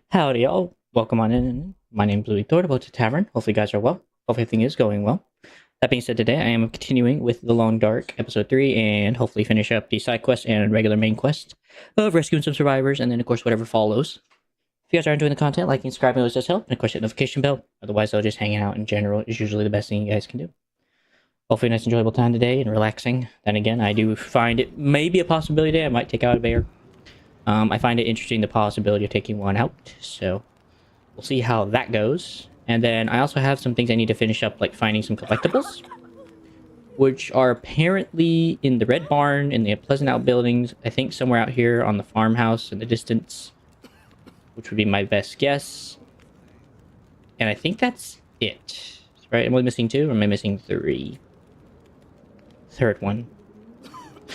Howdy, y'all. Welcome on in. My name's Louis Thor, about to Tavern. Hopefully, you guys are well. Hopefully, everything is going well. That being said, today I am continuing with The Long Dark, episode 3, and hopefully finish up the side quest and regular main quest of rescuing some survivors, and then, of course, whatever follows. If you guys are enjoying the content, liking and subscribing always does help, and of course, hit the notification bell. Otherwise, though, just hanging out in general is usually the best thing you guys can do. Hopefully, a nice, enjoyable time today and relaxing. Then again, I do find it may be a possibility today. I might take out a bear. I find it interesting, the possibility of taking one out, so we'll see how that goes. And then I also have some things I need to finish up, like finding some collectibles, which are apparently in the Red Barn, in the Pleasant Outbuildings, I think somewhere out here on the farmhouse in the distance, which would be my best guess. And I think that's it. Right? Am I missing 2, or am I missing 3? Third one.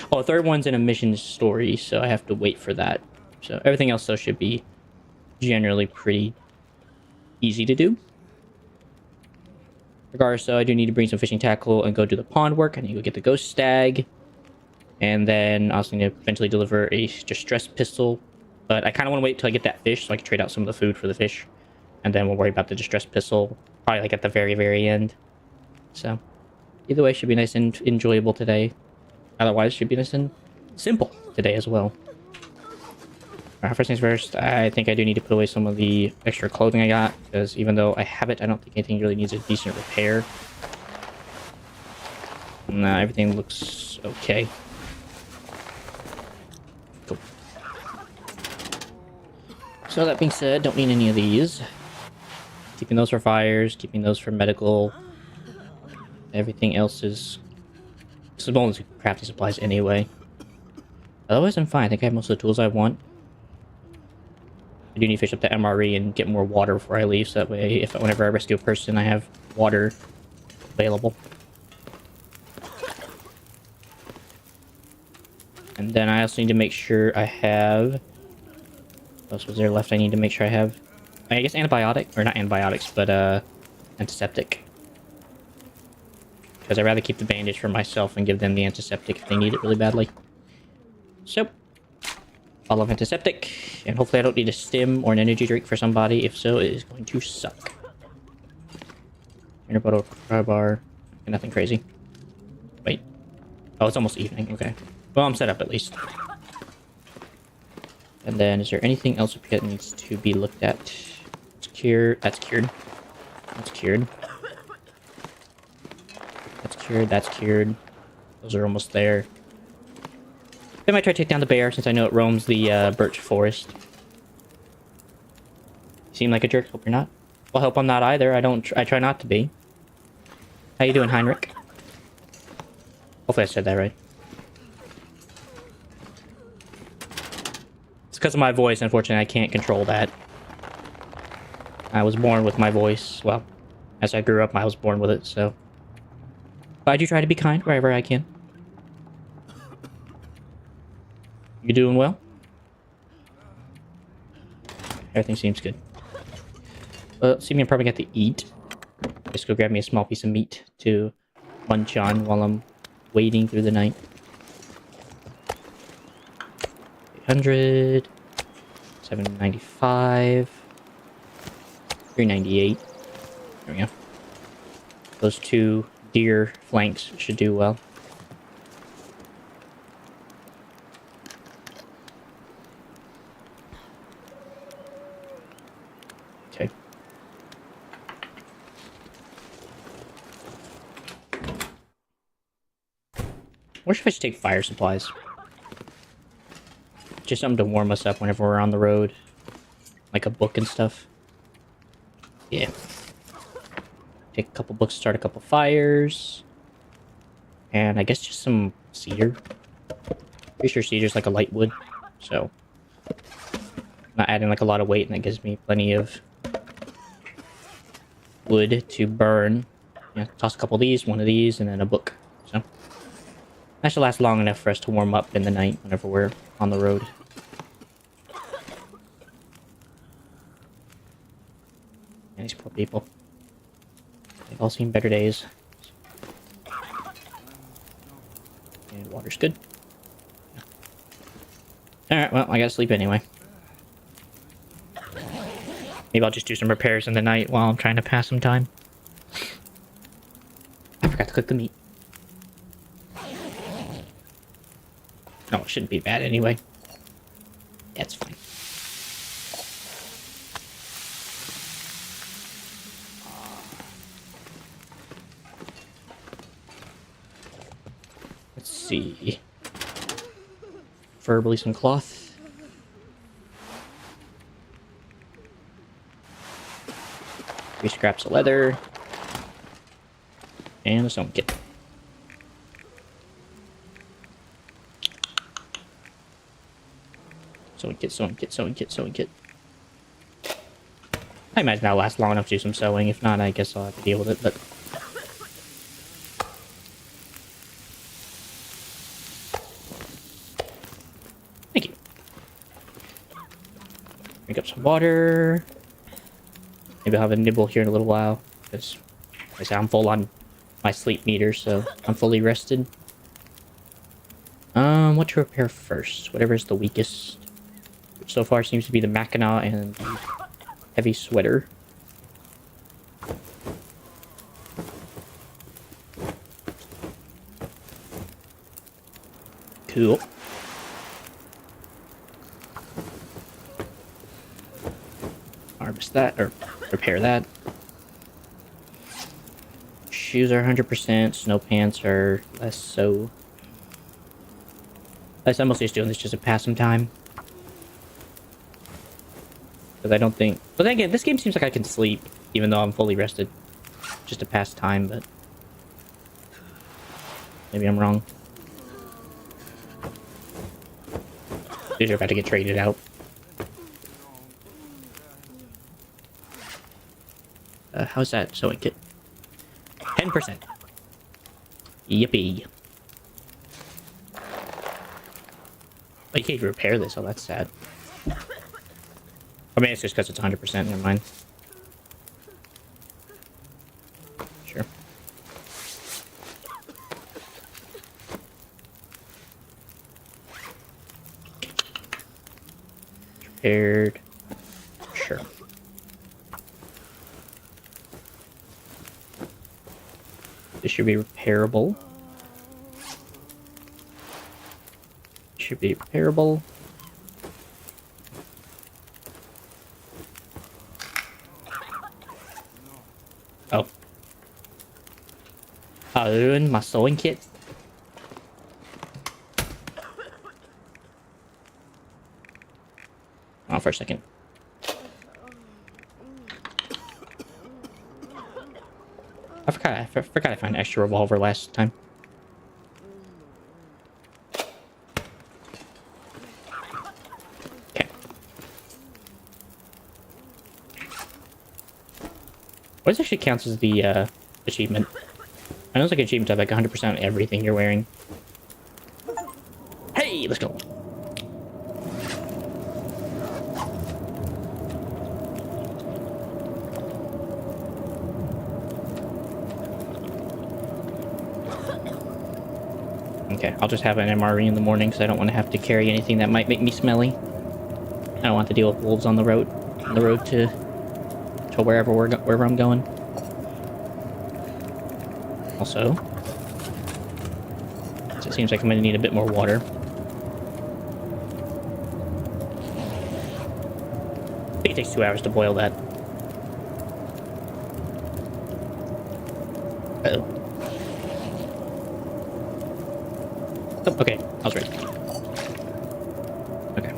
Oh, third one's in a mission story, so I have to wait for that. So everything else, though, should be generally pretty easy to do. Regardless, though, I do need to bring some fishing tackle and go do the pond work. I need to go get the ghost stag. And then I also need to eventually deliver a distress pistol. But I kind of want to wait till I get that fish so I can trade out some of the food for the fish. And then we'll worry about the distress pistol probably like at the very, very end. So either way, should be nice and enjoyable today. Otherwise, should be nice and simple today as well. First things first, I think I do need to put away some of the extra clothing I got, because even though I have it, I don't think anything really needs a decent repair. Nah, everything looks okay. Cool. So that being said, don't need any of these. Keeping those for fires, keeping those for medical. Everything else is... This is bonus crafting supplies anyway. Otherwise, I'm fine. I think I have most of the tools I want. I do need to fish up the MRE and get more water before I leave, so that way, whenever I rescue a person, I have water available. And then I also need to make sure I have... What else was there left? I need to make sure I have... I guess antibiotic, or not antibiotics, but antiseptic. Because I'd rather keep the bandage for myself and give them the antiseptic if they need it really badly. So, bottle of antiseptic, and hopefully I don't need a stim or an energy drink for somebody. If so, it is going to suck. Inner bottle, crowbar, nothing crazy. Wait. Oh, it's almost evening. Okay. Well, I'm set up at least. And then, is there anything else that needs to be looked at? It's cured. That's cured. That's cured. That's cured. That's cured. Those are almost there. I might try to take down the bear, since I know it roams the birch forest. You seem like a jerk. Hope you're not. Well, hope I'm not either. I try not to be. How you doing, Heinrich? Hopefully I said that right. It's because of my voice. Unfortunately, I can't control that. I was born with my voice. Well, as I grew up, I was born with it, so... But I do try to be kind wherever I can. You doing well? Everything seems good. Well, see me, I'm probably got to eat. Just go grab me a small piece of meat to munch on while I'm waiting through the night. 800, 795, 398. There we go. Those 2 deer flanks should do well. Okay. Or should I just take fire supplies? Just something to warm us up whenever we're on the road. Like a book and stuff. Yeah. Take a couple books, start a couple fires. And I guess just some cedar. Pretty sure cedar's like a light wood. So, not adding like a lot of weight, and that gives me plenty of wood to burn. Yeah, toss a couple of these, one of these, and then a book. So, that should last long enough for us to warm up in the night whenever we're on the road. And these poor people. They've all seen better days. And water's good. Alright, well, I gotta sleep anyway. Maybe I'll just do some repairs in the night while I'm trying to pass some time. I forgot to cook the meat. No, it shouldn't be bad anyway. Yeah, it's fine. Let's see. Preferably some cloth. 3 scraps of leather. And a sewing kit. Sewing kit, sewing kit, sewing kit, sewing kit. I imagine that'll last long enough to do some sewing. If not, I guess I'll have to deal with it, but... Thank you. Drink up some water. Maybe I'll have a nibble here in a little while, because I say I'm full on my sleep meter, so I'm fully rested. What to repair first? Whatever is the weakest. Which so far seems to be the Mackinaw and the heavy sweater. Cool. Harvest that, or repair that. Shoes are 100%, snow pants are less so. I'm mostly just doing this just to pass some time. Because I don't think... But then again, this game seems like I can sleep, even though I'm fully rested. Just to pass time, but... Maybe I'm wrong. These are about to get traded out. How's that sewing kit? 10%. Yippee. Oh, you can't even repair this. Oh, that's sad. I mean, it's just because it's 100%. Never mind. Sure. Repaired. Sure. This should be repairable. Should be repairable. Oh. I ruined my sewing kit. Oh, for a second. I forgot I found an extra revolver last time. Okay. What actually counts as the achievement? I know it's like an achievement to have like 100% everything you're wearing. Hey, let's go. Okay, I'll just have an MRE in the morning because I don't want to have to carry anything that might make me smelly. I don't want to deal with wolves on the road to wherever I'm going. Also, so it seems like I'm going to need a bit more water. I think it takes 2 hours to boil that. Uh-oh. Oh, okay, I was right. Okay.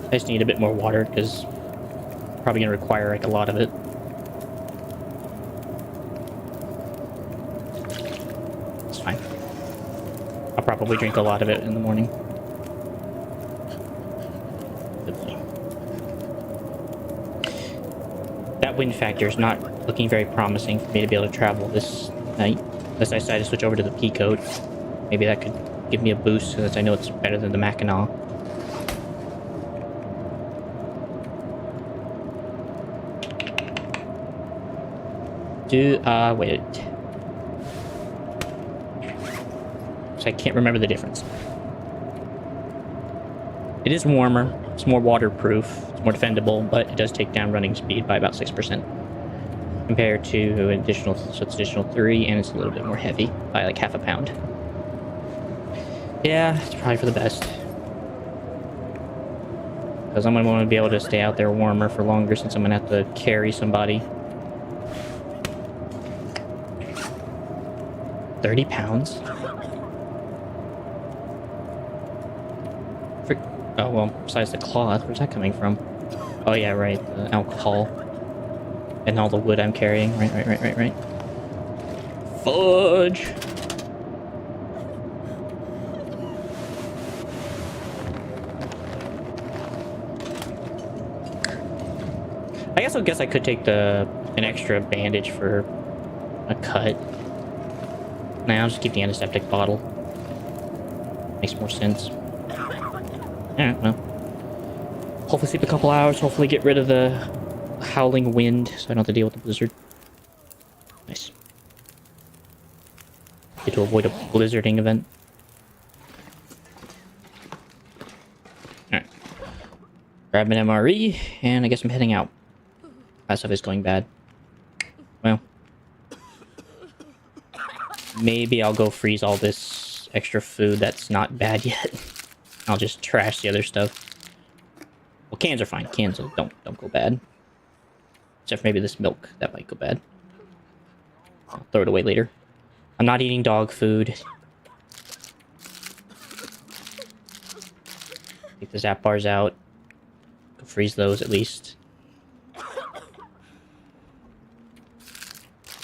I just need a bit more water because probably gonna require like a lot of it. It's fine. I'll probably drink a lot of it in the morning. Good boy. That wind factor is not looking very promising for me to be able to travel this night. Unless I decide to switch over to the P code. Maybe that could give me a boost so that I know it's better than the Mackinac. Wait. So I can't remember the difference. It is warmer. It's more waterproof. It's more defendable, but it does take down running speed by about 6%. Compared to additional, so it's additional 3, and it's a little bit more heavy by like half a pound. Yeah, it's probably for the best. Because I'm going to want to be able to stay out there warmer for longer since I'm going to have to carry somebody. 30 pounds? Oh, well, besides the cloth, where's that coming from? Oh, yeah, right, the alcohol. And all the wood I'm carrying. Right. Fudge! I guess I could take an extra bandage for a cut. Nah, I'll just keep the antiseptic bottle. Makes more sense. Alright, well. Hopefully sleep a couple hours, hopefully get rid of the howling wind so I don't have to deal with the blizzard. Nice. Get to avoid a blizzarding event. Alright. Grab an MRE, and I guess I'm heading out. That stuff is going bad. Well. Maybe I'll go freeze all this extra food that's not bad yet. I'll just trash the other stuff. Well, cans are fine. Cans don't go bad. Except for maybe this milk. That might go bad. I'll throw it away later. I'm not eating dog food. Take the zap bars out. Go freeze those at least.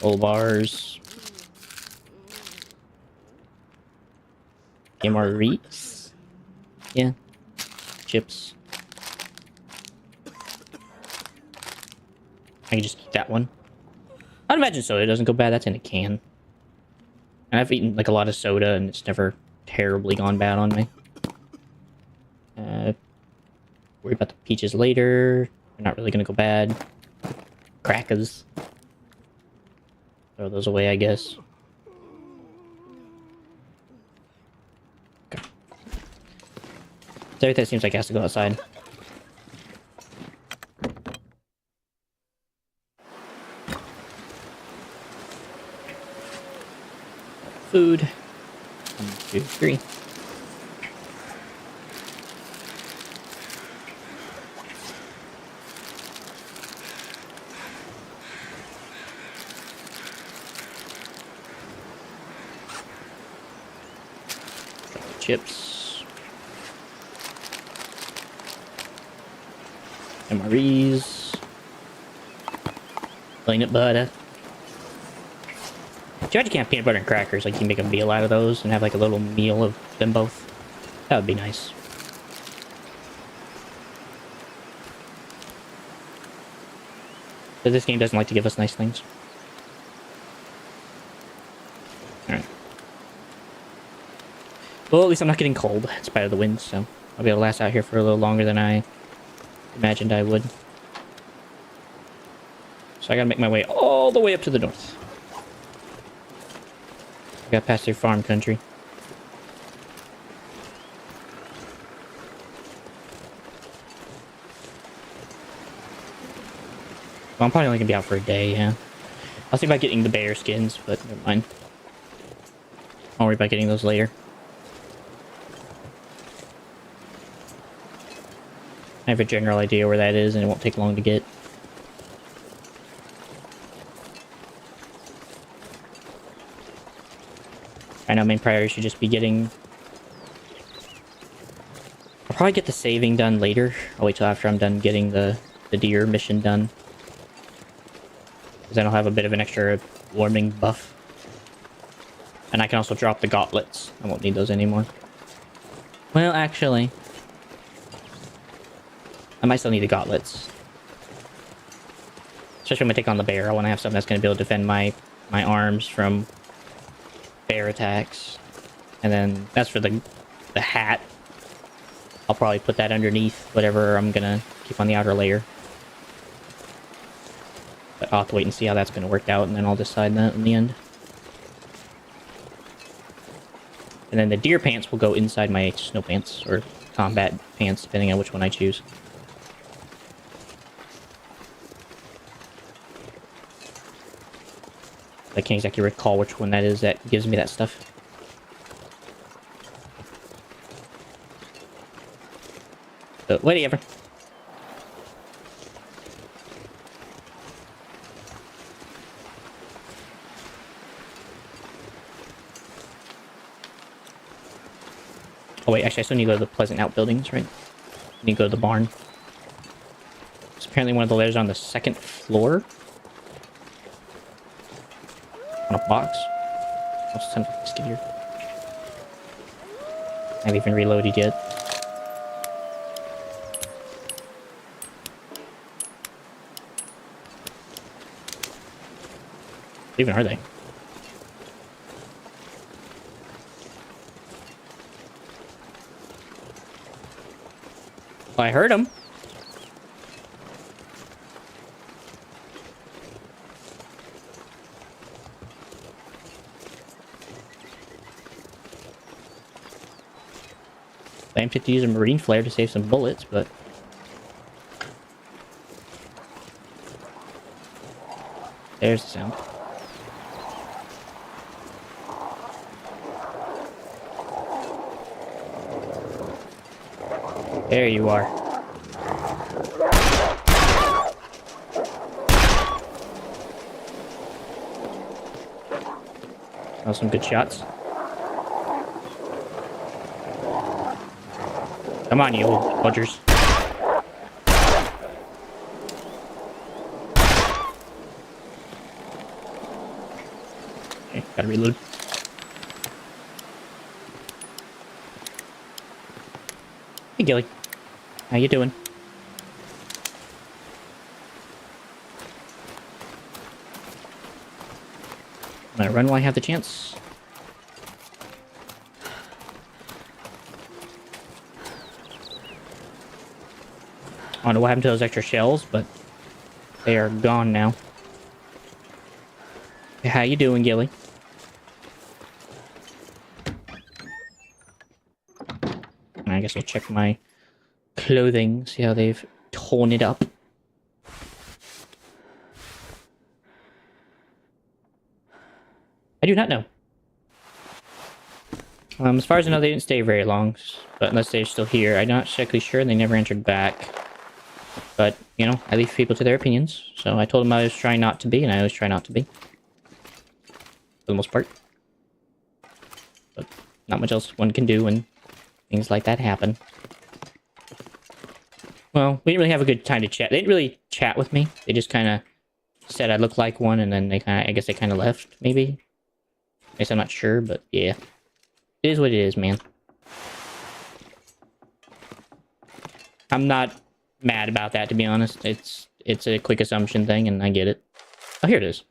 Old bars. MREs? Yeah. Chips. I can just eat that one. I'd imagine soda doesn't go bad. That's in a can. And I've eaten like a lot of soda and it's never terribly gone bad on me. Worry about the peaches later. They're not really gonna go bad. Crackers. Throw those away, I guess. Okay. So everything seems like it has to go outside. Food. 1, 2, 3. Chips. MREs. Peanut butter. Do you imagine you can have peanut butter and crackers? Like, you make a meal out of those and have, like, a little meal of them both? That would be nice. But this game doesn't like to give us nice things. Alright. Well, at least I'm not getting cold, in spite of the wind, so I'll be able to last out here for a little longer than I imagined I would. So I gotta make my way all the way up to the north. I gotta pass through farm country. Well, I'm probably only gonna be out for a day, yeah. I'll see about getting the bear skins, but never mind. I'll worry about getting those later. I have a general idea where that is, and it won't take long to get. I know main priority should just be getting... I'll probably get the saving done later. I'll wait till after I'm done getting the the deer mission done. Because then I'll have a bit of an extra warming buff. And I can also drop the gauntlets. I won't need those anymore. Well, actually, I might still need the gauntlets. Especially when I take on the bear. I want to have something that's going to be able to defend my arms from bear attacks. And then that's for the hat. I'll probably put that underneath whatever I'm going to keep on the outer layer. But I'll have to wait and see how that's going to work out, and then I'll decide that in the end. And then the deer pants will go inside my snow pants, or combat pants, depending on which one I choose. I can't exactly recall which one that is that gives me that stuff. But whatever. Oh wait, actually I still need to go to the Pleasant Outbuildings, right? I need to go to the barn. It's apparently one of the layers on the second floor. On a box. What's time to get here? I haven't even reloaded yet. What even are they? Oh, I heard them. I am tempted to use a marine flare to save some bullets, but there's the sound. There you are. Oh, some good shots. Come on, you old soldiers. Okay, gotta reload. Hey, Gilly. How you doing? I'm gonna run while I have the chance. I don't know what happened to those extra shells, but they are gone now. Hey, how you doing, Gilly? I guess I'll check my clothing, see how they've torn it up. I do not know. As far as I know, they didn't stay very long, but unless they're still here, I'm not exactly sure. They never entered back. But, you know, I leave people to their opinions. So I told them I was trying not to be, and I always try not to be. For the most part. But not much else one can do when things like that happen. Well, we didn't really have a good time to chat. They didn't really chat with me. They just kind of said I looked like one, and then they kind of, I guess they kind of left, maybe. I guess I'm not sure, but yeah. It is what it is, man. I'm not mad about that, to be honest. It's a quick assumption thing, and I get it. Oh, here it is.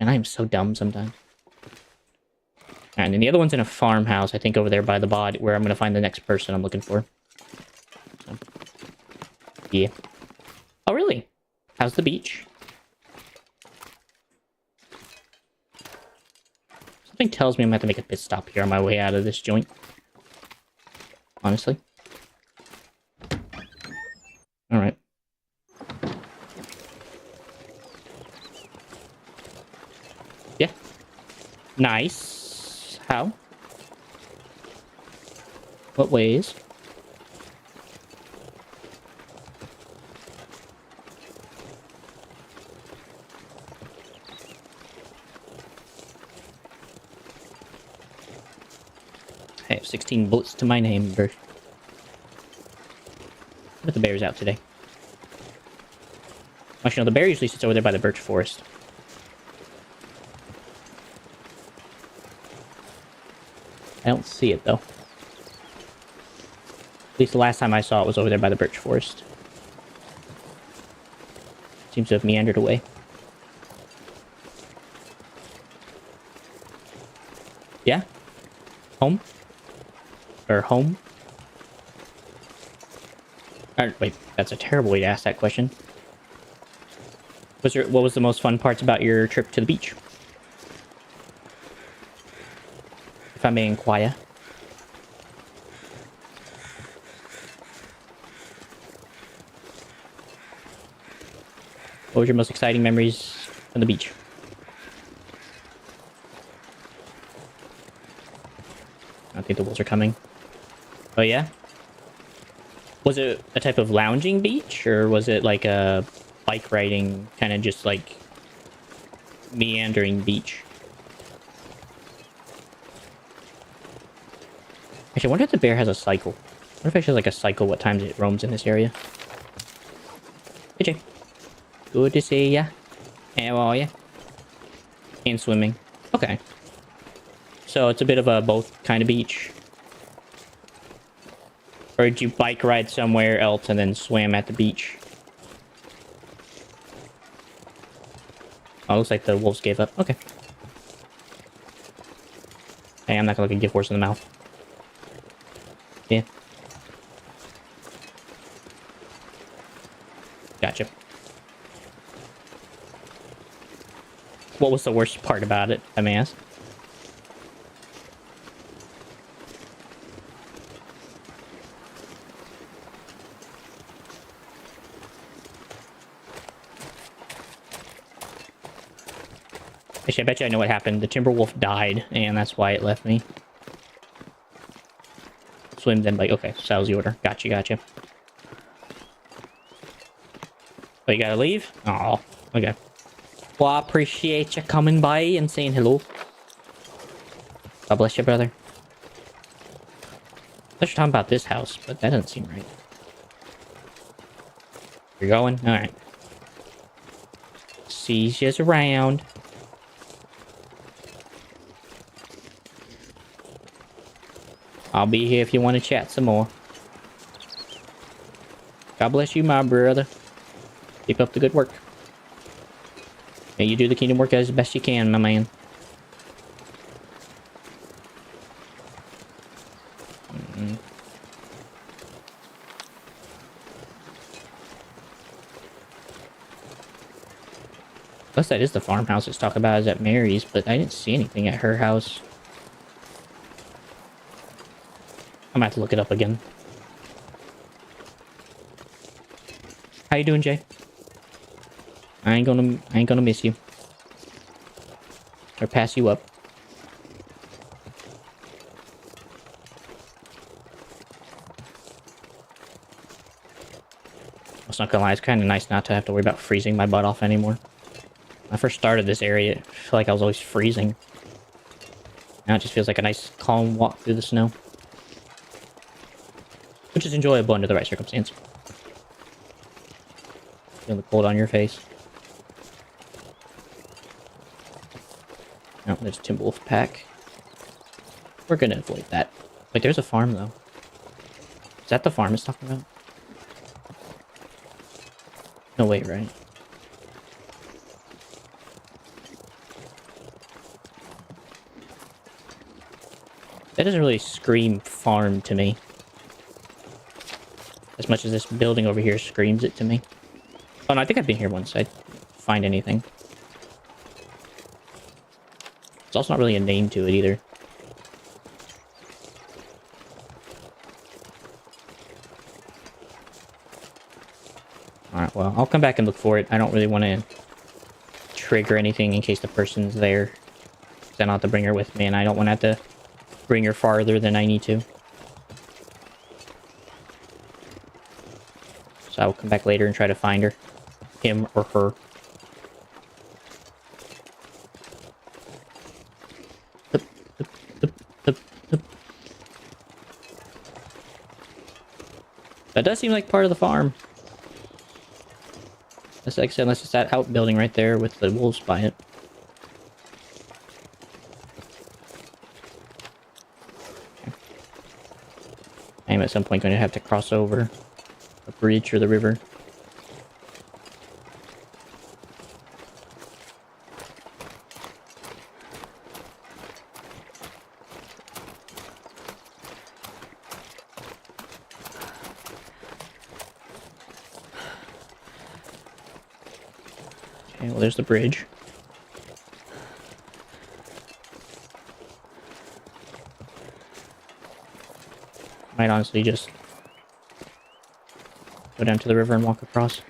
And I am so dumb sometimes. Alright, and then the other one's in a farmhouse, I think over there by the body, where I'm going to find the next person I'm looking for. So, yeah. Oh, really? How's the beach? Something tells me I'm going to have to make a pit stop here on my way out of this joint. Honestly. Alright. Yeah. Nice. How? What ways? I have 16 bullets to my name, bro. What the bears out today. Actually, no, the bear usually sits over there by the birch forest. I don't see it, though. At least the last time I saw it was over there by the birch forest. Seems to have meandered away. Yeah? Home? Or home? Wait, that's a terrible way to ask that question. What was the most fun parts about your trip to the beach? If I may inquire. What was your most exciting memories from the beach? I don't think the wolves are coming. Oh yeah? Was it a type of lounging beach, or was it like a bike riding, kind of just like meandering beach? Actually, I wonder if the bear has a cycle. I wonder if it has like a cycle what times it roams in this area. Hey Jay. Good to see ya. How are ya? And swimming. Okay. So it's a bit of a both kind of beach. Or did you bike ride somewhere else and then swam at the beach? Oh, looks like the wolves gave up. Okay. Hey, I'm not gonna look a gift horse in the mouth. Yeah. Gotcha. What was the worst part about it, I may ask? Actually, I bet you I know what happened. The timber wolf died, and that's why it left me. Swim then bike. Okay, so that was the order. Gotcha, gotcha. Oh, you gotta leave? Oh, okay. Well, I appreciate you coming by and saying hello. God bless you, brother. Let's talk about this house, but that doesn't seem right. You're going? Alright. Sees yous around. I'll be here if you want to chat some more. God bless you, my brother. Keep up the good work. May you do the kingdom work as best you can, my man. Plus, that is the farmhouse it's talking about is at Mary's, but I didn't see anything at her house. I'm gonna have to look it up again. How you doing, Jay? I ain't gonna miss you. Or pass you up. I was not gonna lie, it's kind of nice not to have to worry about freezing my butt off anymore. When I first started this area, I feel like I was always freezing. Now it just feels like a nice, calm walk through the snow. Which is enjoyable under the right circumstance. Feel the cold on your face. Oh, there's Timberwolf pack. We're gonna avoid that. Wait, there's a farm though. Is that the farm it's talking about? No, wait, right? That doesn't really scream farm to me. As much as this building over here screams it to me. Oh no, I think I've been here once. I didn't find anything. There's also not really a name to it either. Alright, well, I'll come back and look for it. I don't really want to trigger anything in case the person's there. Then I'll have to bring her with me, and I don't want to have to bring her farther than I need to. So I will come back later and try to find her. Him or her. That does seem like part of the farm. That's like I said, unless it's that outbuilding right there with the wolves by it. Okay. I am at some point going to have to cross over a bridge or the river. Okay, well, there's the bridge. Might honestly just go down to the river and walk across.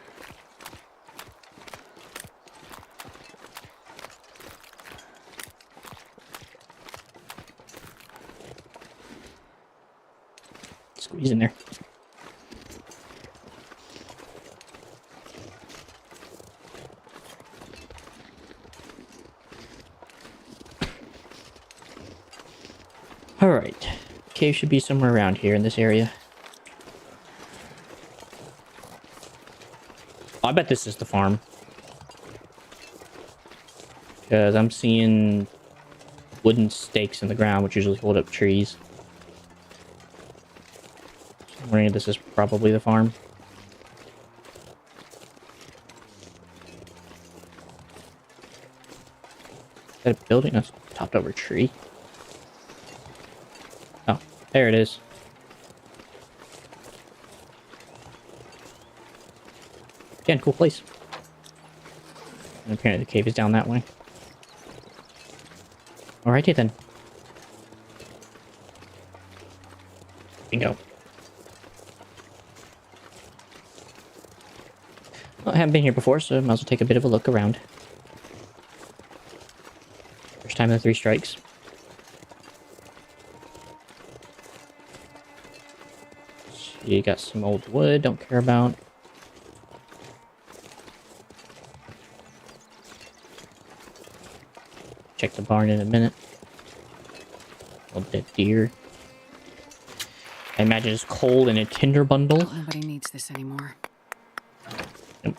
Squeeze in there. Alright. Cave should be somewhere around here in this area. Oh, I bet this is the farm. Because I'm seeing wooden stakes in the ground, which usually hold up trees. So I'm wondering if this is probably the farm. Is that a building that's topped over a tree? Oh, there it is. Again, cool place. And apparently the cave is down that way. Alrighty then. Bingo. Well, I haven't been here before, so I might as well take a bit of a look around. First time in 3 strikes. So you got some old wood, don't care about. Check the barn in a minute. Old dead deer. I imagine it's coal in a tinder bundle. Nobody needs this anymore. Nope.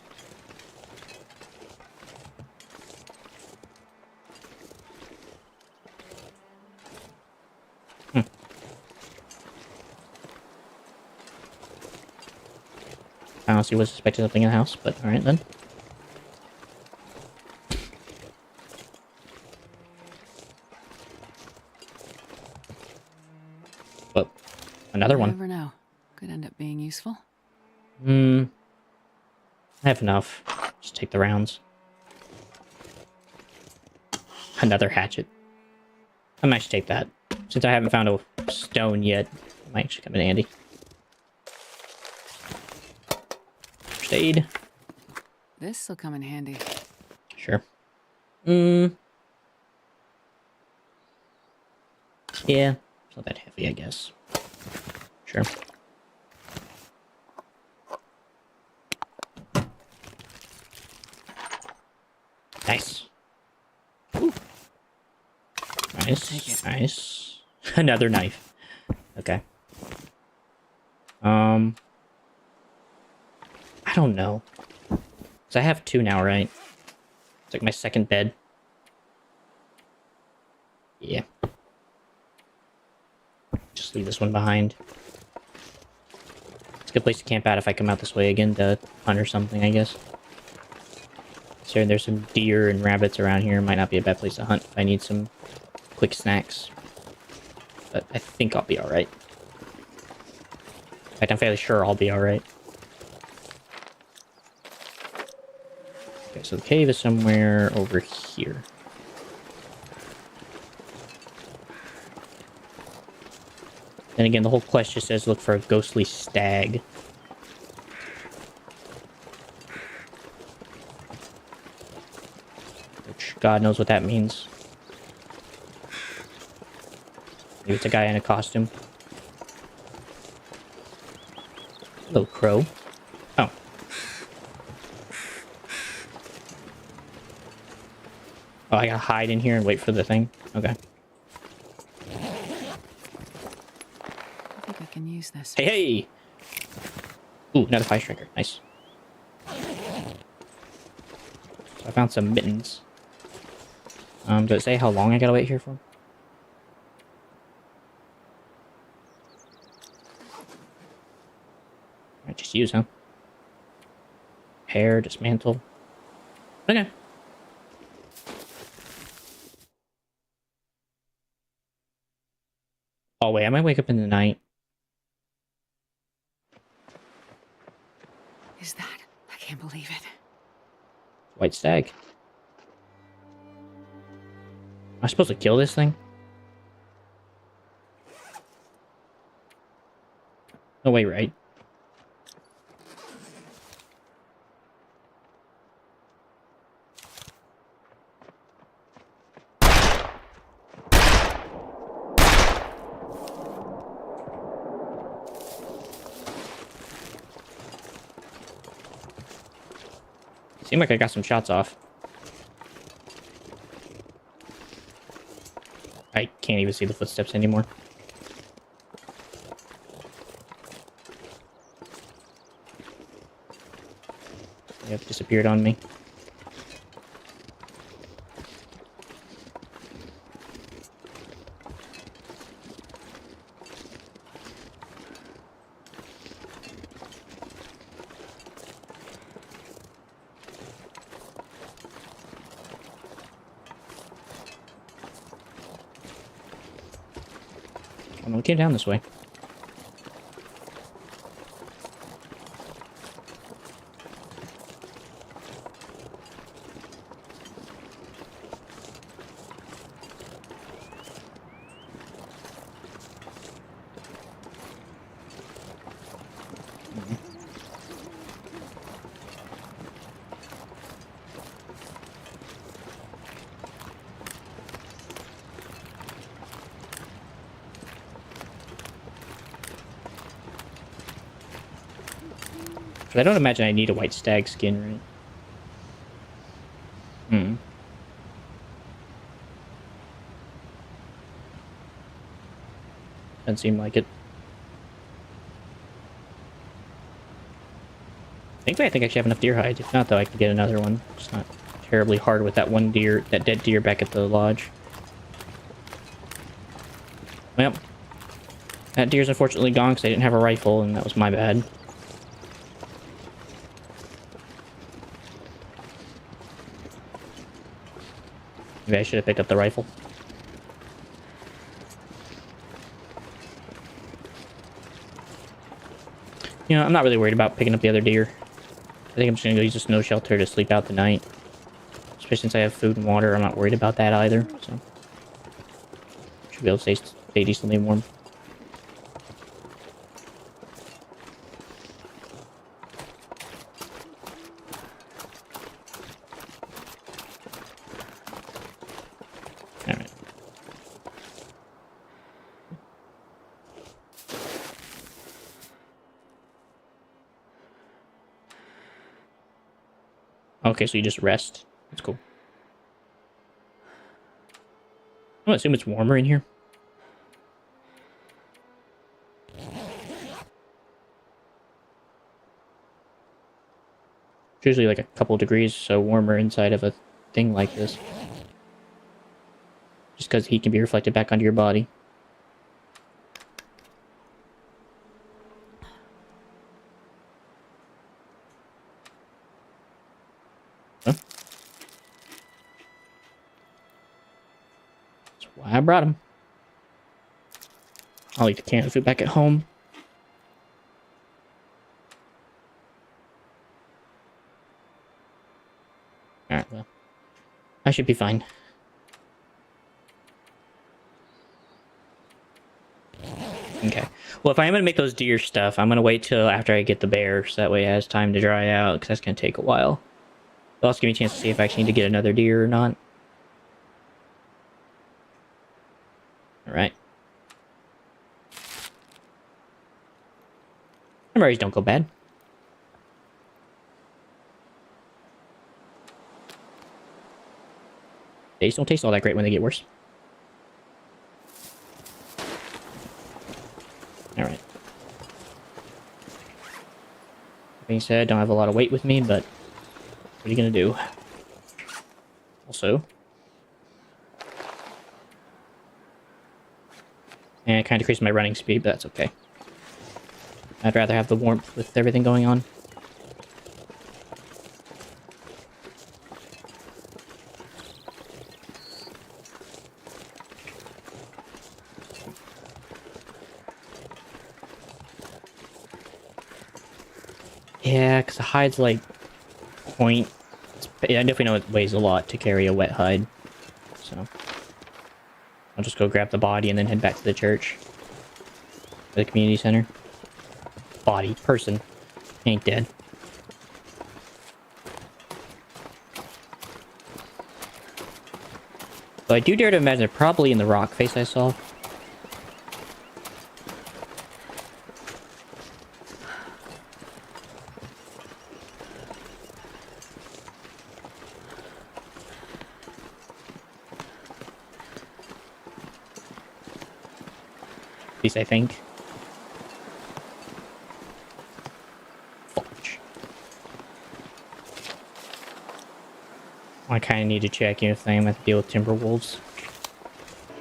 I honestly was expecting something in the house, but alright then. But another one. You never know. Could end up being useful. I have enough. Just take the rounds. Another hatchet. I might actually take that. Since I haven't found a stone yet, it might actually come in handy. First aid. This'll come in handy. Sure. Yeah. It's not that heavy, I guess. Sure. Nice. Ooh. Nice. Nice. Another knife. Okay. I don't know. Because I have 2 now, right? It's like my second bed. Yeah. Just leave this one behind. It's a good place to camp out if I come out this way again to hunt or something, I guess. So there's some deer and rabbits around here. Might not be a bad place to hunt if I need some quick snacks. But I think I'll be alright. In fact, I'm fairly sure I'll be alright. Okay, so the cave is somewhere over here. Then again, the whole quest just says look for a ghostly stag. Which, God knows what that means. Maybe it's a guy in a costume. Hello, crow. Oh. Oh, I gotta hide in here and wait for the thing? Okay. I think I can use this. Hey, hey! Ooh, another fire striker. Nice. So I found some mittens. Does it say how long I gotta wait here for? I just use, huh? Hair, dismantle. Okay. Oh wait, I might wake up in the night. Is that? I can't believe it. White stag. Am I supposed to kill this thing? No way, right? Seemed like I got some shots off. I can't even see the footsteps anymore. They have disappeared on me. Oh no, we came down this way. But I don't imagine I need a white stag skin, right? Hmm. Doesn't seem like it. I think I actually have enough deer hide. If not, though, I can get another one. It's not terribly hard with that one deer, that dead deer back at the lodge. Well, that deer's unfortunately gone because I didn't have a rifle, and that was my bad. Maybe I should have picked up the rifle. You know, I'm not really worried about picking up the other deer. I think I'm just gonna go use a snow shelter to sleep out the night. Especially since I have food and water, I'm not worried about that either, so... Should be able to stay decently warm. Alright. Okay, so you just rest. That's cool. I'm gonna assume it's warmer in here. It's usually like a couple degrees so warmer inside of a thing like this. Just because heat can be reflected back onto your body. Huh? That's why I brought him. I'll eat the canned food back at home. Alright, well. I should be fine. Okay. Well, if I am going to make those deer stuff, I'm going to wait till after I get the bear, so that way it has time to dry out, because that's going to take a while. It'll also give me a chance to see if I actually need to get another deer or not. Alright. Memories don't go bad. They just don't taste all that great when they get worse. Alright. Being said, I don't have a lot of weight with me, but what are you gonna do? Also, and it kind of decreased my running speed, but that's okay. I'd rather have the warmth with everything going on. Yeah, because the hide's like point. I definitely know it weighs a lot to carry a wet hide, so I'll just go grab the body and then head back to the church, the community center. Body, person, ain't dead. So I do dare to imagine they're probably in the rock face I saw. At least I think. Fudge. I kind of need to check if they have to deal with timber wolves.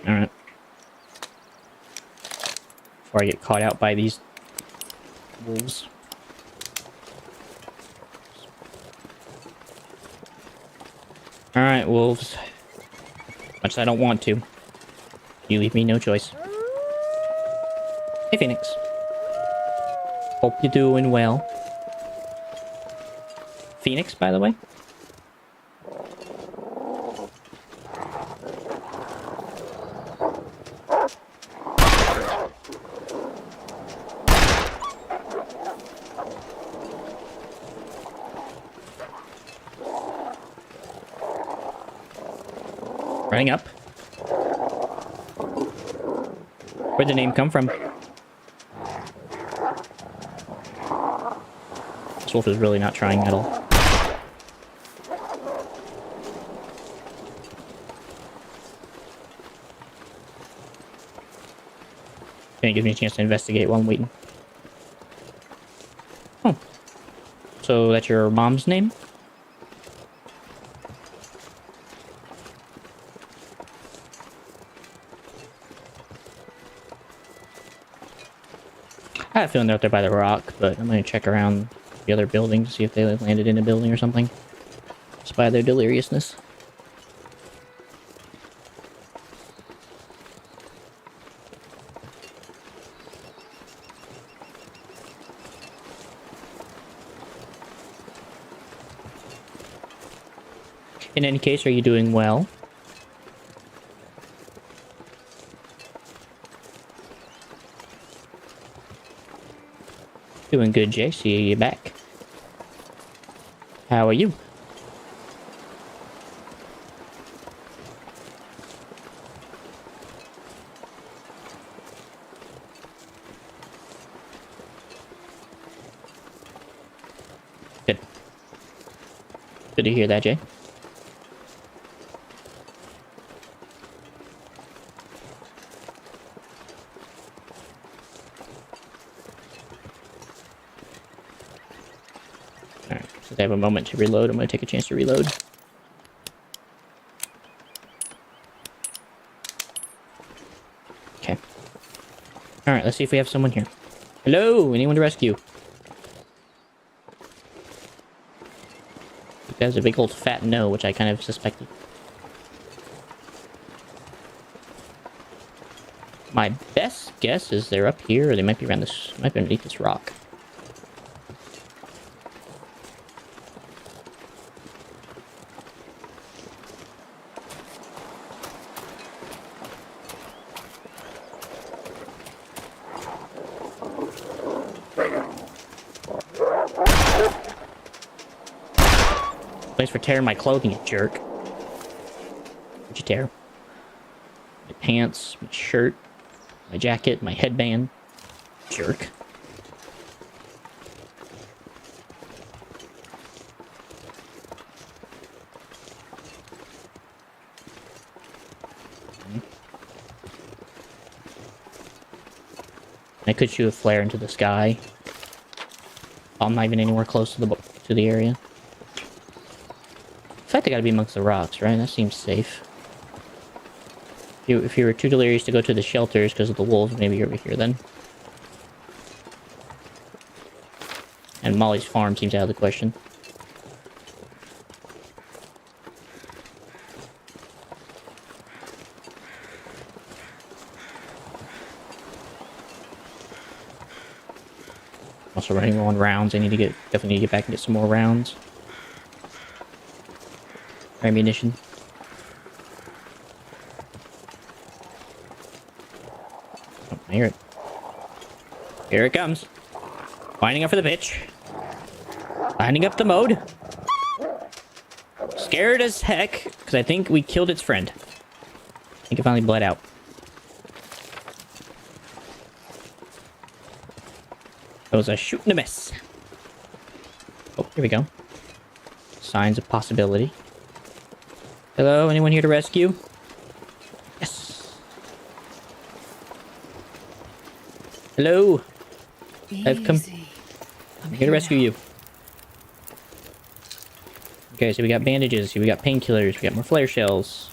Alright. Before I get caught out by these wolves. Alright, wolves. Much as I don't want to. You leave me no choice. Hey, Phoenix. Hope you're doing well. Phoenix, by the way? Running up. Where'd the name come from? This wolf is really not trying at all. And it gives me a chance to investigate while I'm waiting. Oh. So that's your mom's name? I have a feeling they're out there by the rock, but I'm gonna check around the other building to see if they landed in a building or something. Just by their deliriousness. In any case, are you doing well? Doing good, Jay. See you back. How are you? Good. Good to hear that, Jay. Alright, so they have a moment to reload. I'm going to take a chance to reload. Okay. Alright, let's see if we have someone here. Hello? Anyone to rescue? That was a big old fat no, which I kind of suspected. My best guess is they're up here, or they might be around this, might be underneath this rock. Thanks for tearing my clothing, you jerk. What'd you tear? My pants, my shirt, my jacket, my headband. Jerk. I could shoot a flare into the sky. I'm not even anywhere close to the area. In fact, I gotta be amongst the rocks, right? That seems safe. If you were too delirious to go to the shelters because of the wolves, maybe you're over here then. And Molly's farm seems out of the question. Also running low on rounds. I definitely need to get back and get some more rounds. Ammunition. Oh, I hear it. Here it comes. Lining up for the pitch. Lining up the mode. Scared as heck, because I think we killed its friend. I think it finally bled out. That was a shoot and a miss. Oh, here we go. Signs of possibility. Hello, anyone here to rescue? Yes. Hello. I've come. I'm here to rescue you. Okay, so we got bandages, we got painkillers, we got more flare shells.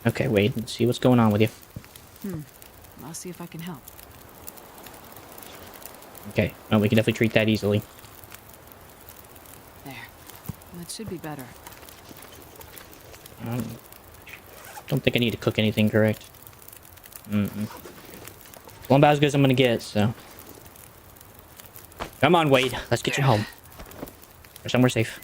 Okay, wait, let's see what's going on with you. I'll see if I can help. Okay, well, we can definitely treat that easily. There. That should be better. Don't think I need to cook anything, correct? Well, about as good as I'm gonna get, so. Come on, Wade, let's get you home. Or somewhere safe.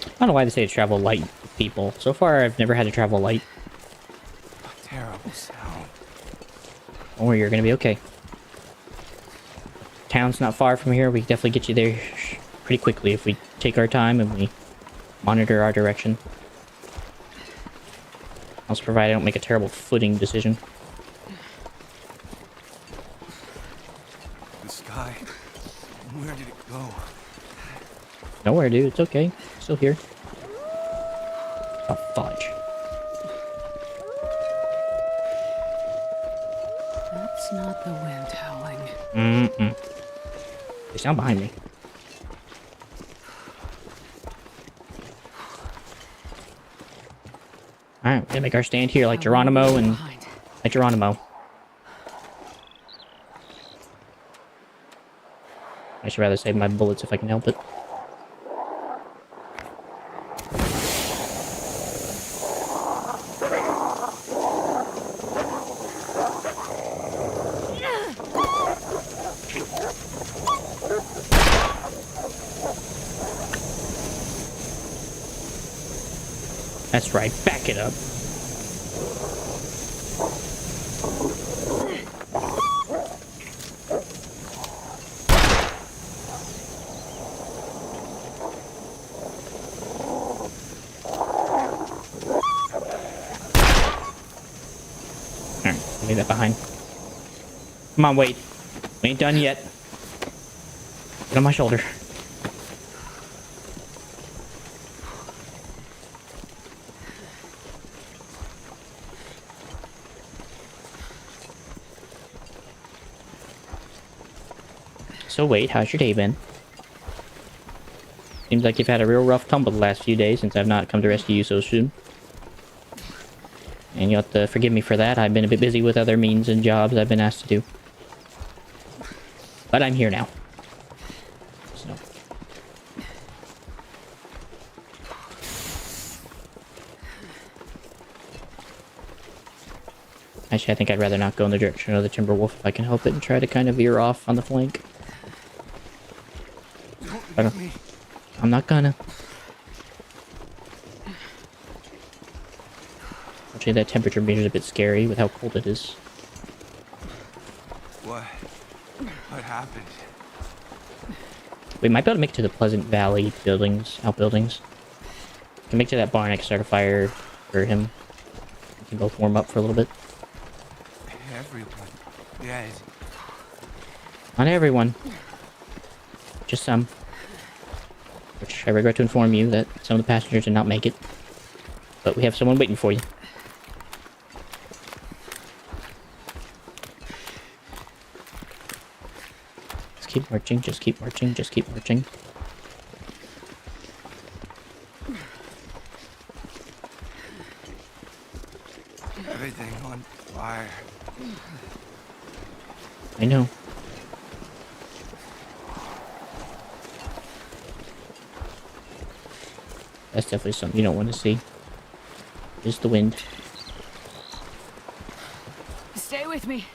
I don't know why they say to travel light, people. So far, I've never had to travel light. A terrible sound. Don't worry, you're gonna be okay. Town's not far from here. We can definitely get you there pretty quickly if we take our time and we monitor our direction. Also, provided I don't make a terrible footing decision. The sky. Where did it go? Nowhere, dude. It's okay. Still here. Oh, fudge. That's not the wind howling. They sound behind me. Alright, we're gonna make our stand here like Geronimo and... Like Geronimo. I should rather save my bullets if I can help it. That's right, back it up. Alright, leave that behind. Come on, wait. We ain't done yet. Get on my shoulder. So wait, how's your day been? Seems like you've had a real rough tumble the last few days since I've not come to rescue you so soon. And you'll have to forgive me for that. I've been a bit busy with other means and jobs I've been asked to do. But I'm here now. So. Actually, I think I'd rather not go in the direction of the Timberwolf if I can help it and try to kind of veer off on the flank. But I'm not gonna. Actually, that temperature meter is a bit scary with how cold it is. What happened? We might be able to make it to the Pleasant Valley buildings, outbuildings. We can make it to that barn. I can start a fire for him. We can both warm up for a little bit. Everyone dead. Not everyone. Just some. which I regret to inform you that some of the passengers did not make it. But we have someone waiting for you. Just keep marching, just keep marching, just keep marching. Everything on fire. I know. That's definitely something you don't want to see. Just the wind. Stay with me.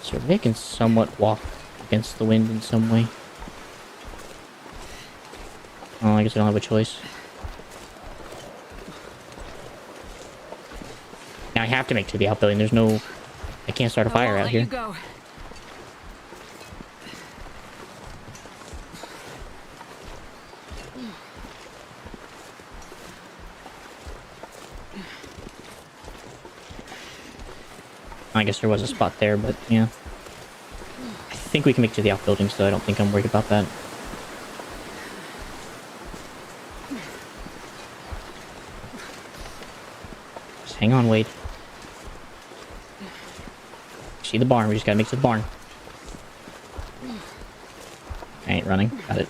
So they can somewhat walk against the wind in some way. Oh, I guess I don't have a choice. Now I have to make to the outbuilding. There's no... I can't start a fire out here. You go. I guess there was a spot there, but yeah. I think we can make it to the outbuilding, so I don't think I'm worried about that. Just hang on, Wade. See the barn, we just gotta make it to the barn. I ain't running, got it.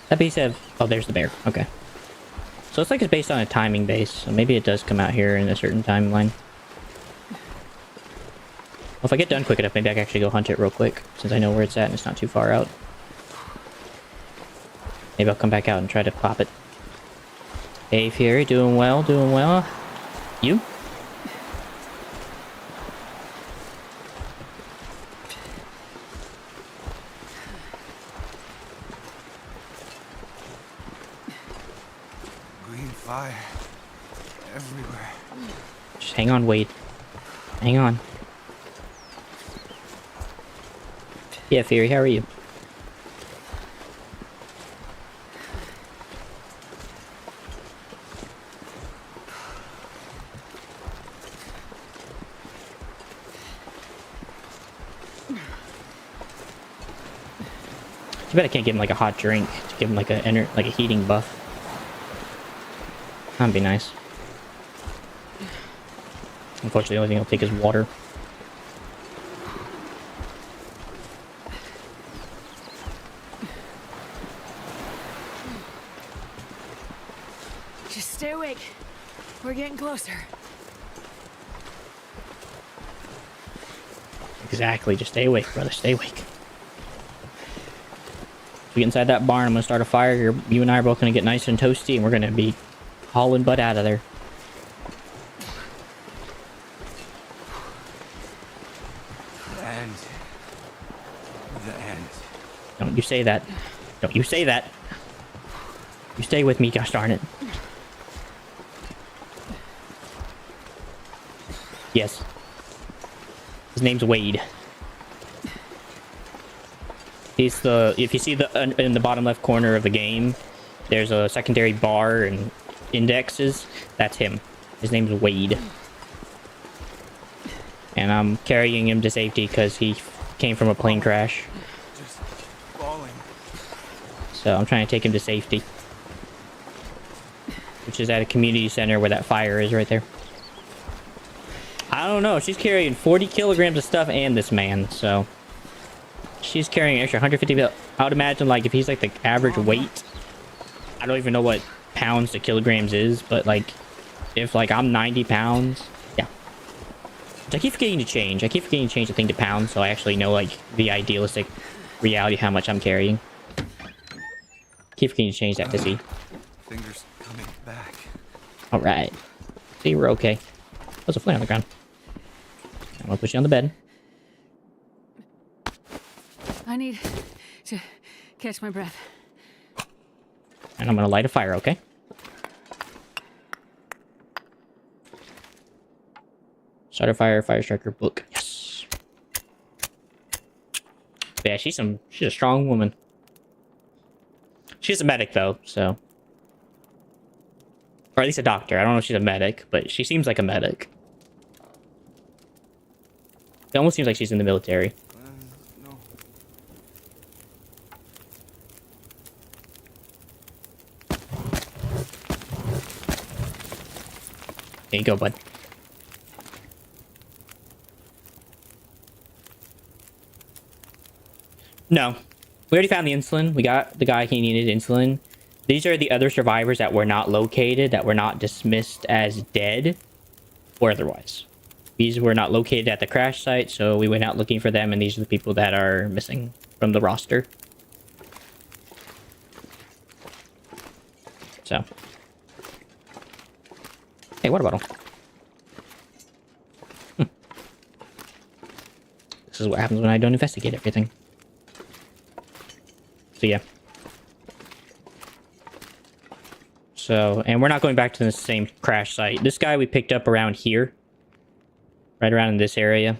That being said, oh, there's the bear, okay. So it's like it's based on a timing base, so maybe it does come out here in a certain timeline. Well, if I get done quick enough, maybe I can actually go hunt it real quick, since I know where it's at and it's not too far out. Maybe I'll come back out and try to pop it. Hey, Fury, doing well, doing well. You? Green fire. Everywhere. Just hang on, Wade. Hang on. Yeah, Fury, how are you? Too bad I can't give him like a hot drink to give him like a heating buff. That'd be nice. Unfortunately, the only thing I'll take is water. Just stay awake. We're getting closer. Exactly, just stay awake, brother, stay awake. We get inside that barn, I'm gonna start a fire. You and I are both gonna get nice and toasty, and we're gonna be hauling butt out of there. The end. The end. Don't you say that. Don't you say that. You stay with me, gosh darn it. Yes. His name's Wade. He's the... If you see the in the bottom left corner of the game, there's a secondary bar and indexes. That's him. His name's Wade. And I'm carrying him to safety because he came from a plane crash. Just falling. So I'm trying to take him to safety. Which is at a community center where that fire is right there. I don't know. She's carrying 40 kilograms of stuff and this man, so... She's carrying an extra 150... I would imagine, like, if he's, like, the average weight... I don't even know what pounds to kilograms is, but, like... If, like, I'm 90 pounds... Yeah. Which I keep forgetting to change. I keep forgetting to change the thing to pounds, so I actually know, like, the idealistic reality of how much I'm carrying. Keep forgetting to change that to see. Fingers coming back. Alright. See, we're okay. There's a flint on the ground. I'm gonna put you on the bed. I need to catch my breath. And I'm gonna light a fire, okay? Start a fire, fire striker book. Yes. Yeah, she's a strong woman. She's a medic though, so. Or at least a doctor. I don't know if she's a medic, but she seems like a medic. It almost seems like she's in the military. No. There you go, bud. No. We already found the insulin. We got the guy he needed insulin. These are the other survivors that were not located, that were not dismissed as dead or otherwise. These were not located at the crash site, so we went out looking for them, and these are the people that are missing from the roster. So. Hey, water bottle. This is what happens when I don't investigate everything. So, yeah. So, and we're not going back to the same crash site. This guy we picked up around here. Right around in this area.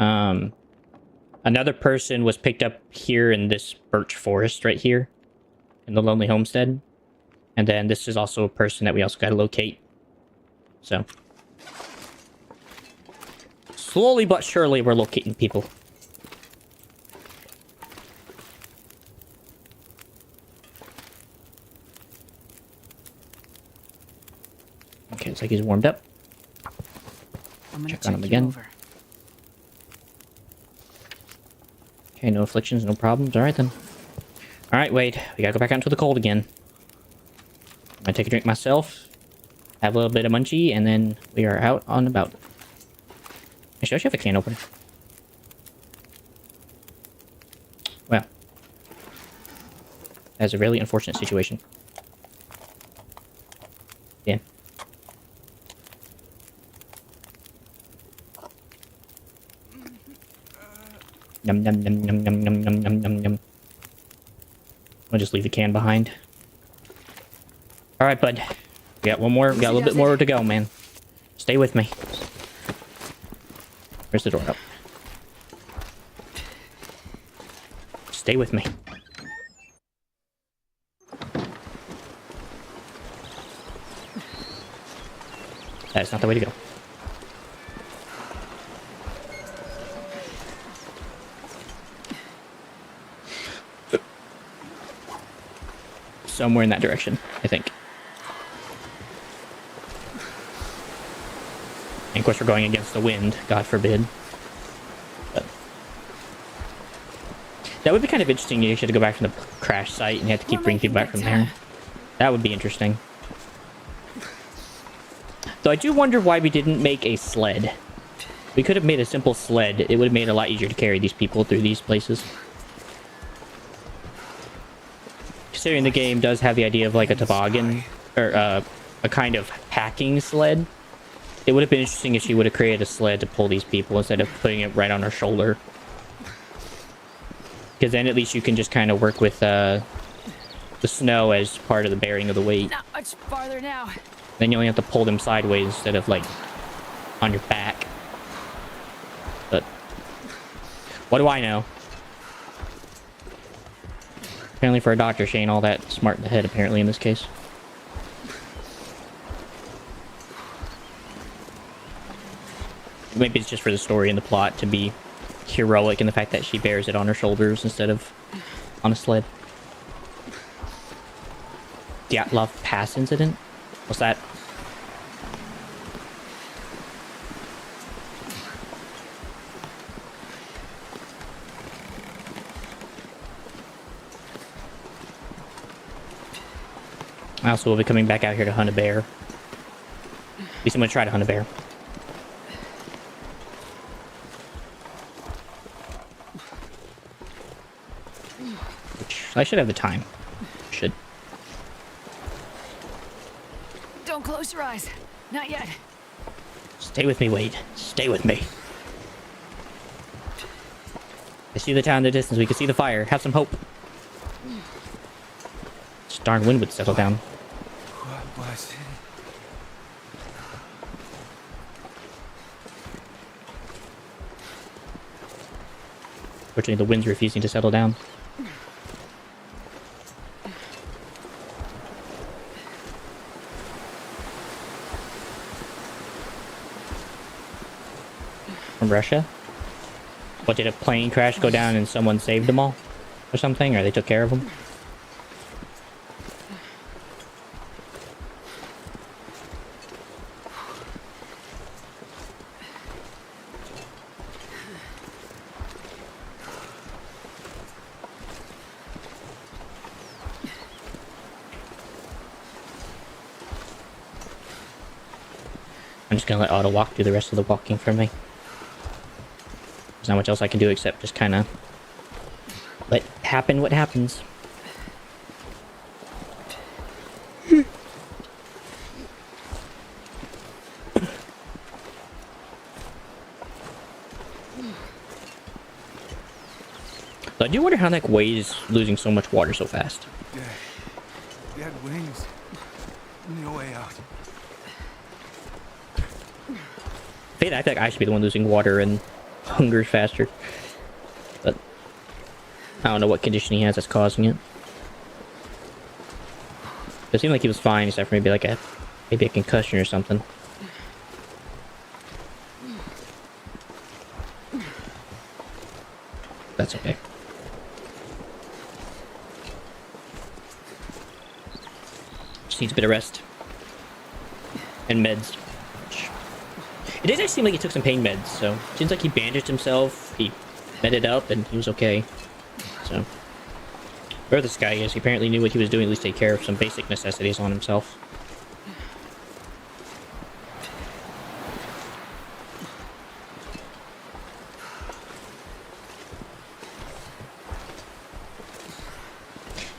Another person was picked up here in this birch forest right here. In the Lonely Homestead. And then this is also a person that we also gotta locate. So. Slowly but surely we're locating people. Okay, it's like he's warmed up. I'm gonna Check on him you again. over. Okay, no afflictions, no problems. Alright then. Alright, Wade. We gotta go back out into the cold again. I'm gonna take a drink myself. Have a little bit of munchie, and then we are out on about. Actually, I should have a can opener. Well. That's a really unfortunate situation. Yeah. Num num num num num num num num num num. I'll just leave the can behind. Alright, bud. We got one more. We got a little bit more to go, man. Stay with me. Where's the door? Oh. Stay with me. That's not the way to go. Somewhere in that direction, I think. And of course, we're going against the wind, God forbid. But that would be kind of interesting. You should go back from the crash site and you have to keep bringing people back from there. That would be interesting. Though I do wonder why we didn't make a sled. We could have made a simple sled. It would have made it a lot easier to carry these people through these places. Considering the game does have the idea of like a toboggan, or a kind of packing sled, it would have been interesting if she would have created a sled to pull these people instead of putting it right on her shoulder. Because then at least you can just kind of work with the snow as part of the bearing of the weight. Not much farther now. Then you only have to pull them sideways instead of like on your back. But what do I know? Apparently for a doctor, she ain't all that smart in the head, apparently, in this case. Maybe it's just for the story and the plot to be heroic in the fact that she bears it on her shoulders instead of on a sled. Dyatlov Pass incident? What's that? I also will be coming back out here to hunt a bear. At least I'm gonna try to hunt a bear. Which I should have the time. Should. Don't close your eyes. Not yet. Stay with me, Wade. Stay with me. I see the town in the distance. We can see the fire. Have some hope. This darn wind would settle down. What was it? Fortunately, the wind's refusing to settle down. from Russia? What, did a plane crash go down and someone saved them all? Or something? Or they took care of them? I'm just gonna let Auto walk do the rest of the walking for me. There's not much else I can do except just kind of let happen what happens. So I do wonder how that Wade is losing so much water so fast. Dad. He had wings. No way out. I feel like I should be the one losing water and hunger faster. But I don't know what condition he has that's causing it. It seemed like he was fine, except for maybe like maybe a concussion or something. That's okay. Just needs a bit of rest. And meds. It did actually seem like he took some pain meds, so it seems like he bandaged himself, he medded up, and he was okay. So, wherever this guy is, he apparently knew what he was doing, at least take care of some basic necessities on himself.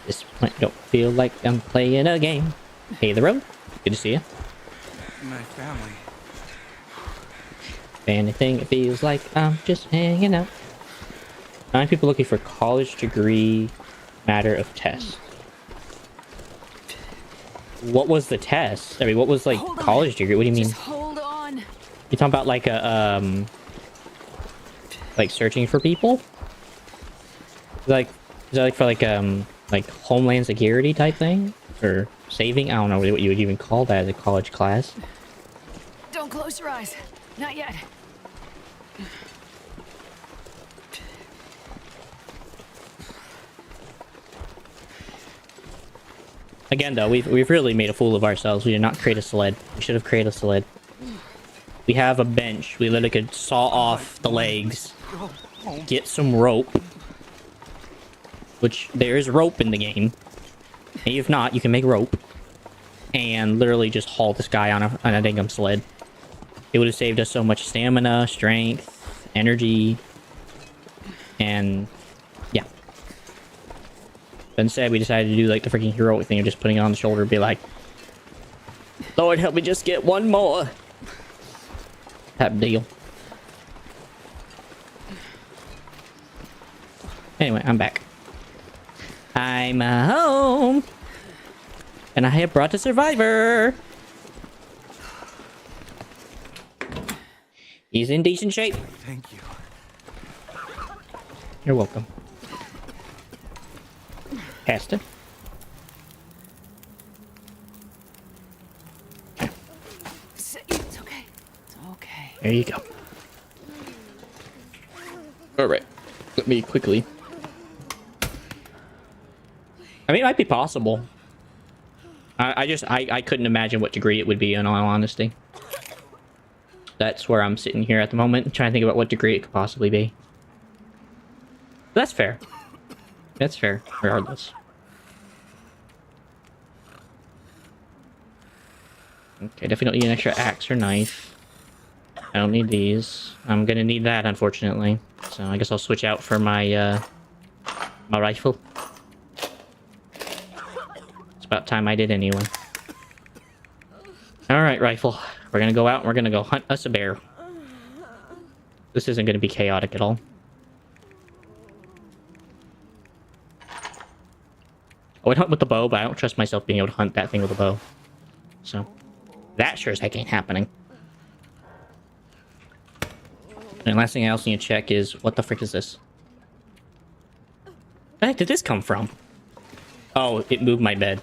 This plant don't feel like I'm playing a game. Hey, the road. Good to see you. My family. If anything, it feels like I'm just hanging out. 9 people looking for college degree, matter of test. What was the test? I mean, what was like college degree? What do you mean? Just hold on. You talking about like a like searching for people? Like, is that like for like Homeland Security type thing, or saving? I don't know what you would even call that as a college class. Don't close your eyes. Not yet. Again, though, we've really made a fool of ourselves. We did not create a sled. We should have created a sled. We have a bench. We literally could saw off the legs, get some rope, which there is rope in the game. And if not, you can make rope, and literally just haul this guy on a dangum sled. It would have saved us so much stamina, strength, energy, and yeah. But instead, we decided to do like the freaking heroic thing of just putting it on the shoulder and be like, Lord, help me just get one more. Type deal. Anyway, I'm back. I'm home. And I have brought a survivor. He's in decent shape. Thank you. You're welcome. Pasta. It's okay. It's okay. There you go. Alright. Let me quickly. I mean, it might be possible. I couldn't imagine what degree it would be, in all honesty. That's where I'm sitting here at the moment, trying to think about what degree it could possibly be. But that's fair. That's fair, regardless. Okay, definitely need an extra axe or knife. I don't need these. I'm gonna need that, unfortunately. So I guess I'll switch out for my, my rifle. It's about time I did anyway. Alright, rifle. We're gonna go out and we're gonna go hunt us a bear. This isn't gonna be chaotic at all. I would hunt with the bow, but I don't trust myself being able to hunt that thing with a bow. So, that sure as heck ain't happening. And last thing I also need to check is, what the frick is this? Where the heck did this come from? Oh, it moved my bed.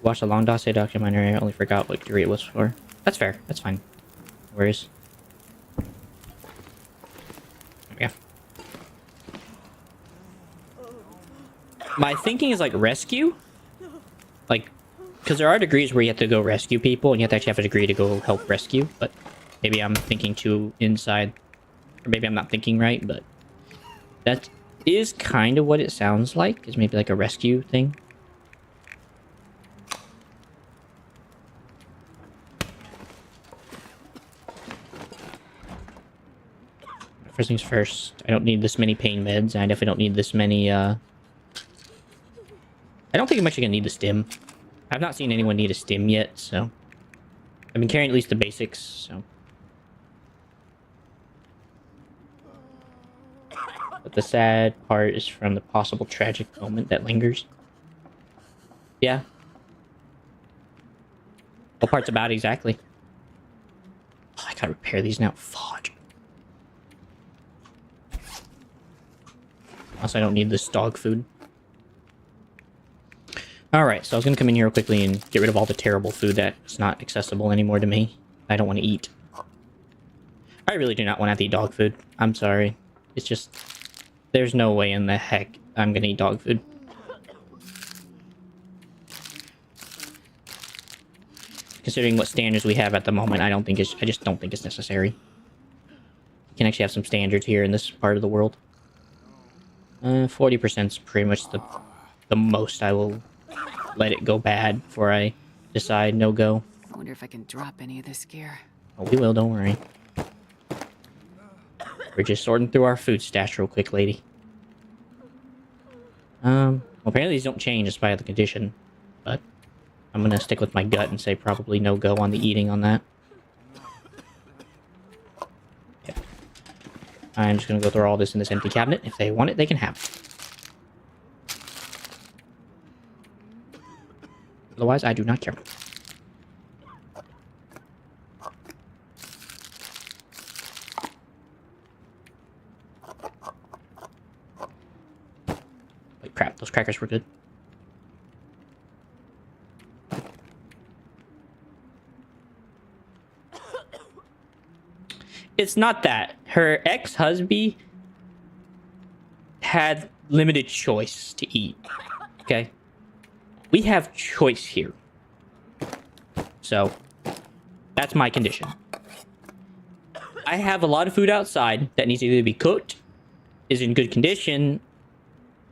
Watched a long dossier documentary. I only forgot what degree it was for. That's fair. That's fine. No worries. There we go. My thinking is like rescue. Like, because there are degrees where you have to go rescue people and you have to actually have a degree to go help rescue. But maybe I'm thinking too inside. Or maybe I'm not thinking right, but that is kind of what it sounds like. Is maybe like a rescue thing. First things first, I don't need this many pain meds, and I definitely don't need this many, I don't think I'm actually gonna need the stim. I've not seen anyone need a stim yet, so... I've been carrying at least the basics, so... But the sad part is from the possible tragic moment that lingers. Yeah. What part's about exactly? Oh, I gotta repair these now. Fudge. Also, I don't need this dog food. Alright, so I was gonna come in here real quickly and get rid of all the terrible food that's not accessible anymore to me. I don't want to eat. I really do not want to eat dog food. I'm sorry. It's just... There's no way in the heck I'm gonna eat dog food. Considering what standards we have at the moment, I just don't think it's necessary. You can actually have some standards here in this part of the world. 40% is pretty much the most I will let it go bad before I decide no go. I wonder if I can drop any of this gear. Oh, we will, don't worry. We're just sorting through our food stash real quick, lady. Well, apparently these don't change despite the condition, but I'm gonna stick with my gut and say probably no go on the eating on that. Yeah. I'm just gonna go throw all this in this empty cabinet. If they want it, they can have it. Otherwise, I do not care. Like crap, those crackers were good. It's not that. Her ex-husband had limited choice to eat. Okay? We have choice here. So, that's my condition. I have a lot of food outside that needs to either be cooked, is in good condition,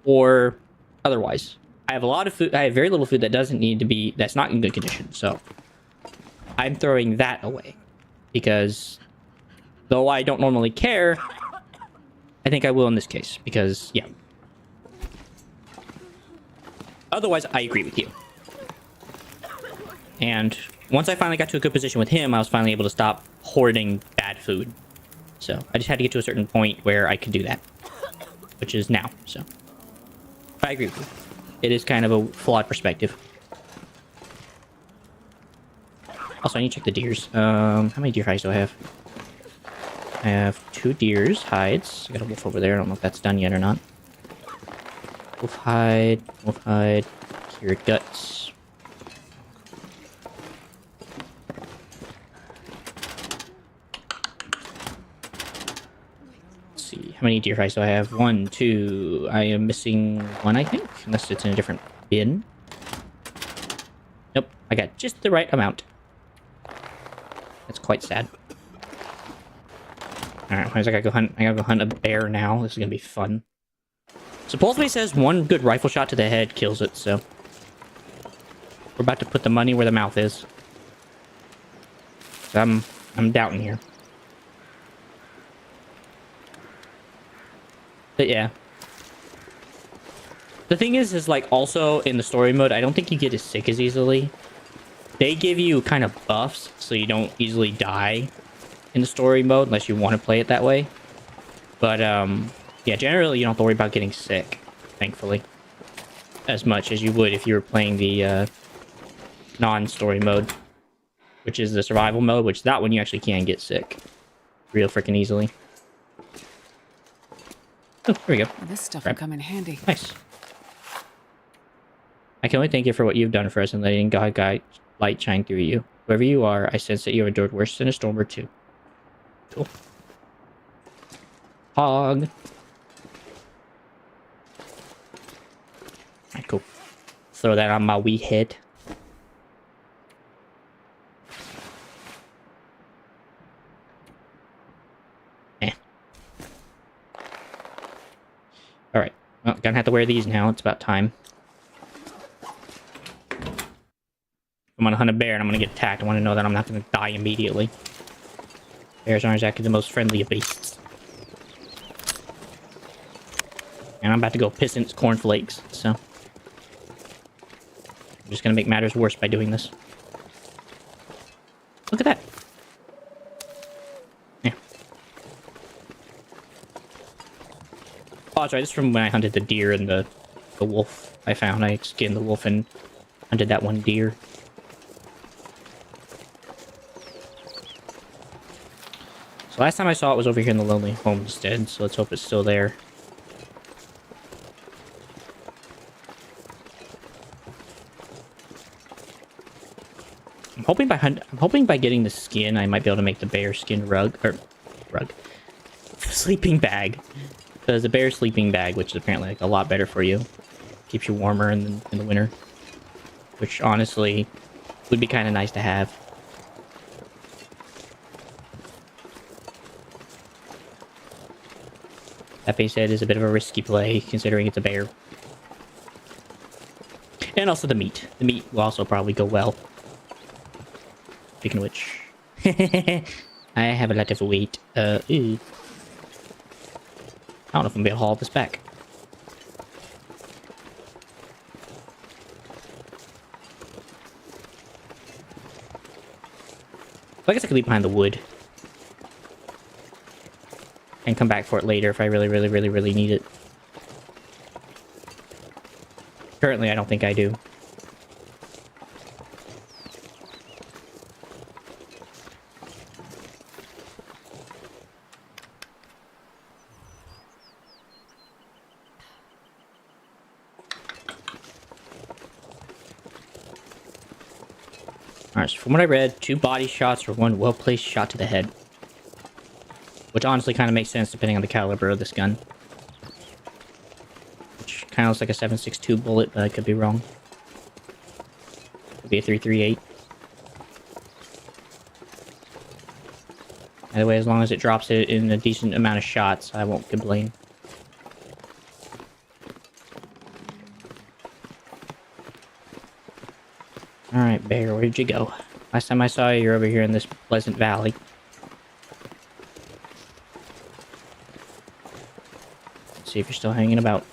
or otherwise. I have a lot of food, I have very little food that doesn't need to be, that's not in good condition, so I'm throwing that away. Because though I don't normally care, I think I will in this case, because, yeah. Otherwise, I agree with you. And once I finally got to a good position with him, I was finally able to stop hoarding bad food. So, I just had to get to a certain point where I could do that. Which is now, so. I agree with you. It is kind of a flawed perspective. Also, I need to check the deers. How many deer hides do I have? I have 2 deer's hides. I got a wolf over there. I don't know if that's done yet or not. Wolf hide, cured guts. Let's see, how many deer hides do I have? 1, 2. I am missing 1, I think, unless it's in a different bin. Nope, I got just the right amount. That's quite sad. Alright, I gotta go hunt a bear now. This is gonna be fun. Supposedly it says 1 good rifle shot to the head kills it, so we're about to put the money where the mouth is. I'm doubting here. But yeah. The thing is like also in the story mode, I don't think you get as sick as easily. They give you kind of buffs so you don't easily die in the story mode unless you want to play it that way. But yeah, generally you don't have to worry about getting sick, thankfully, as much as you would if you were playing the non-story mode, which is the survival mode, which that one you actually can get sick real freaking easily. Oh, there we go. This stuff Crap. will come in handy. Nice. I can only thank you for what you've done for us and letting God light shine through you. Whoever you are, I sense that you have endured worse than a storm or two. Cool. Hog. Alright, cool. Throw that on my wee head. Alright. Well, gonna have to wear these now. It's about time. I'm gonna hunt a bear and I'm gonna get attacked. I want to know that I'm not gonna die immediately. Bears aren't exactly the most friendly of beasts. And I'm about to go piss in its cornflakes, so... I'm just gonna make matters worse by doing this. Look at that. Yeah. Oh, that's right. This is from when I hunted the deer and the wolf I found. I skinned the wolf and hunted that one deer. So last time I saw it was over here in the Lonely Homestead, so let's hope it's still there. I'm hoping by getting the skin, I might be able to make the bear skin rug. Sleeping bag. Because the bear sleeping bag, which is apparently like a lot better for you. Keeps you warmer in the winter. Which honestly would be kind of nice to have. That being said, is a bit of a risky play considering it's a bear. And also the meat. The meat will also probably go well. Speaking of which, I have a lot of weight. I don't know if I'm gonna be able to haul this back. So I guess I could leave behind the wood. And come back for it later if I really need it. Currently, I don't think I do. Alright, so from what I read, 2 body shots or 1 well-placed shot to the head. Which honestly kind of makes sense depending on the caliber of this gun. Which kind of looks like a 7.62 bullet, but I could be wrong. Could be a 3.38. Either way, as long as it drops it in a decent amount of shots, I won't complain. Alright, bear, where'd you go? Last time I saw you, you're over here in this pleasant valley. Let's see if you're still hanging about.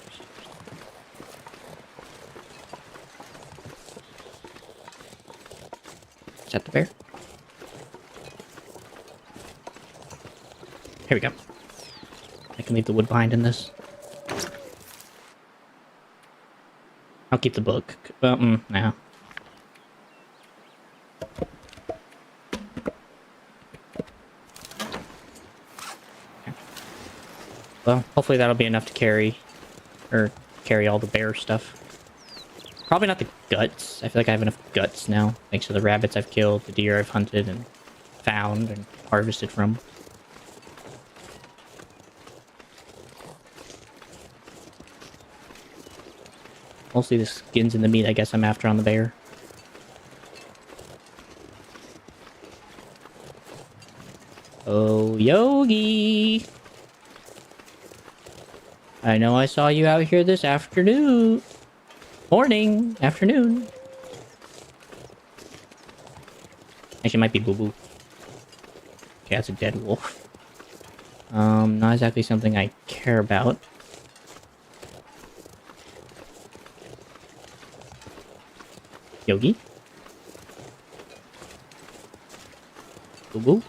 Is that the bear? Here we go. I can leave the wood behind in this. I'll keep the book. No. Well, hopefully that'll be enough to carry all the bear stuff. Probably not the guts. I feel like I have enough guts now, thanks to the rabbits I've killed, the deer I've hunted and found and harvested from. Mostly the skins and the meat I guess I'm after on the bear. Oh, Yogi! I know I saw you out here this afternoon. Afternoon. Actually, it might be Boo Boo. Okay, that's a dead wolf. Not exactly something I care about. Yogi? Boo Boo?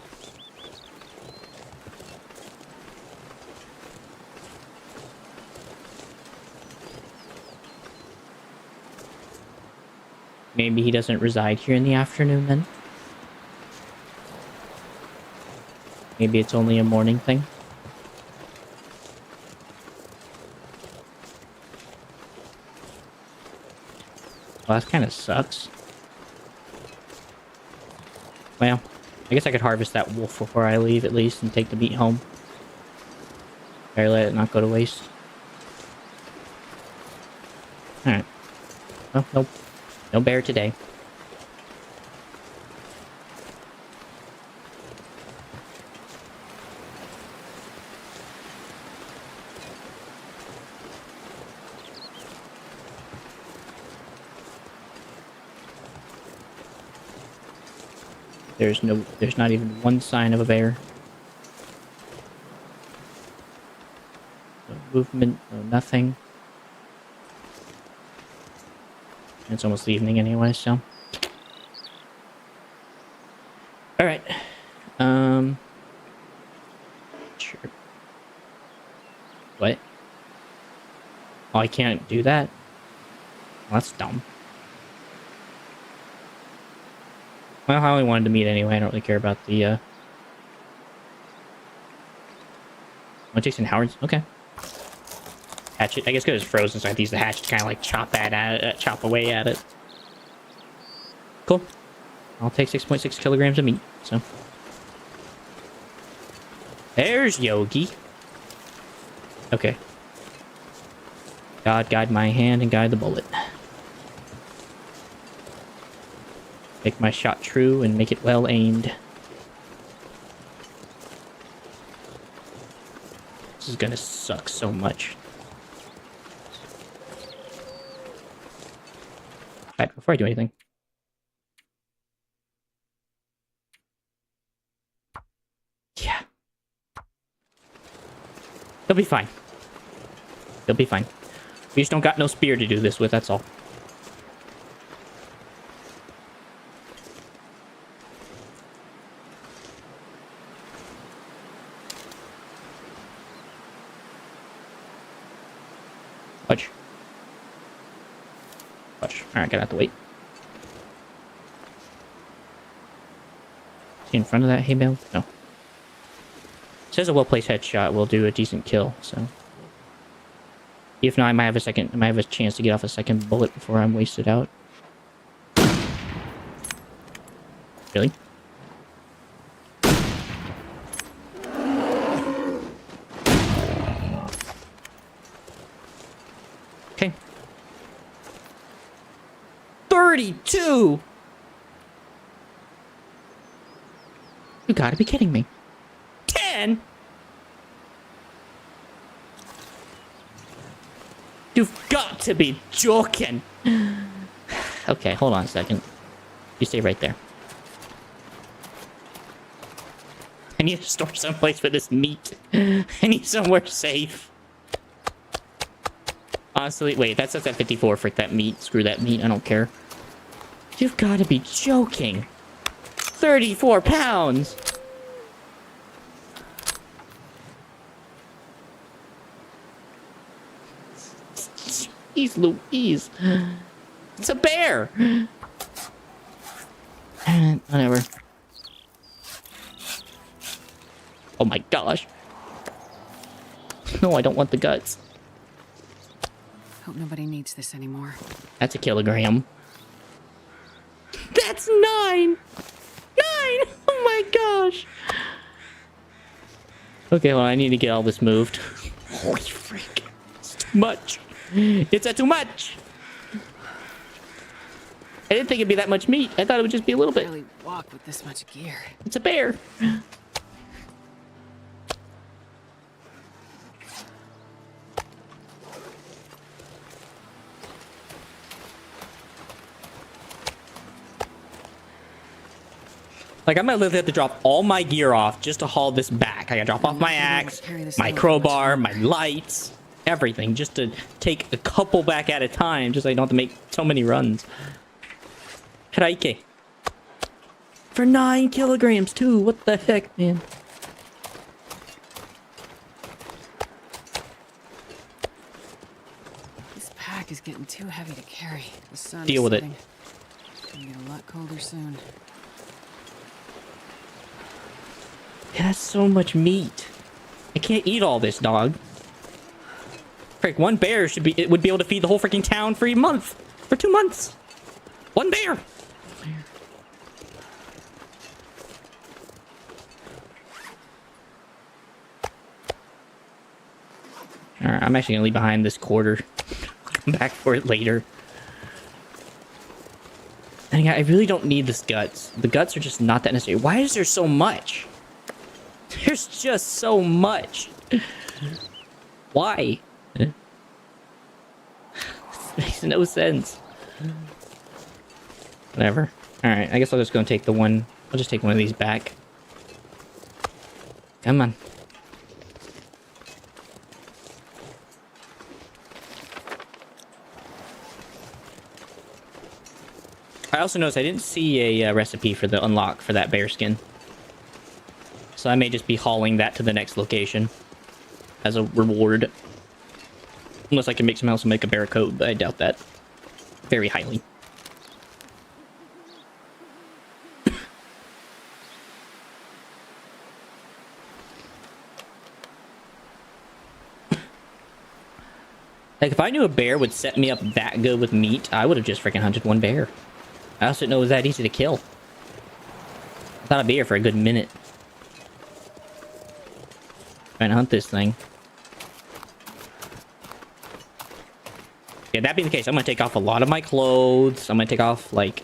Maybe he doesn't reside here in the afternoon then? Maybe it's only a morning thing? Well, that kind of sucks. Well, I guess I could harvest that wolf before I leave at least and take the meat home. Better let it not go to waste. Alright. Well, nope. No bear today. There's not even one sign of a bear. No movement, no nothing. It's almost evening anyway, so. Alright. Sure. What? Oh, I can't do that? Well, that's dumb. Well, I only wanted to meet anyway. I don't really care about the, Oh, Jason Howard's? Okay. Hatchet. I guess because it's frozen, so I have to use the hatchet to kind of like chop away at it. Cool. I'll take 6.6 kilograms of meat, so. There's Yogi. Okay. God, guide my hand and guide the bullet. Make my shot true and make it well aimed. This is gonna suck so much. Alright, before I do anything. Yeah. They'll be fine. They'll be fine. We just don't got no spear to do this with, that's all. Watch. Watch. Alright, gonna have to wait. Is he in front of that hay bale? No. It says a well-placed headshot will do a decent kill, so. If not, I might have a chance to get off a second bullet before I'm wasted out. Really? Okay. 32! You gotta be kidding me. 10? You've got to be joking. Okay, hold on a second. You stay right there. I need to store someplace for this meat. I need somewhere safe. Honestly, wait, that's at 54. Frick that meat. Screw that meat. I don't care. You've got to be joking. 34 pounds. Jeez Louise. It's a bear. Whatever. Oh my gosh. No, I don't want the guts. Hope nobody needs this anymore. That's a kilogram. That's 9! 9! Oh my gosh! Okay, well, I need to get all this moved. Holy freak. It's too much. It's too much! I didn't think it'd be that much meat. I thought it would just be a little bit. Barely walk with this much gear. It's a bear. Like, I might literally have to drop all my gear off just to haul this back. I gotta drop off my axe, my crowbar, my lights, everything, just to take a couple back at a time, just so I don't have to make so many runs. Crikey. For 9 kilograms, too. What the heck, man? This pack is getting too heavy to carry. The sun Deal with it. It's gonna get a lot colder soon. Yeah, that's so much meat. I can't eat all this, dog. Frick, one bear would be able to feed the whole freaking town for a month. For 2 months. One bear! Alright, I'm actually gonna leave behind this quarter. Come back for it later. And I really don't need this guts. The guts are just not that necessary. Why is there so much? There's just so much. Why? This makes no sense. Whatever. Alright, I guess I'll just go and take the one. I'll just take one of these back. Come on. I also noticed I didn't see a recipe for the unlock for that bear skin. So I may just be hauling that to the next location as a reward. Unless I can make someone else make a bear coat, but I doubt that very highly. Like, if I knew a bear would set me up that good with meat, I would have just freaking hunted one bear. I also didn't know it was that easy to kill. I thought I'd be here for a good minute. Trying to hunt this thing. Yeah, that being the case, I'm going to take off a lot of my clothes. I'm going to take off, like...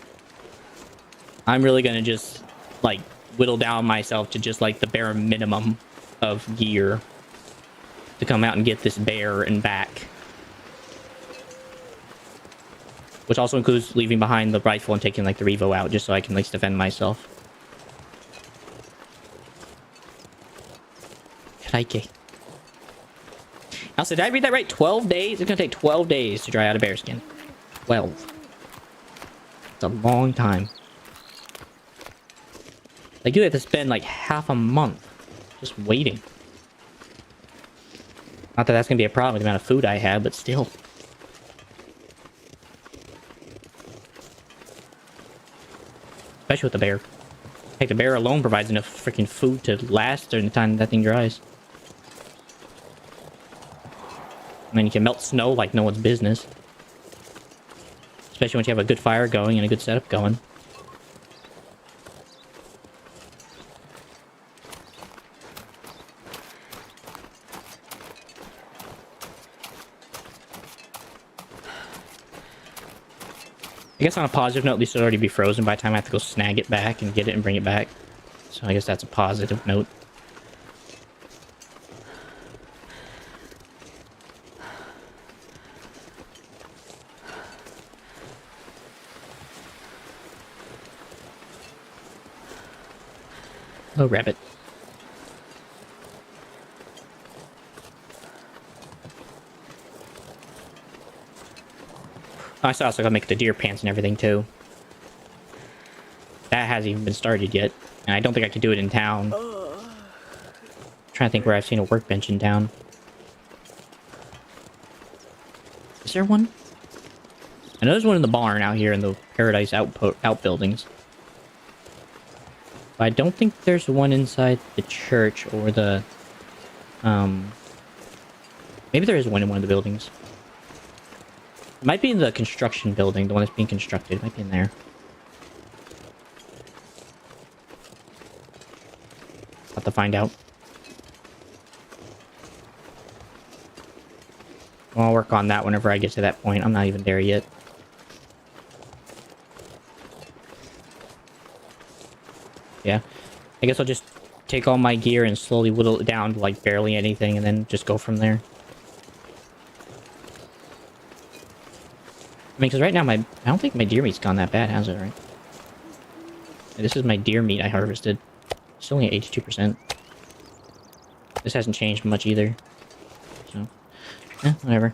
I'm really going to just, like, whittle down myself to just, like, the bare minimum of gear to come out and get this bear and back. Which also includes leaving behind the rifle and taking, like, the Revo out, just so I can, like, defend myself. Crikey. Also, did I read that right? 12 days? It's gonna take 12 days to dry out a bearskin. 12. It's a long time. Like, you have to spend, like, half a month just waiting. Not that that's gonna be a problem with the amount of food I have, but still. Especially with the bear. Like, the bear alone provides enough freaking food to last during the time that thing dries. I mean, you can melt snow like no one's business. Especially once you have a good fire going and a good setup going. I guess on a positive note, at least it'll already be frozen by the time I have to go snag it back and get it and bring it back. So I guess that's a positive note. Oh, rabbit. Oh, I still also gotta make the deer pants and everything too. That hasn't even been started yet. And I don't think I could do it in town. I'm trying to think where I've seen a workbench in town. Is there one? I know there's one in the barn out here in the Paradise outbuildings. But I don't think there's one inside the church or the... Maybe there is one in one of the buildings. It might be in the construction building, the one that's being constructed. It might be in there. Have to find out. Well, I'll work on that whenever I get to that point. I'm not even there yet. Yeah. I guess I'll just take all my gear and slowly whittle it down to, like, barely anything, and then just go from there. I mean, because right now I don't think my deer meat's gone that bad, has it, right? This is my deer meat I harvested. It's only at 82%. This hasn't changed much either. So, yeah, whatever.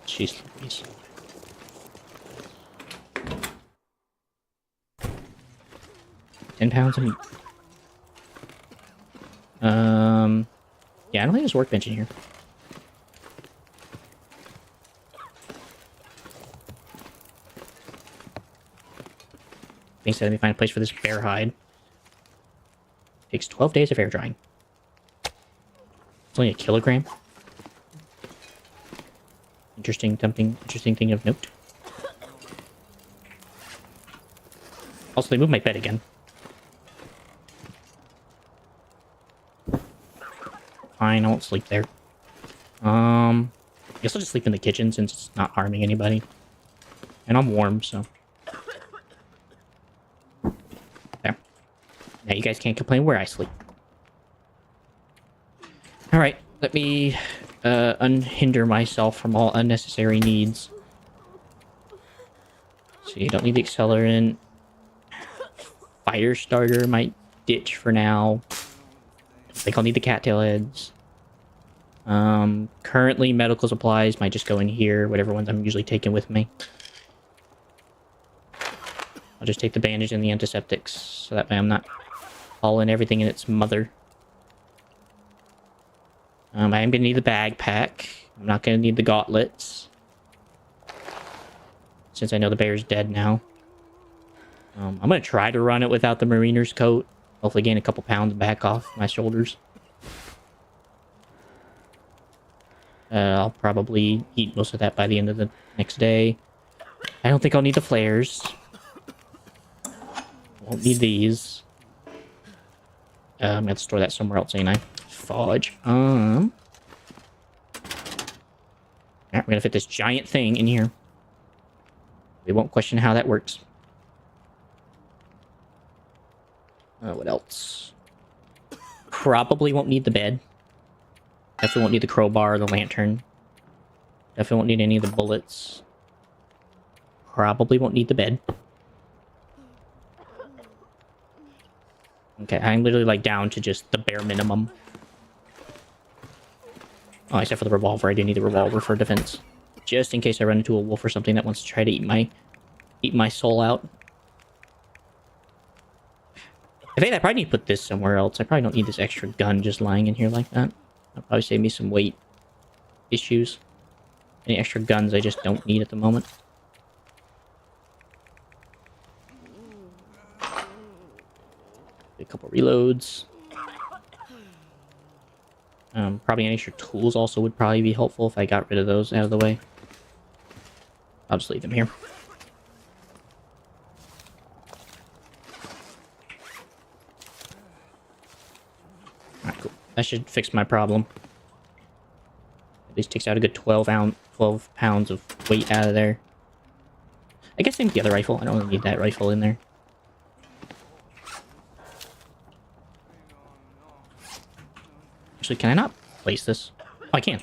Jeez Louise. £10 of meat. Yeah, I don't think there's a workbench in here. Being said, let me find a place for this bear hide. Takes 12 days of air drying. It's only a kilogram. Interesting thing of note. Also, they moved my bed again. Fine, I won't sleep there. I guess I'll just sleep in the kitchen since it's not harming anybody. And I'm warm, so. There. Now you guys can't complain where I sleep. Alright, let me unhinder myself from all unnecessary needs. So you don't need the accelerant. Fire starter might ditch for now. I think I'll need the cattail heads. Currently medical supplies might just go in here, whatever ones I'm usually taking with me. I'll just take the bandage and the antiseptics, so that way I'm not hauling everything in its mother. I am gonna need the backpack. I'm not gonna need the gauntlets, since I know the bear's dead now. I'm gonna try to run it without the mariner's coat. Hopefully gain a couple pounds back off my shoulders. I'll probably eat most of that by the end of the next day. I don't think I'll need the flares. Won't need these. I'm gonna have to store that somewhere else, ain't I? Fudge. Alright, we're gonna fit this giant thing in here. We won't question how that works. What else? Probably won't need the bed. Definitely won't need the crowbar or the lantern. Definitely won't need any of the bullets. Probably won't need the bed. Okay, I'm literally like down to just the bare minimum. Oh, except for the revolver. I do need the revolver for defense. Just in case I run into a wolf or something that wants to try to eat my soul out. I think I probably need to put this somewhere else. I probably don't need this extra gun just lying in here like that. That'll probably save me some weight issues. Any extra guns I just don't need at the moment. A couple reloads. Probably any extra tools also would probably be helpful if I got rid of those out of the way. I'll just leave them here. Alright, cool. That should fix my problem. At least takes out a good 12 pounds of weight out of there. I guess same with the other rifle. I don't really need that rifle in there. Actually, can I not place this? Oh, I can.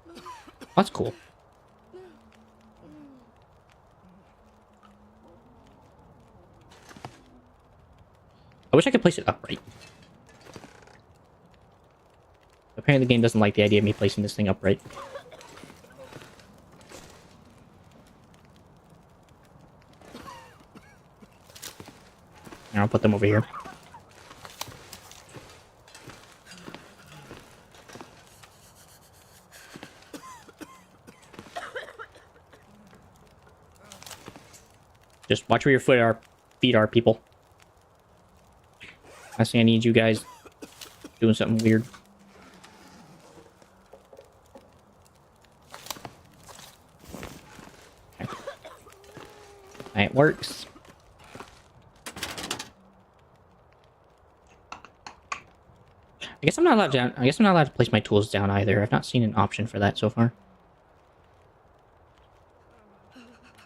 Oh, that's cool. I wish I could place it upright. Apparently the game doesn't like the idea of me placing this thing upright. And I'll put them over here. Just watch where your feet are, people. I see I need you guys doing something weird. Okay. It works. I guess I'm not allowed to place my tools down either. I've not seen an option for that so far.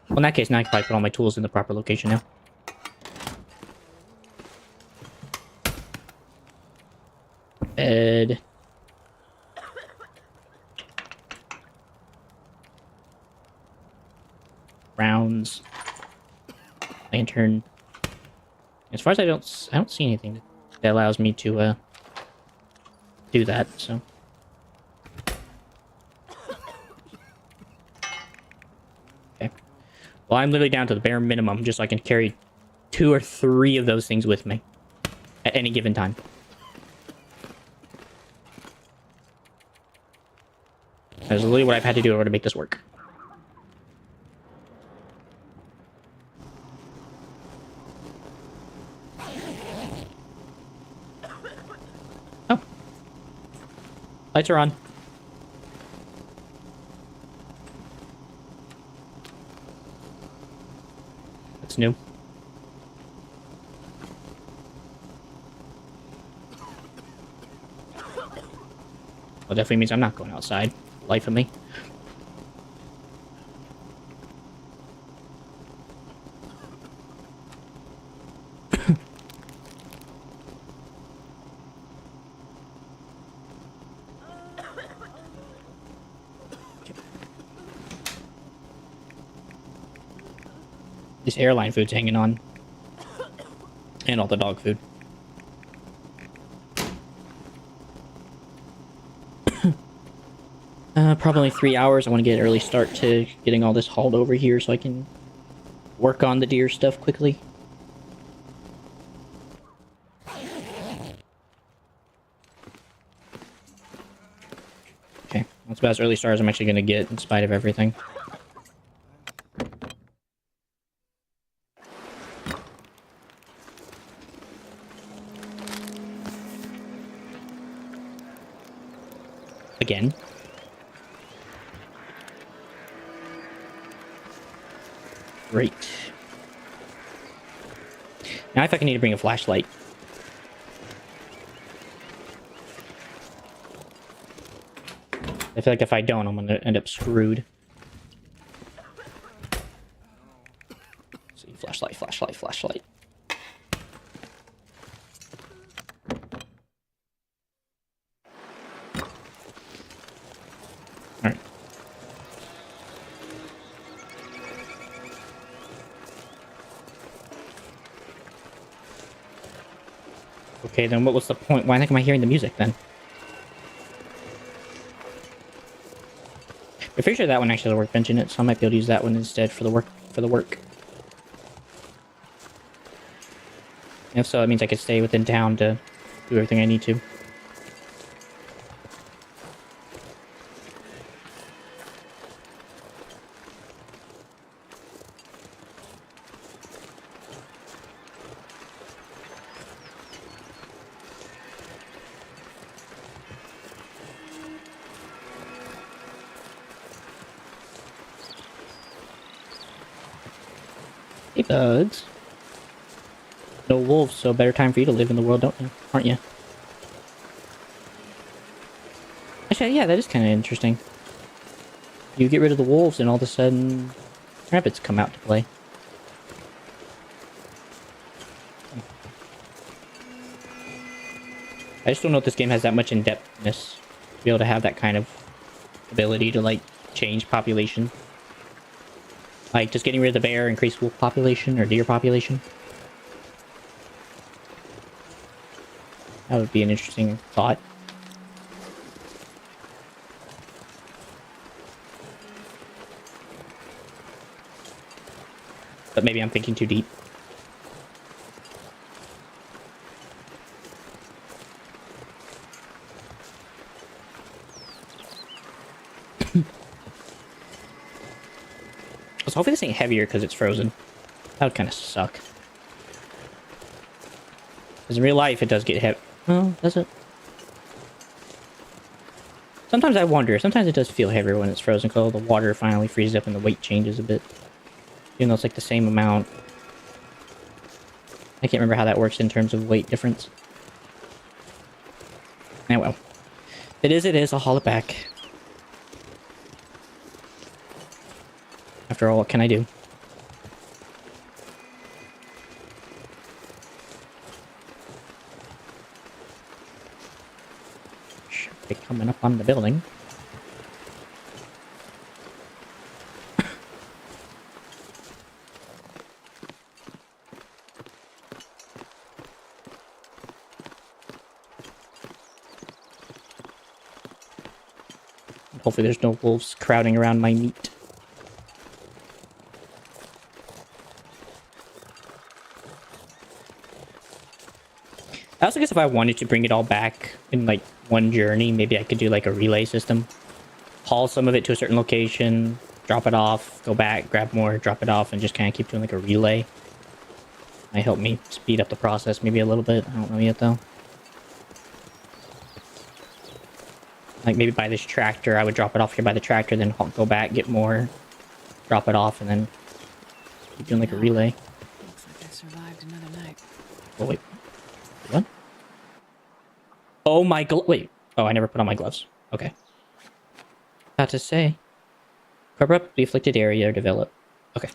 Well, in that case, now I can probably put all my tools in the proper location now. Bed. Rounds. Lantern. As far as I don't see anything that allows me to do that, so. Okay. Well, I'm literally down to the bare minimum just so I can carry 2 or 3 of those things with me at any given time. That's literally what I've had to do in order to make this work. Oh. Lights are on. that's new. Well, definitely means I'm not going outside. Life of me. This airline food's hanging on. And all the dog food. Probably 3 hours. I want to get an early start to getting all this hauled over here so I can work on the deer stuff quickly. Okay, that's about as early start as I'm actually going to get in spite of everything. Again. Great. Now I fucking need to bring a flashlight. I feel like if I don't, I'm gonna end up screwed. Let's see, flashlight, flashlight, flashlight. Alright. Okay, then what was the point? Why am I hearing the music then? I'm pretty sure that one actually has a workbench in it, so I might be able to use that one instead for the work. If so, it means I could stay within town to do everything I need to. Hey, bugs. No wolves, so better time for you to live in the world, aren't you? Actually, yeah, that is kind of interesting. You get rid of the wolves, and all of a sudden, rabbits come out to play. I just don't know if this game has that much in-depthness to be able to have that kind of ability to, like, change population. Like, just getting rid of the bear, increase wolf population, or deer population. That would be an interesting thought. But maybe I'm thinking too deep. So hopefully this ain't heavier because it's frozen. That would kind of suck. Because in real life it does get heavy. Oh, does it? Sometimes I wonder. Sometimes it does feel heavier when it's frozen because the water finally freezes up and the weight changes a bit. Even though it's like the same amount. I can't remember how that works in terms of weight difference. Eh, well. If it is. I'll haul it back. After all, what can I do? Should be coming up on the building. Hopefully there's no wolves crowding around my meat. I also guess if I wanted to bring it all back in, like, one journey, maybe I could do, like, a relay system. Haul some of it to a certain location, drop it off, go back, grab more, drop it off, and just kind of keep doing, like, a relay. Might help me speed up the process maybe a little bit. I don't know yet, though. Like, maybe by this tractor, I would drop it off here by the tractor, then go back, get more, drop it off, and then keep doing, like, a relay. Oh, wait. What? Oh, my wait. Oh, I never put on my gloves. Okay. About to say. Cover up the afflicted area or develop. Okay.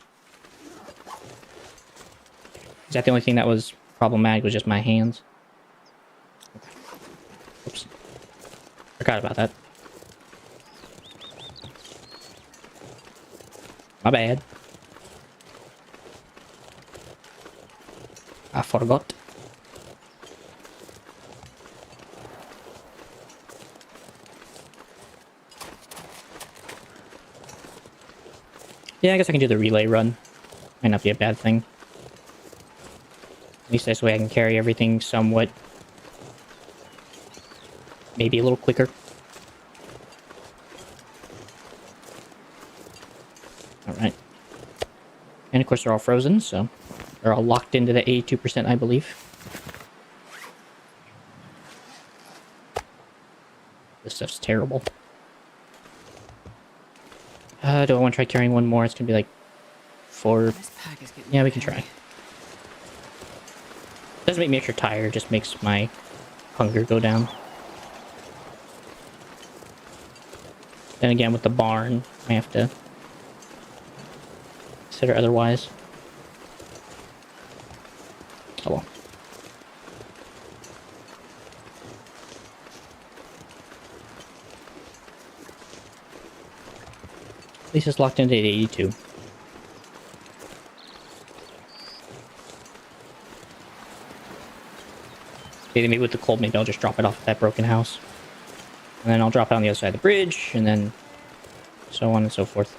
Is that the only thing that was problematic? Was just my hands? Okay. Oops. Forgot about that. My bad. I forgot. Yeah, I guess I can do the relay run. Might not be a bad thing. At least this way I can carry everything somewhat. Maybe a little quicker. Alright. And of course they're all frozen, so they're all locked into the 82%, I believe. This stuff's terrible. Do I want to try carrying one more? It's gonna be like 4. This pack is getting Yeah, we can heavy. try. Doesn't make me extra tired, just makes my hunger go down. Then again, with the barn, I have to consider otherwise. Oh well. At least it's locked into 82. Maybe with the cold, maybe I'll just drop it off at that broken house. And then I'll drop it on the other side of the bridge, and then so on and so forth.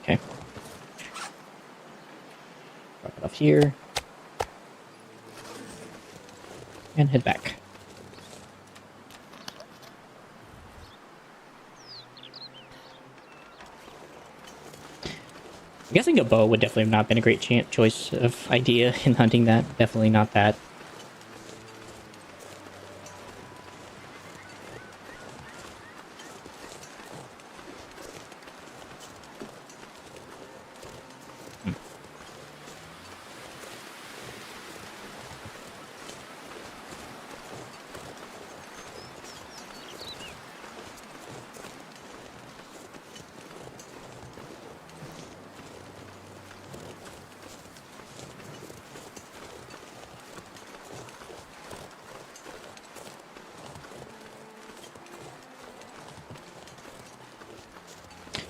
Okay. Drop it off here. And head back. I'm guessing a bow would definitely have not been a great choice of idea in hunting that. Definitely not that.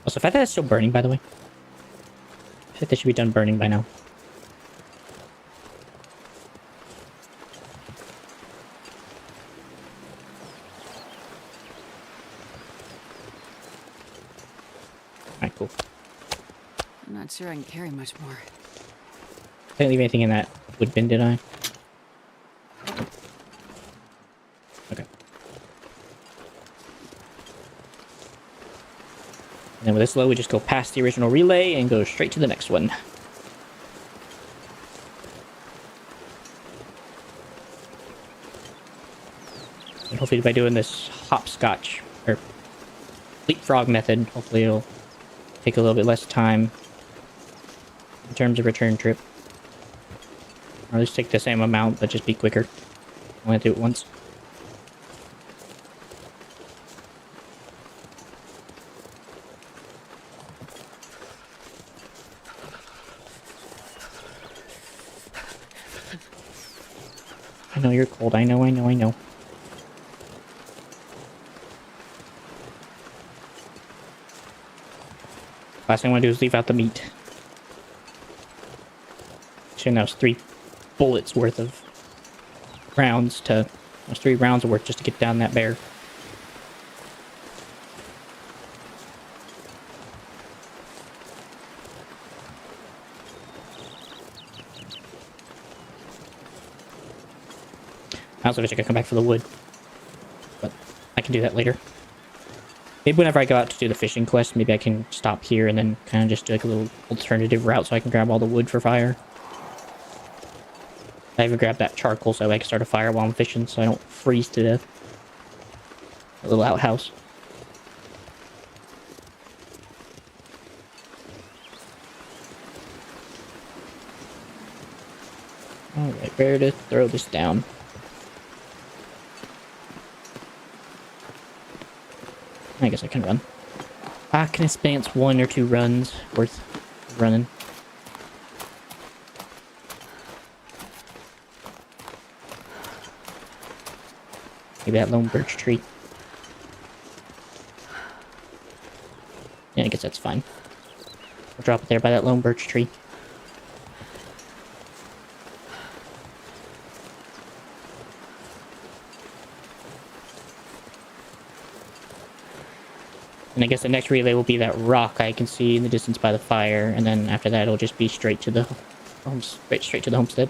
Also, the fact that it's still burning, by the way. I think they should be done burning by now. Alright, cool. I'm not sure I can carry much more. Didn't leave anything in that wood bin, did I? Okay. And then with this low, we just go past the original relay and go straight to the next one. And hopefully by doing this hopscotch, or leapfrog method, hopefully it'll take a little bit less time in terms of return trip. Or at least take the same amount, but just be quicker. I want to do it once. I know you're cold. I know. Last thing I want to do is leave out the meat. Actually, that was 3 bullets worth of rounds to... That was 3 rounds worth just to get down that bear. I also wish I could come back for the wood. But I can do that later. Maybe whenever I go out to do the fishing quest, maybe I can stop here and then kind of just do like a little alternative route so I can grab all the wood for fire. I even grab that charcoal so I can start a fire while I'm fishing so I don't freeze to death. A little outhouse. Alright, where to throw this down? I guess I can run. I can expense 1 or 2 runs worth running. Maybe that lone birch tree. Yeah, I guess that's fine. I'll drop it there by that lone birch tree. And I guess the next relay will be that rock I can see in the distance by the fire, and then after that it'll just be straight to the straight to the homestead.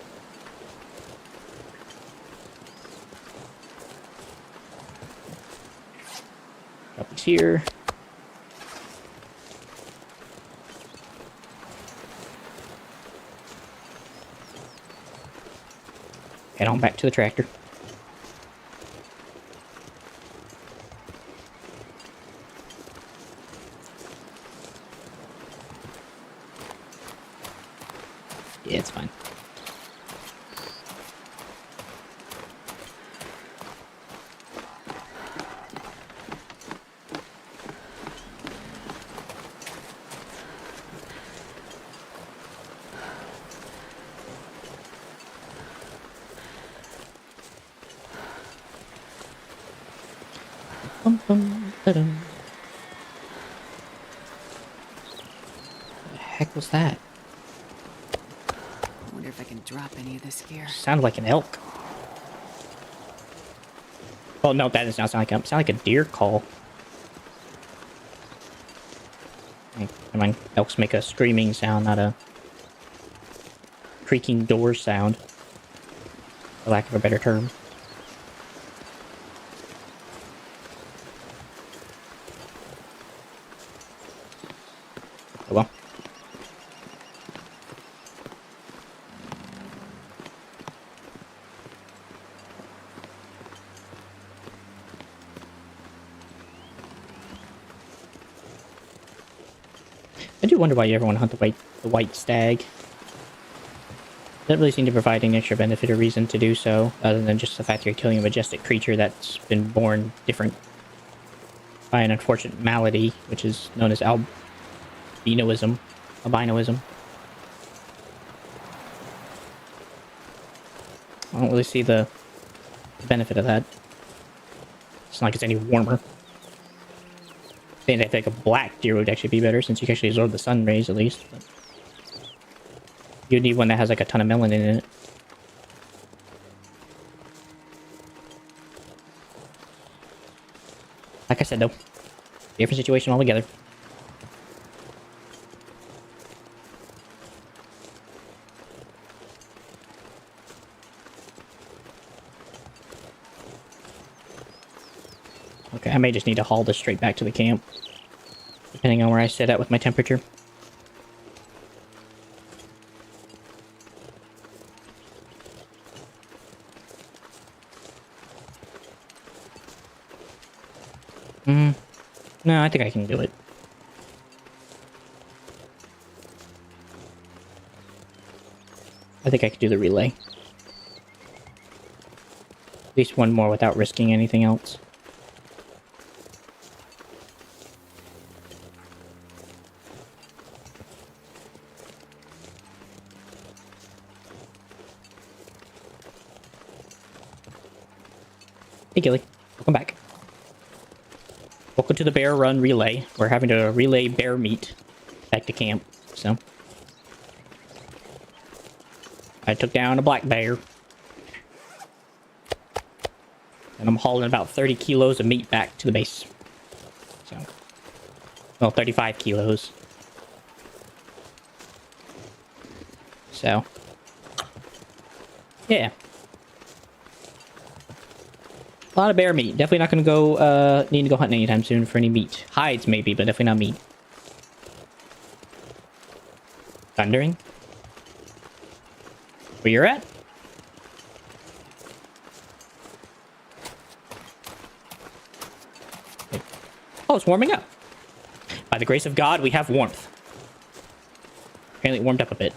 Drop these here. Head on back to the tractor. Yeah, it's fine. Bum, bum, ba-dum. What the heck was that? I wonder if I can drop any of this here. Sounded like an elk. Oh no, that does not sound like a deer call. I mean, elks make a screaming sound, not a creaking door sound, for lack of a better term. Oh well. I do wonder why you ever want to hunt the white stag. Doesn't really seem to provide any extra benefit or reason to do so, other than just the fact you're killing a majestic creature that's been born different by an unfortunate malady, which is known as albinoism. I don't really see the benefit of that. It's not like it's any warmer. I think a black deer would actually be better, since you can actually absorb the sun rays at least. But you need one that has like a ton of melanin in it. Like I said though, different situation altogether. Okay, I may just need to haul this straight back to the camp, depending on where I sit at with my temperature. No, I think I can do it. I think I could do the relay. At least one more without risking anything else. Hey Gilly, welcome back. Welcome to the bear run relay. We're having to relay bear meat back to camp, so. I took down a black bear. And I'm hauling about 30 kilos of meat back to the base. So. Well, 35 kilos. So. Yeah. A lot of bear meat. Definitely not gonna go, need to go hunting anytime soon for any meat. Hides, maybe, but definitely not meat. Thundering? Where you're at? Oh, it's warming up. By the grace of God, we have warmth. Apparently it warmed up a bit.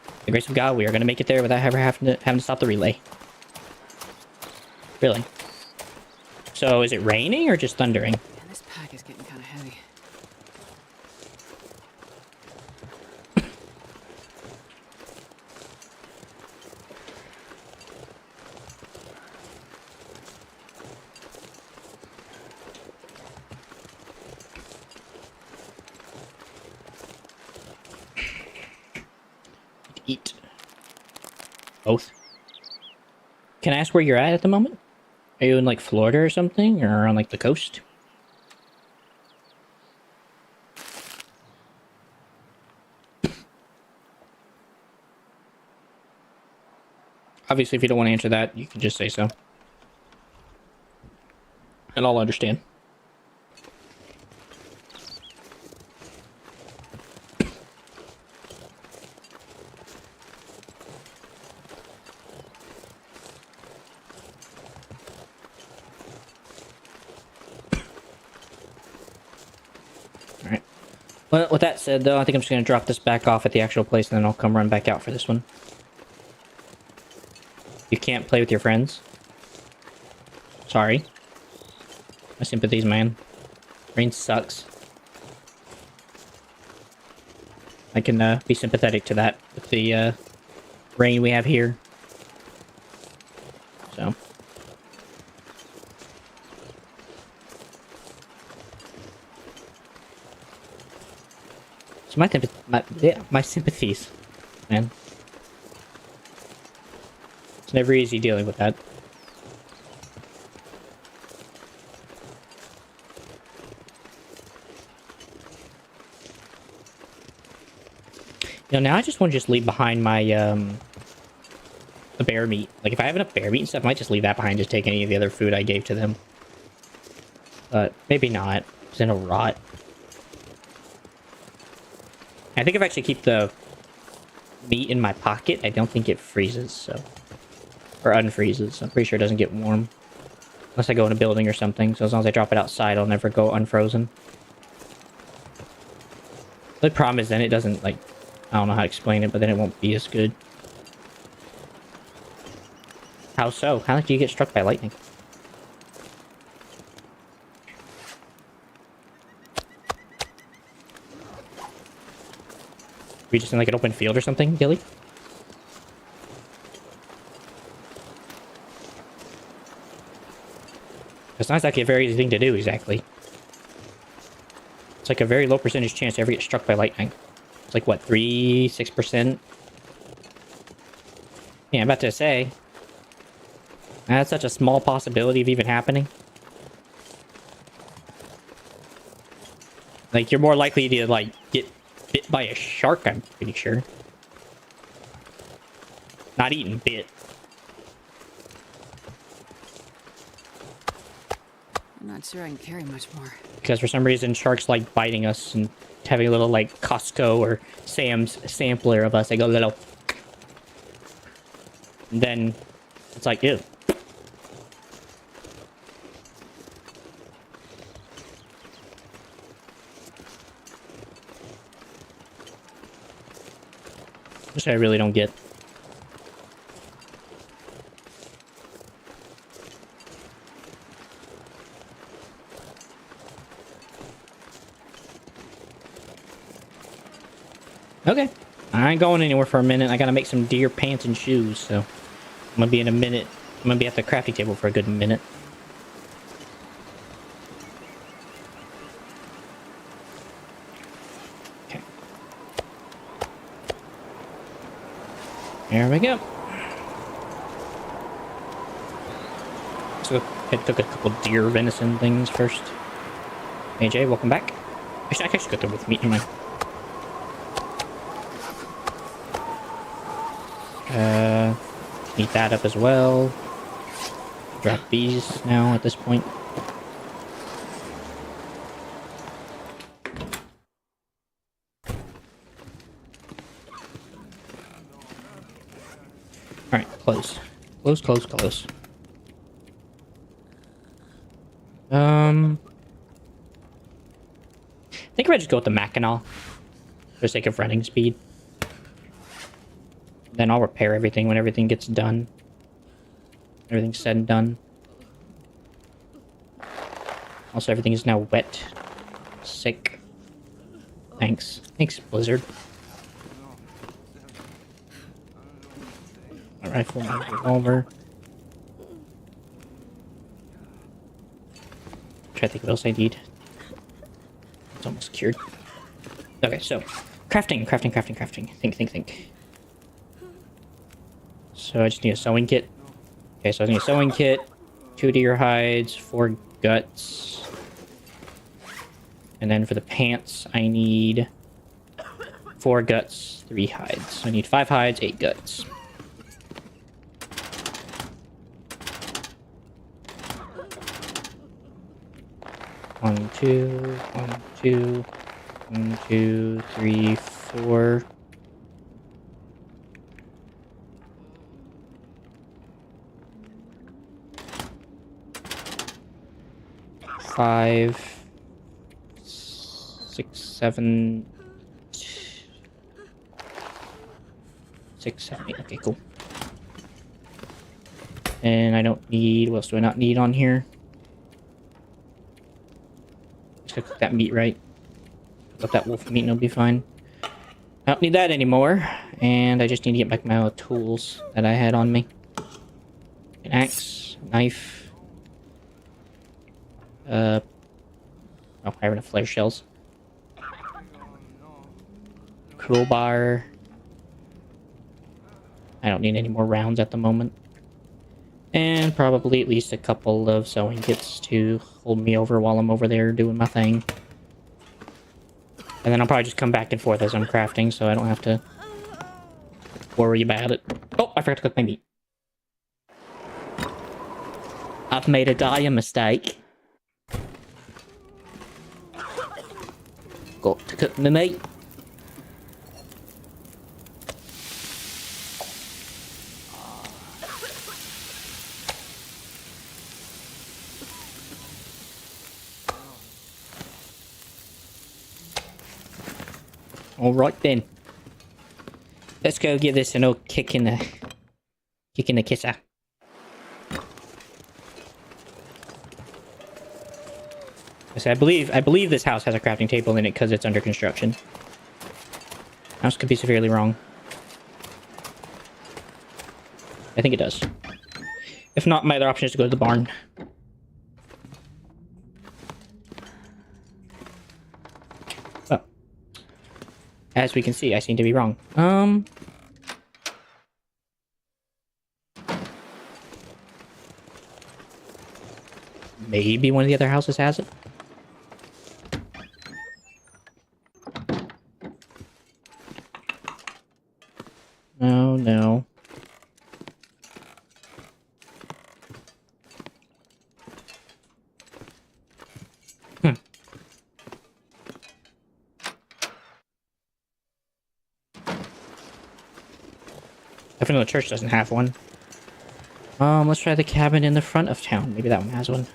By the grace of God, we are going to make it there without ever having to stop the relay. Really. So, is it raining or just thundering? Man, this pack is getting kind of heavy. Eat. Both. Can I ask where you're at the moment? Are you in like Florida or something, or on like the coast? Obviously, if you don't want to answer that, you can just say so. And I'll understand. Alright. Well, with that said, though, I think I'm just going to drop this back off at the actual place, and then I'll come run back out for this one. You can't play with your friends? Sorry. My sympathies, man. Rain sucks. I can be sympathetic to that with the rain we have here. So. So my sympathies, man. It's never easy dealing with that. You know, now I just want to just leave behind my the bear meat. Like if I have enough bear meat and stuff, I might just leave that behind. Just take any of the other food I gave to them. But maybe not, because then it'll rot. I think if I actually keep the meat in my pocket, I don't think it freezes, so... Or unfreezes. I'm pretty sure it doesn't get warm. Unless I go in a building or something, so as long as I drop it outside, it'll never go unfrozen. The problem is then it doesn't, like... I don't know how to explain it, but then it won't be as good. How so? How do you get struck by lightning? We just in like an open field or something, Gilly? It's not exactly a very easy thing to do, exactly. It's like a very low percentage chance to ever get struck by lightning. It's like, what, 6%? Yeah, I'm about to say. That's such a small possibility of even happening. Like, you're more likely to, like, get bit by a shark, I'm pretty sure. Not eaten, bit. I'm not sure I can carry much more. Because for some reason, sharks like biting us and having a little, like, Costco or Sam's sampler of us. They go little... And then, it's like, ew. Which I really don't get. Okay. I ain't going anywhere for a minute. I gotta make some deer pants and shoes, so... I'm gonna be in a minute. I'm gonna be at the crafting table for a good minute. Okay. There we go. So I took a couple deer venison things first. AJ, welcome back. Actually, I can actually go there with meat in my... Eat that up as well. Drop these now at this point. Alright, close. Close, close, close. I think I might just go with the Mackinac for the sake of running speed. Then I'll repair everything when everything gets done. Everything's said and done. Also, everything is now wet. Sick. Thanks. Thanks, Blizzard. A rifle, a revolver. Try to think what else I need. It's almost cured. Okay, so crafting. Think. So I just need a sewing kit. Okay, so I need a sewing kit, 2 deer hides, 4 guts. And then for the pants, I need 4 guts, 3 hides. So I need 5 hides, 8 guts. One, two, 3, 4. 5, 6, 7, 6, 7, 8. Okay, cool. And I don't need... What else do I not need on here? Just gotta cook that meat right. Cook that wolf meat and it'll be fine. I don't need that anymore. And I just need to get back my tools that I had on me. An axe, knife. Oh, I have enough flare shells. Crowbar. I don't need any more rounds at the moment. And probably at least a couple of sewing kits to hold me over while I'm over there doing my thing. And then I'll probably just come back and forth as I'm crafting, so I don't have to worry about it. Oh, I forgot to cook my meat. I've made a dire mistake. Got to cook my meat. Alright then. Let's go give this an old kick in the kisser. So I believe this house has a crafting table in it because it's under construction. House could be severely wrong. I think it does. If not, my other option is to go to the barn. Oh. As we can see, I seem to be wrong. Maybe one of the other houses has it. Oh, no. Definitely the church doesn't have one. Let's try the cabin in the front of town. Maybe that one has one.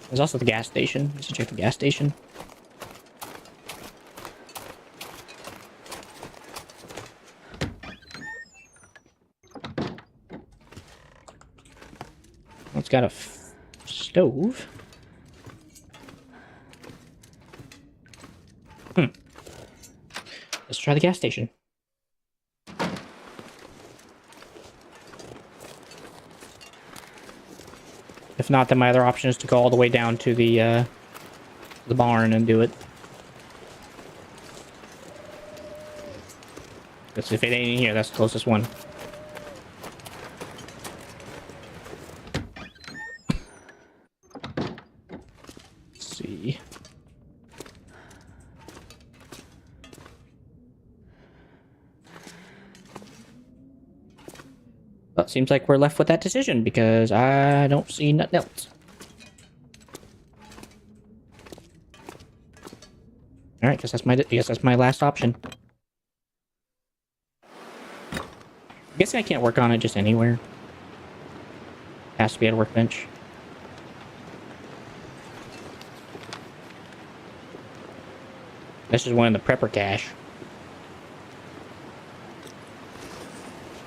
There's also the gas station. Let's check the gas station. It's got a stove. Let's try the gas station. If not, then my other option is to go all the way down to the barn and do it. Because if it ain't in here, that's the closest one. Let's see. Well, it seems like we're left with that decision because I don't see nothing else. All right, guess that's my last option. I'm guessing I can't work on it just anywhere. Has to be at a workbench. This is one in the prepper cache,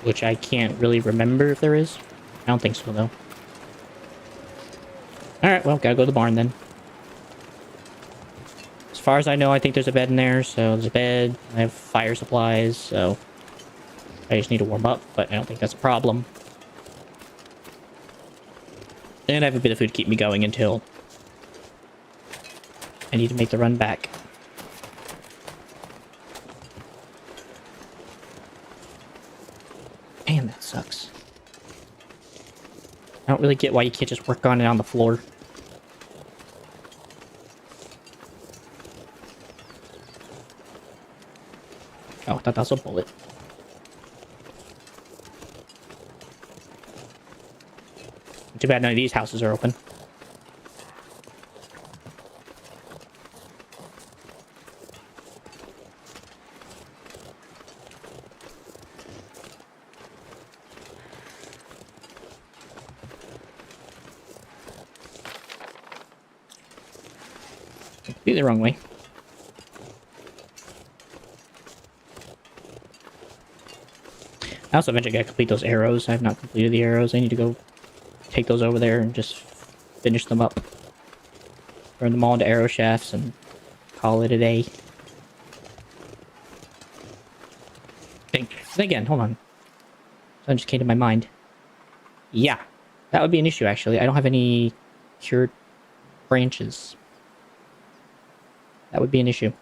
which I can't really remember if there is. I don't think so, though. Alright, well, gotta go to the barn, then. As far as I know, I think there's a bed in there, so there's a bed. I have fire supplies, so I just need to warm up, but I don't think that's a problem. And I have a bit of food to keep me going until I need to make the run back. Damn, that sucks. I don't really get why you can't just work on it on the floor. Oh, I thought that was a bullet. Too bad none of these houses are open. Completely the wrong way. I also eventually gotta complete those arrows. I have not completed the arrows. I need to go take those over there and just finish them up. Turn them all into arrow shafts and call it a day. Think. Again, hold on. Something just came to my mind. Yeah, that would be an issue, actually. I don't have any cured branches. That would be an issue.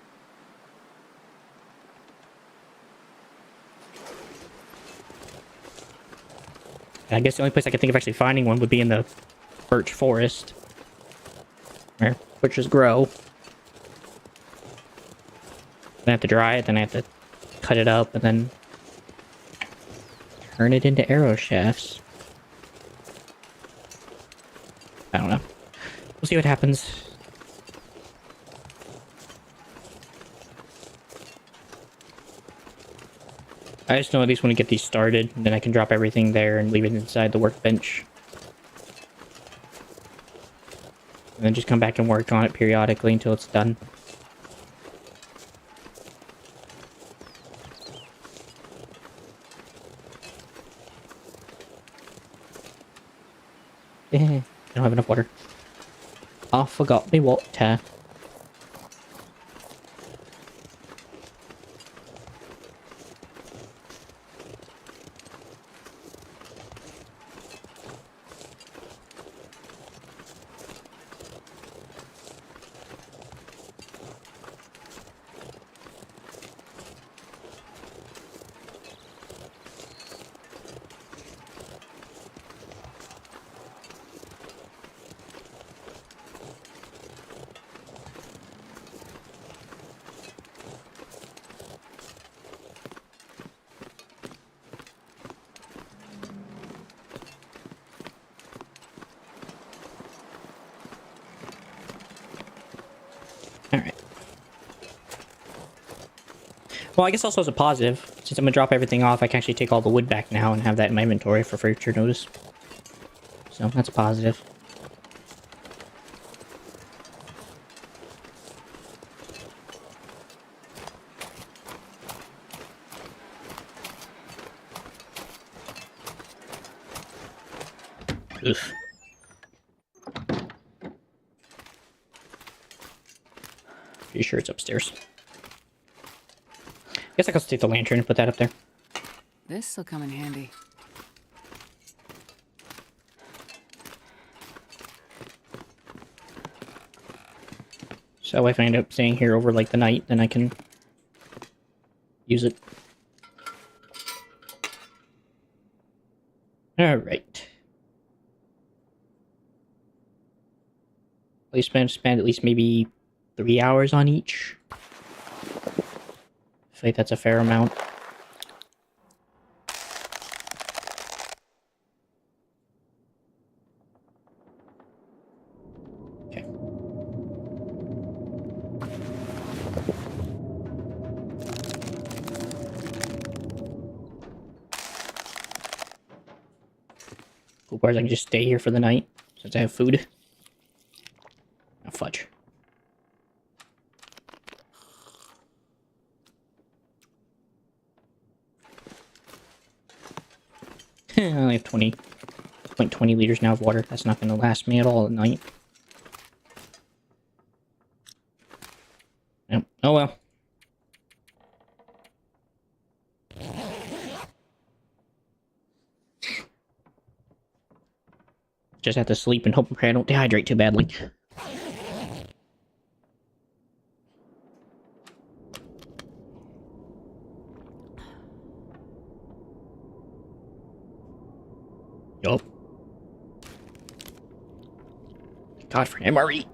And I guess the only place I could think of actually finding one would be in the birch forest, where birches grow. Then I have to dry it, then I have to cut it up, and then turn it into arrow shafts. I don't know. We'll see what happens. I just know at least want to get these started, and then I can drop everything there and leave it inside the workbench. And then just come back and work on it periodically until it's done. I don't have enough water. I forgot my water. Alright. Well, I guess also as a positive, since I'm gonna drop everything off, I can actually take all the wood back now and have that in my inventory for future notice. So, that's a positive. Oof. Pretty sure it's upstairs. Guess I can take the lantern and put that up there. This'll come in handy. So if I end up staying here over like the night, then I can use it. Alright. At least spend at least maybe 3 hours on each. I feel like that's a fair amount. Cool part is I can just stay here for the night since I have food. Oh, fudge. I only have 20.20 liters now of water. That's not going to last me at all at night. Yep. Oh well. Just have to sleep and hope and pray I don't dehydrate too badly. Yup. God, for MRE.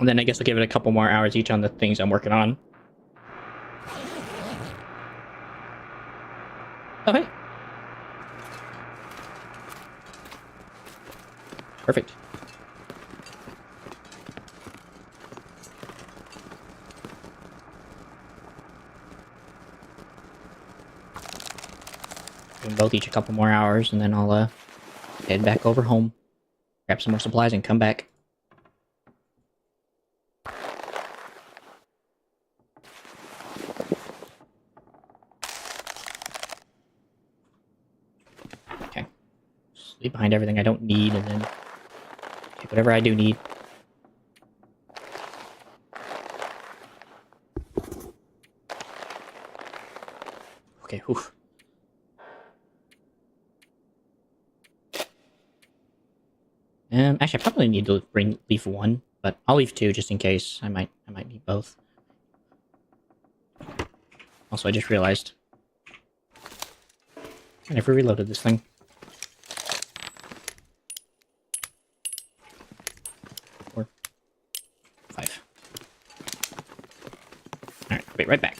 And then I guess I'll give it a couple more hours each on the things I'm working on. Okay. Perfect. Give them both each a couple more hours, and then I'll head back over home, grab some more supplies, and come back. Okay. Leave behind everything I don't need, and then take whatever I do need. Okay, whew. Actually, I probably need to leave one, but I'll leave two just in case. I might need both. Also, I just realized I never reloaded this thing. 4, 5. All right, I'll be right back.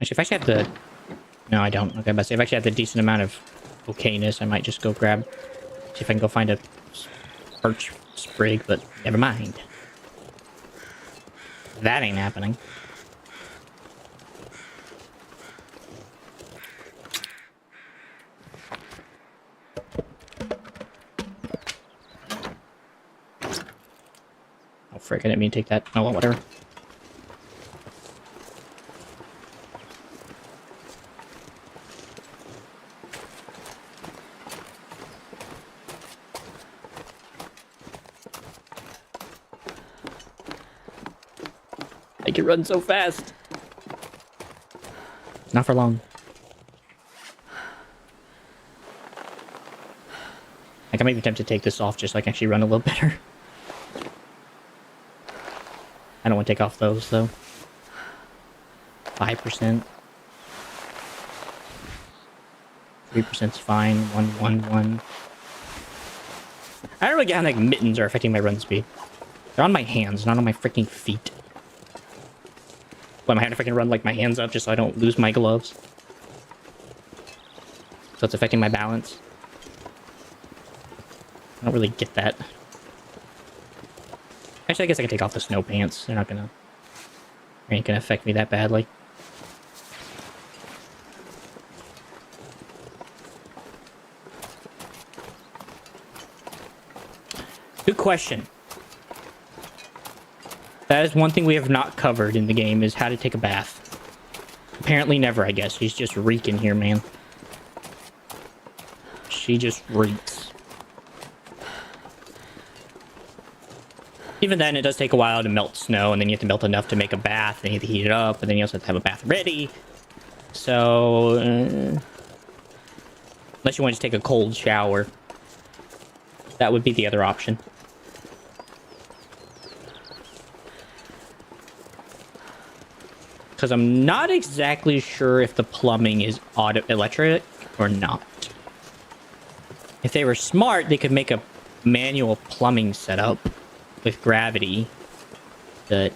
Actually, if I actually have the... No, I don't. Okay, but if I actually have the decent amount of okayness, I might just go grab... See if I can go find a birch sprig, but never mind. That ain't happening. Oh, frick, I didn't mean to take that. Oh, well, whatever. I can run so fast. Not for long. Like, I might be tempted to take this off just so I can actually run a little better. I don't want to take off those, though. 5%. 3%'s fine. 1. I don't really get how, like, mittens are affecting my run speed. They're on my hands, not on my freaking feet. What, am I having to freaking run, like, my hands up just so I don't lose my gloves? So it's affecting my balance? I don't really get that. Actually, I guess I can take off the snow pants. They're not gonna... They ain't gonna affect me that badly. Good question. That is one thing we have not covered in the game, is how to take a bath. Apparently never, I guess. She's just reeking here, man. She just reeks. Even then, it does take a while to melt snow, and then you have to melt enough to make a bath, then you have to heat it up, and then you also have to have a bath ready. So, unless you want to take a cold shower, that would be the other option. Because I'm not exactly sure if the plumbing is electric or not. If they were smart, they could make a manual plumbing setup with gravity. But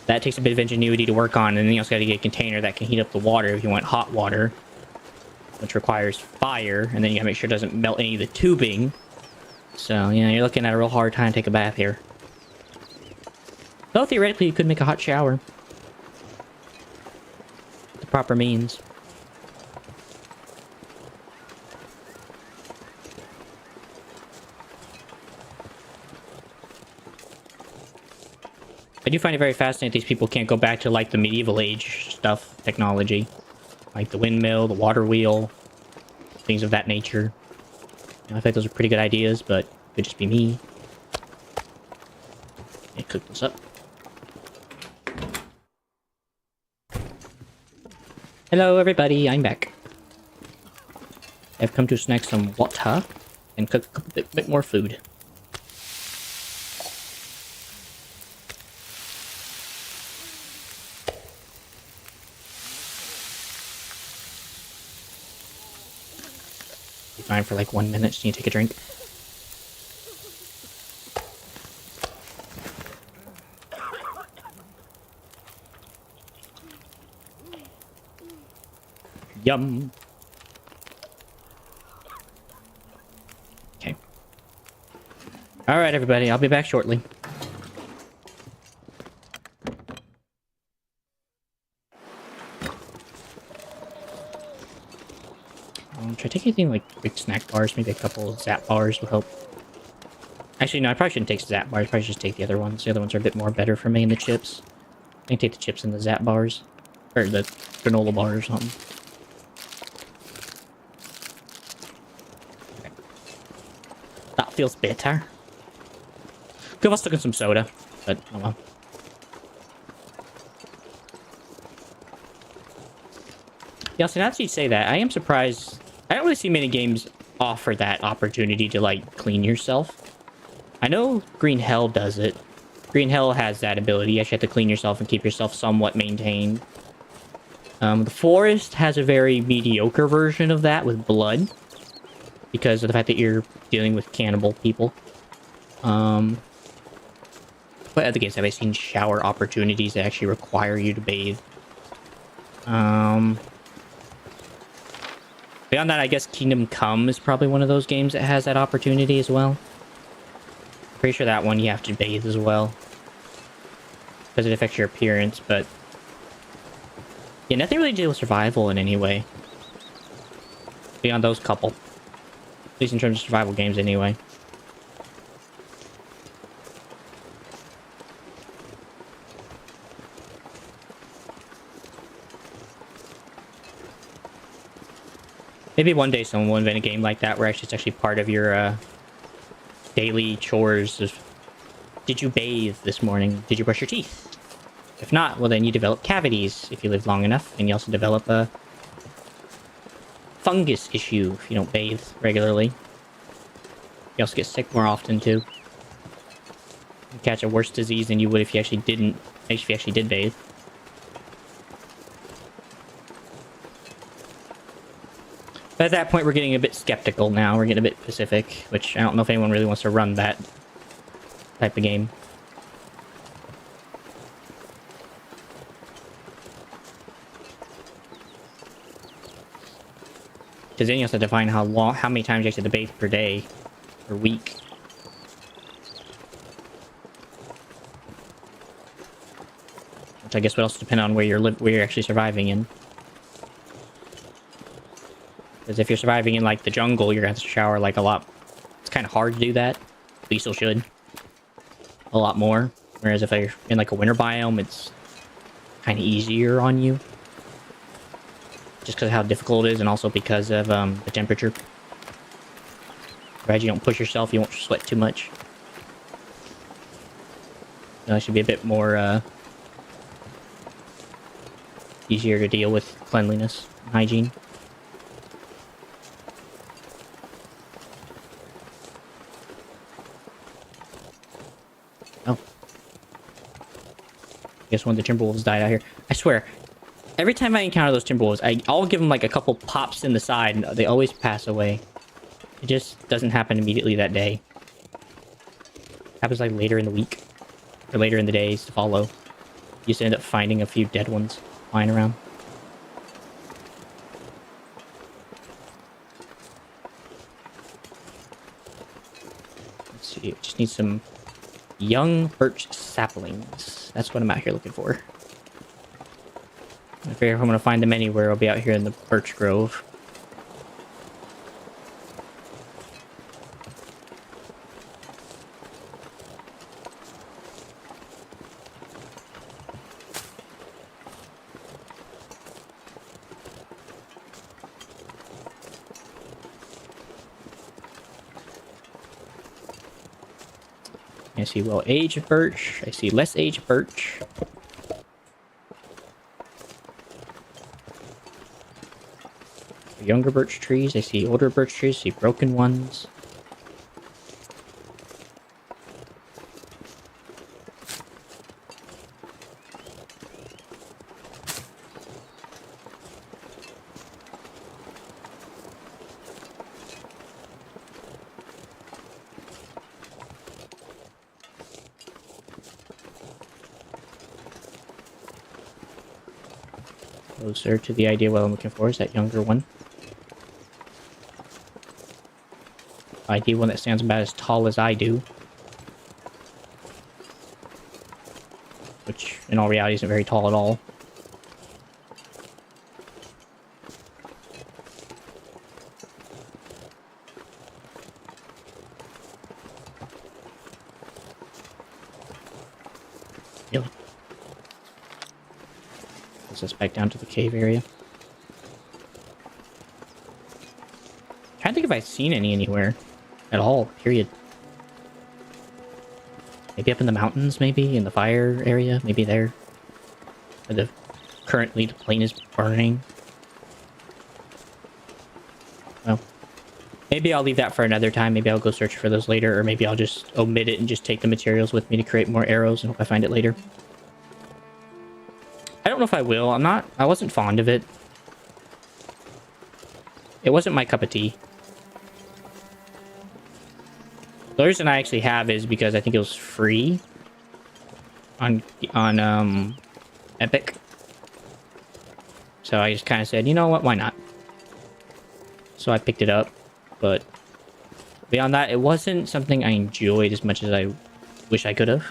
that takes a bit of ingenuity to work on, and then you also got to get a container that can heat up the water if you want hot water. which requires fire, and then you gotta make sure it doesn't melt any of the tubing. So, yeah, you're looking at a real hard time to take a bath here. Though, theoretically, you could make a hot shower. The proper means. I do find it very fascinating these people can't go back to, like, the medieval age stuff, technology. Like the windmill, the water wheel, things of that nature. You know, I think those are pretty good ideas, but it could just be me. And cook this up. Hello, everybody. I'm back. I've come to snack some water and cook a bit more food. Be fine for like 1 minute. Just need to take a drink. Yum. Okay. All right, everybody. I'll be back shortly. Should I take anything like quick snack bars? Maybe a couple of Zap bars will help. Actually, no, I probably shouldn't take Zap bars. I probably just take the other ones. The other ones are a bit more better for me, and the chips. I can take the chips and the Zap bars. Or the granola bar or something. Okay. That feels better. Could have stuck in some soda, but oh well. Yeah, so now that you say that, I am surprised. I don't really see many games offer that opportunity to, like, clean yourself. I know Green Hell does it. Green Hell has that ability. You actually have to clean yourself and keep yourself somewhat maintained. The Forest has a very mediocre version of that with blood. Because of the fact that you're dealing with cannibal people. What other games have I seen shower opportunities that actually require you to bathe? Beyond that, I guess Kingdom Come is probably one of those games that has that opportunity as well. Pretty sure that one you have to bathe as well. Because it affects your appearance, but... yeah, nothing really to do with survival in any way. Beyond those couple. At least in terms of survival games anyway. Maybe one day someone will invent a game like that where it's actually part of your daily chores. Did you bathe this morning? Did you brush your teeth? If not, well then you develop cavities if you live long enough, and you also develop a fungus issue if you don't bathe regularly. You also get sick more often too. You catch a worse disease than you would if you actually did bathe. But at that point, we're getting a bit skeptical now. We're getting a bit specific, which I don't know if anyone really wants to run that type of game. Because then you have to define how many times you actually have to bathe per day or week. Which I guess would also depend on where you're actually surviving in. Because if you're surviving in, like, the jungle, you're gonna have to shower, like, a lot. It's kind of hard to do that. But you still should. A lot more. Whereas if you're in, like, a winter biome, it's kind of easier on you. Just because of how difficult it is, and also because of the temperature. Provided you don't push yourself, you won't sweat too much. So it should be a bit more, easier to deal with cleanliness and hygiene. Oh. I guess one of the Timberwolves died out here. I swear, every time I encounter those Timberwolves, I'll give them like a couple pops in the side, and they always pass away. It just doesn't happen immediately that day. Happens like later in the week. Or later in the days to follow. You just end up finding a few dead ones lying around. just need some young birch saplings. That's what I'm out here looking for. I figure if I'm going to find them anywhere, I'll be out here in the birch grove. I see well-aged birch. I see less aged birch. Younger birch trees. I see older birch trees. I see broken ones. Closer to the idea what I'm looking for is that younger one. Ideal one that stands about as tall as I do. Which, in all reality, isn't very tall at all. Really? Let's just back down to the cave area. Trying to think if I've seen any anywhere. At all, period. Maybe up in the mountains, maybe? In the fire area? Maybe there. Where currently the plane is burning. Well, maybe I'll leave that for another time. Maybe I'll go search for those later. Or maybe I'll just omit it and just take the materials with me to create more arrows and hope I find it later. I don't know if I will. I wasn't fond of it. It wasn't my cup of tea. The reason I actually have is because I think it was free on Epic. So I just kind of said, you know what, why not? So I picked it up, but beyond that, it wasn't something I enjoyed as much as I wish I could have.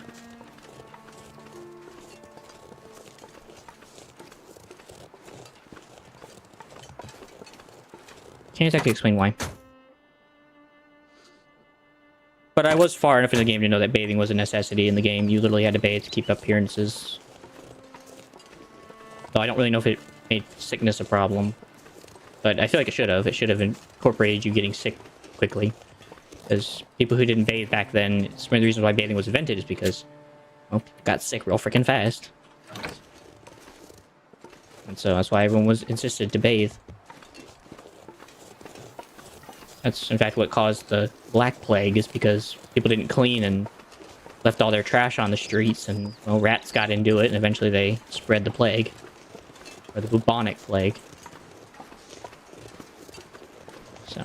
Can't exactly explain why. But I was far enough in the game to know that bathing was a necessity in the game. You literally had to bathe to keep appearances. So I don't really know if it made sickness a problem. But I feel like it should have. It should have incorporated you getting sick quickly. Because people who didn't bathe back then, it's one of the reasons why bathing was invented is because, well, got sick real freaking fast. And so that's why everyone was insisted to bathe. That's, in fact, what caused the Black Plague, is because people didn't clean and left all their trash on the streets, and, well, rats got into it, and eventually they spread the plague. Or the bubonic plague. So.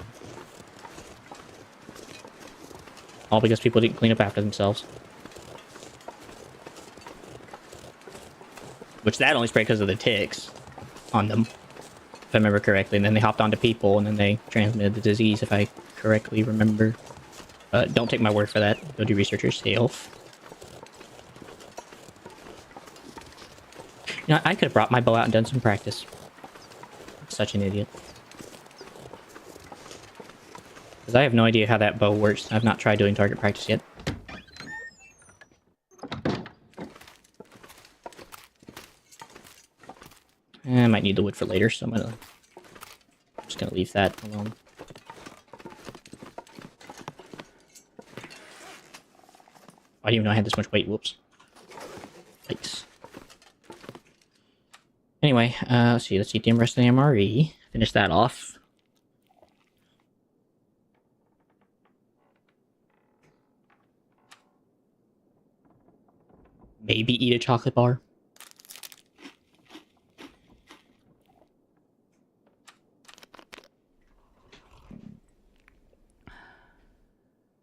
All because people didn't clean up after themselves. Which that only spread because of the ticks on them, if I remember correctly. And then they hopped onto people, and then they transmitted the disease, if I correctly remember. Don't take my word for that. Go do research yourself. You know, I could have brought my bow out and done some practice. Such an idiot. Because I have no idea how that bow works. I've not tried doing target practice yet. I might need the wood for later, so I'm just gonna leave that alone. I didn't even know I had this much weight. Whoops. Yikes. Anyway, let's see. Let's eat the rest of the MRE. Finish that off. Maybe eat a chocolate bar.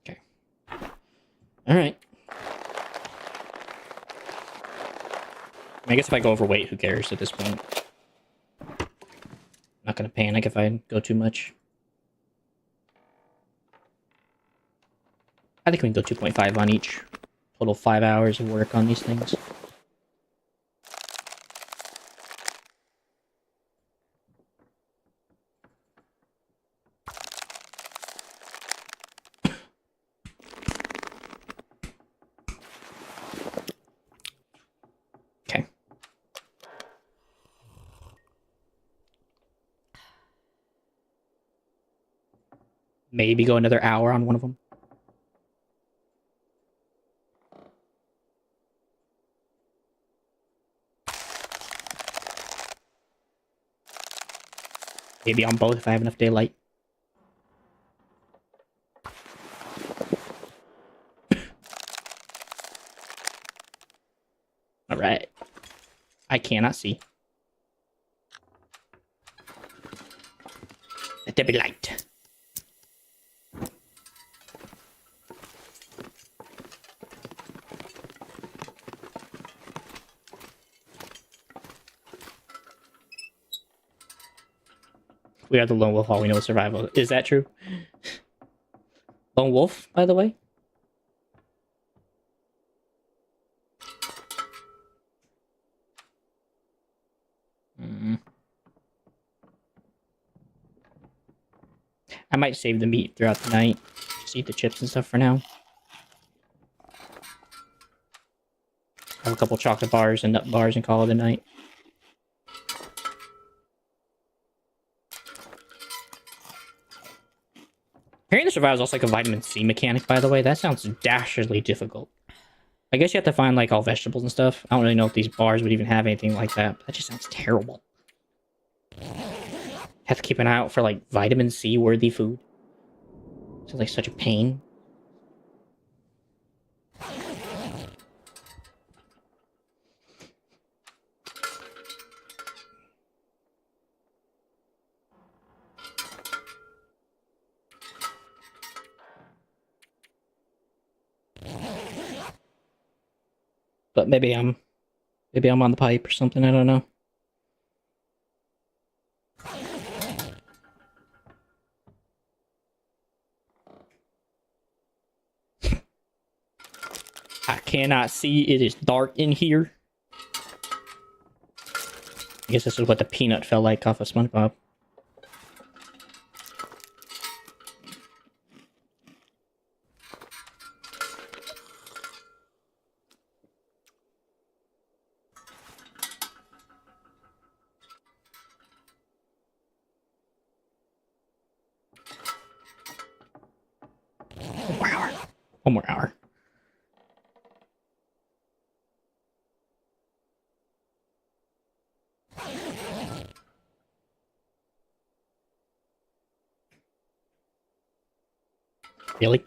Okay. Alright. I guess if I go overweight, who cares at this point? I'm not gonna panic if I go too much. I think we can go 2.5 on each. Total 5 hours of work on these things. Okay. Maybe go another hour on one of them. Maybe on both if I have enough daylight. Alright. I cannot see. Let there be light. We are the lone wolf, all we know is survival. Is that true? Lone wolf, by the way? I might save the meat throughout the night. Just eat the chips and stuff for now. Have a couple chocolate bars and nut bars and call it a night. Apparently the survival is also like a vitamin C mechanic, by the way. That sounds dastardly difficult. I guess you have to find like all vegetables and stuff. I don't really know if these bars would even have anything like that. But that just sounds terrible. Have to keep an eye out for like vitamin C worthy food. Sounds like such a pain. But maybe I'm on the pipe or something, I don't know. I cannot see, it is dark in here. I guess this is what the peanut felt like off of SpongeBob. One more hour. One more hour. Really?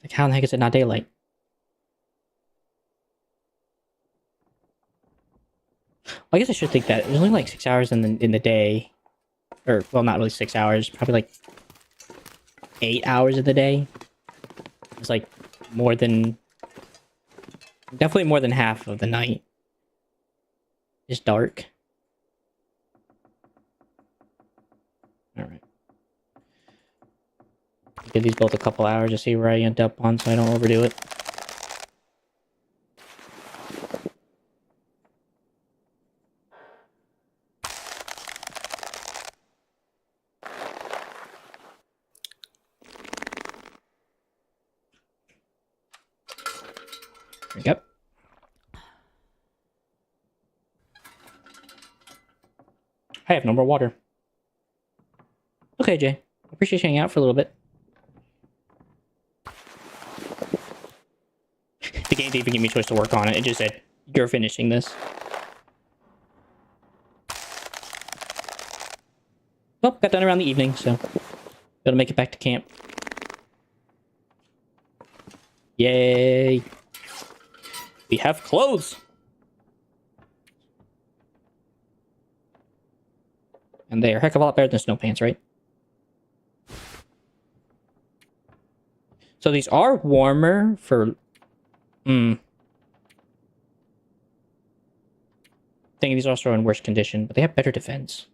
Like, how in the heck is it not daylight? Well, I guess I should think that there's only like 6 hours in the day, or well, not really 6 hours, probably like 8 hours of the day. It's like definitely more than half of the night is dark. All right. Give these both a couple hours to see where I end up on so I don't overdo it. There we go. I have no more water. Okay, Jay. Appreciate you hanging out for a little bit. The game didn't even give me a choice to work on it. It just said, you're finishing this. Well, got done around the evening, so gotta make it back to camp. Yay! We have clothes! And they are a heck of a lot better than snow pants, right? So these are warmer for... Thinking these are also in worse condition, but they have better defense.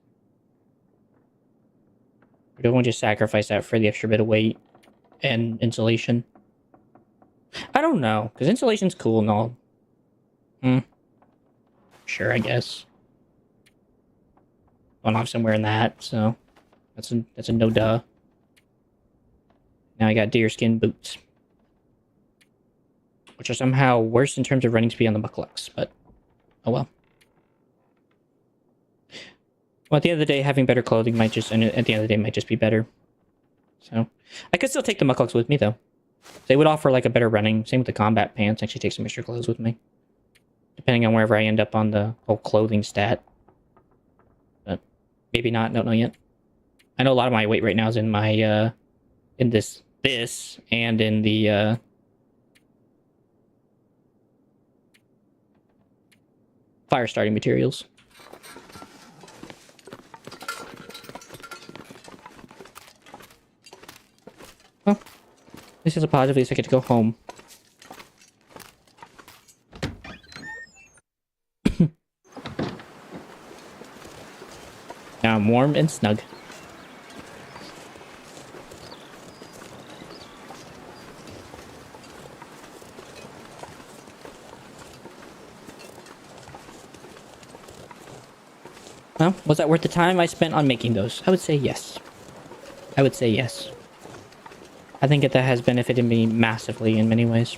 We don't want to just sacrifice that for the extra bit of weight. and insulation. I don't know, because insulation's cool and all. Sure, I guess. Well, obviously I'm wearing that, so that's a no duh. Now I got deerskin boots, which are somehow worse in terms of running speed on the mucklucks, but oh well. Well, at the end of the day, having better clothing might just, and at the end of the day, might just be better. So, I could still take the mucklucks with me, though. They would offer, like, a better running. Same with the combat pants. Actually take some extra clothes with me. Depending on wherever I end up on the whole clothing stat. But, maybe not. Don't know yet. I know a lot of my weight right now is in my, in this, and in the, fire starting materials. Well, this is a positive. At least I get to go home. Now I'm warm and snug. Well, was that worth the time I spent on making those? I would say yes. I would say yes. I think that has benefited me massively in many ways.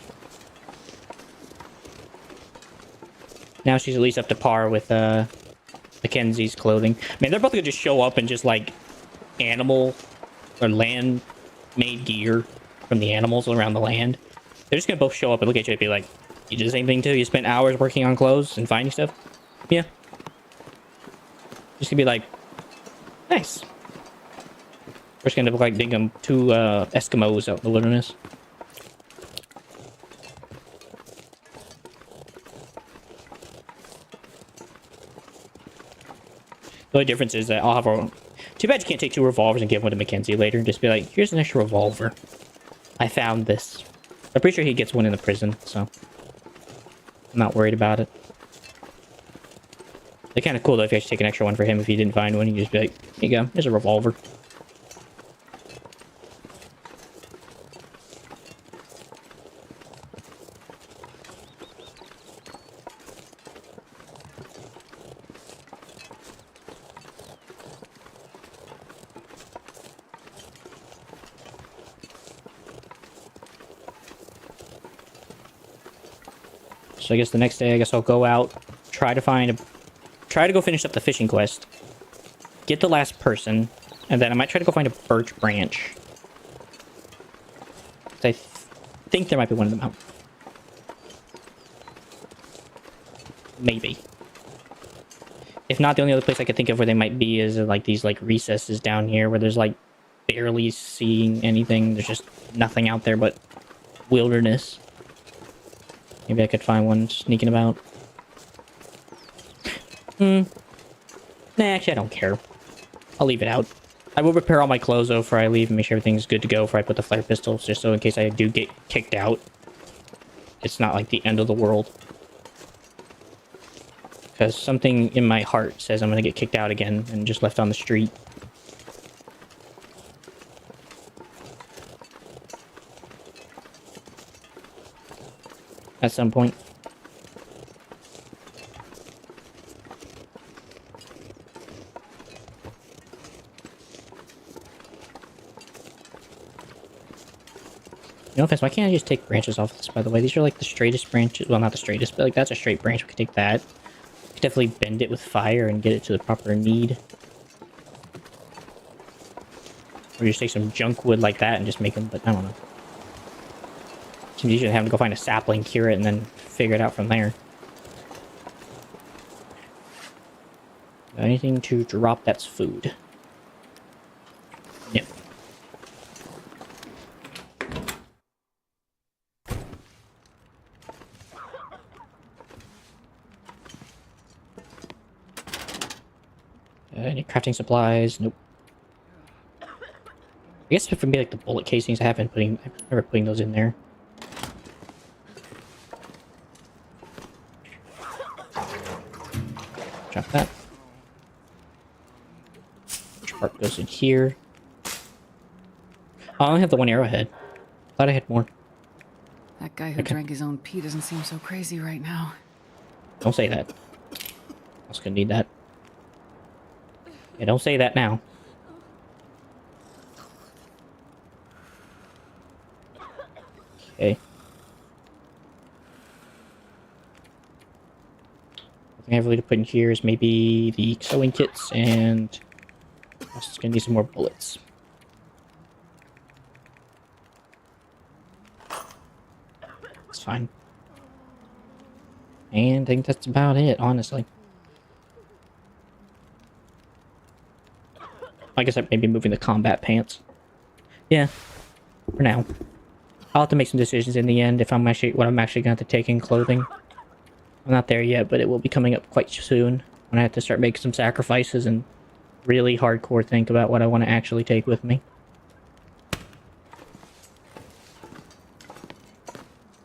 Now she's at least up to par with Mackenzie's clothing. Man, they're both gonna just show up and just like animal or land made gear from the animals around the land. They're just gonna both show up and look at you and be like, "You did the same thing too? You spent hours working on clothes and finding stuff?" Yeah. Just gonna be like, "Nice." We're just gonna look like being two Eskimos out in the wilderness. The only difference is that I'll have a... Too bad you can't take 2 revolvers and give one to Mackenzie later and just be like, here's an extra revolver. I found this. I'm pretty sure he gets one in the prison, so... I'm not worried about it. It's kind of cool though if you actually take an extra one for him if he didn't find one. You just be like, here you go, here's a revolver. So I guess the next day, I'll go out, try to go finish up the fishing quest, get the last person, and then I might try to go find a birch branch. I think there might be one of them out. Maybe. If not, the only other place I could think of where they might be is like these like recesses down here where there's like barely seeing anything. There's just nothing out there but wilderness. Maybe I could find one sneaking about. Nah, actually, I don't care. I'll leave it out. I will repair all my clothes, though, before I leave and make sure everything's good to go before I put the flare pistols, just so in case I do get kicked out, it's not like the end of the world. Because something in my heart says I'm going to get kicked out again and just left on the street. At some point. No offense, why can't I just take branches off this, by the way? These are like the straightest branches. Well, not the straightest, but like that's a straight branch. We could take that. We could definitely bend it with fire and get it to the proper need. Or just take some junk wood like that and just make them, but I don't know. Seems easier than having to go find a sapling, cure it, and then figure it out from there. Anything to drop that's food. Yep. Any crafting supplies? Nope. I guess for me, like the bullet casings, I haven't ever putting those in there. Drop that. Which part goes in here? Oh, I only have the one arrowhead. Thought I had more. That guy who Okay. drank his own pee doesn't seem so crazy right now. Don't say that. I was gonna need that. Yeah, don't say that now. Okay. The thing I have really to put in here is maybe the sewing kits, and I'm just gonna need some more bullets. It's fine. And I think that's about it, honestly. I guess I maybe moving the combat pants. Yeah, for now. I'll have to make some decisions in the end if I'm actually what I'm actually going to have to take in clothing. I'm not there yet, but it will be coming up quite soon when I have to start making some sacrifices and really hardcore think about what I want to actually take with me.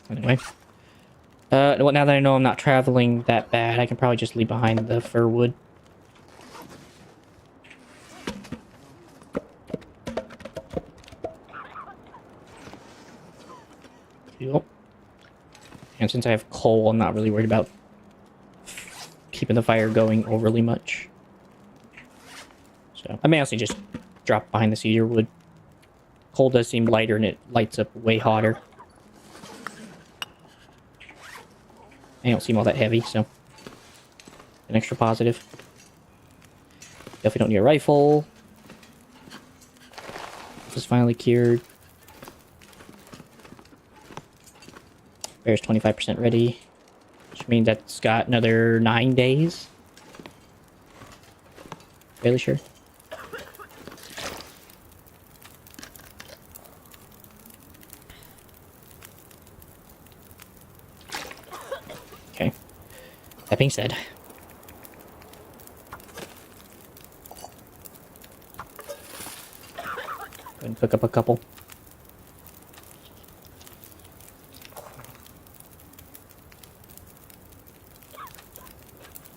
Anyway. Well, now that I know I'm not traveling that bad, I can probably just leave behind the fir wood. Cool. And since I have coal, I'm not really worried about keeping the fire going overly much. So I may also just drop behind the cedar wood. Coal does seem lighter and it lights up way hotter. They don't seem all that heavy, so an extra positive. Definitely don't need a rifle. This is finally cured. Bear's 25% ready, which means that's got another 9 days. Fairly sure. Okay. That being said, go ahead and cook up a couple.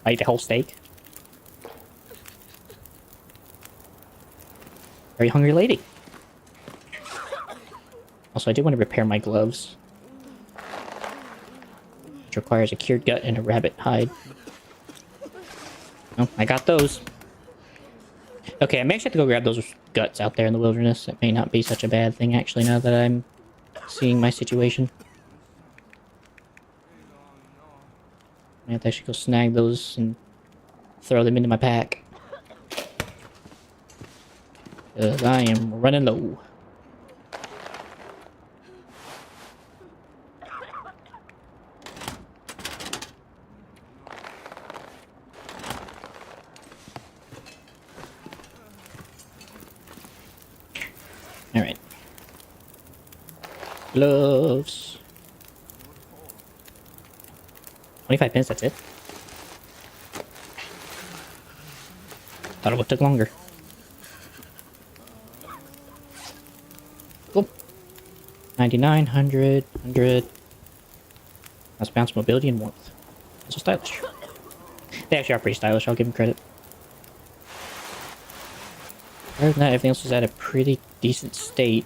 I ate the whole steak. Very hungry lady. Also, I do want to repair my gloves, which requires a cured gut and a rabbit hide. Oh, I got those. Okay, I may actually have to go grab those guts out there in the wilderness. It may not be such a bad thing, actually, now that I'm seeing my situation. I have to actually go snag those and throw them into my pack. Because I am running low. Alright. Gloves. 25 minutes, that's it. Thought it would take longer. Cool. 99, 100, 100. That's bounce, mobility, and warmth. So stylish. They actually are pretty stylish, I'll give them credit. Other than that, everything else is at a pretty decent state.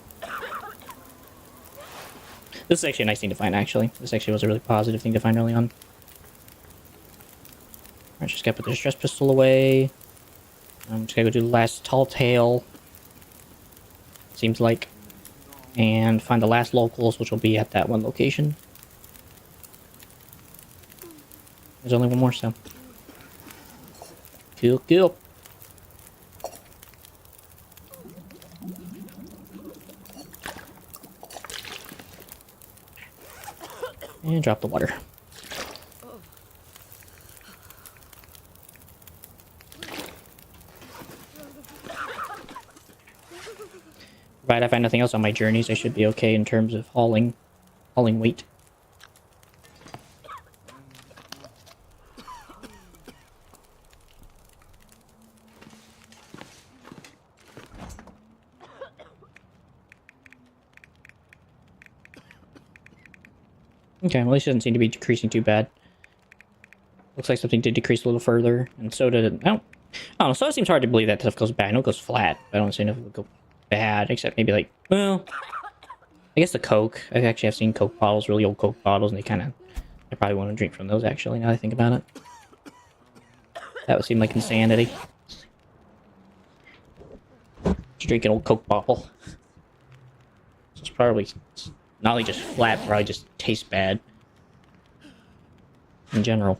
This is actually a nice thing to find, actually. This actually was a really positive thing to find early on. Alright, just gotta put the distress pistol away. I'm just gonna go do the last tall tale. Seems like. And find the last locals, which will be at that one location. There's only one more, so. Cool, cool. And drop the water. Provided I find nothing else on my journeys, I should be okay in terms of hauling weight. Okay, well, at least it doesn't seem to be decreasing too bad. Looks like something did decrease a little further, and so did it. I don't know, so it seems hard to believe that stuff goes bad. I know it goes flat, but I don't see enough it would go bad, except maybe like, well, I guess the Coke. I actually have seen Coke bottles, really old Coke bottles, and I probably want to drink from those, actually, now that I think about it. That would seem like insanity. Just drink an old Coke bottle. It's probably not only just flat, probably just tastes bad. In general.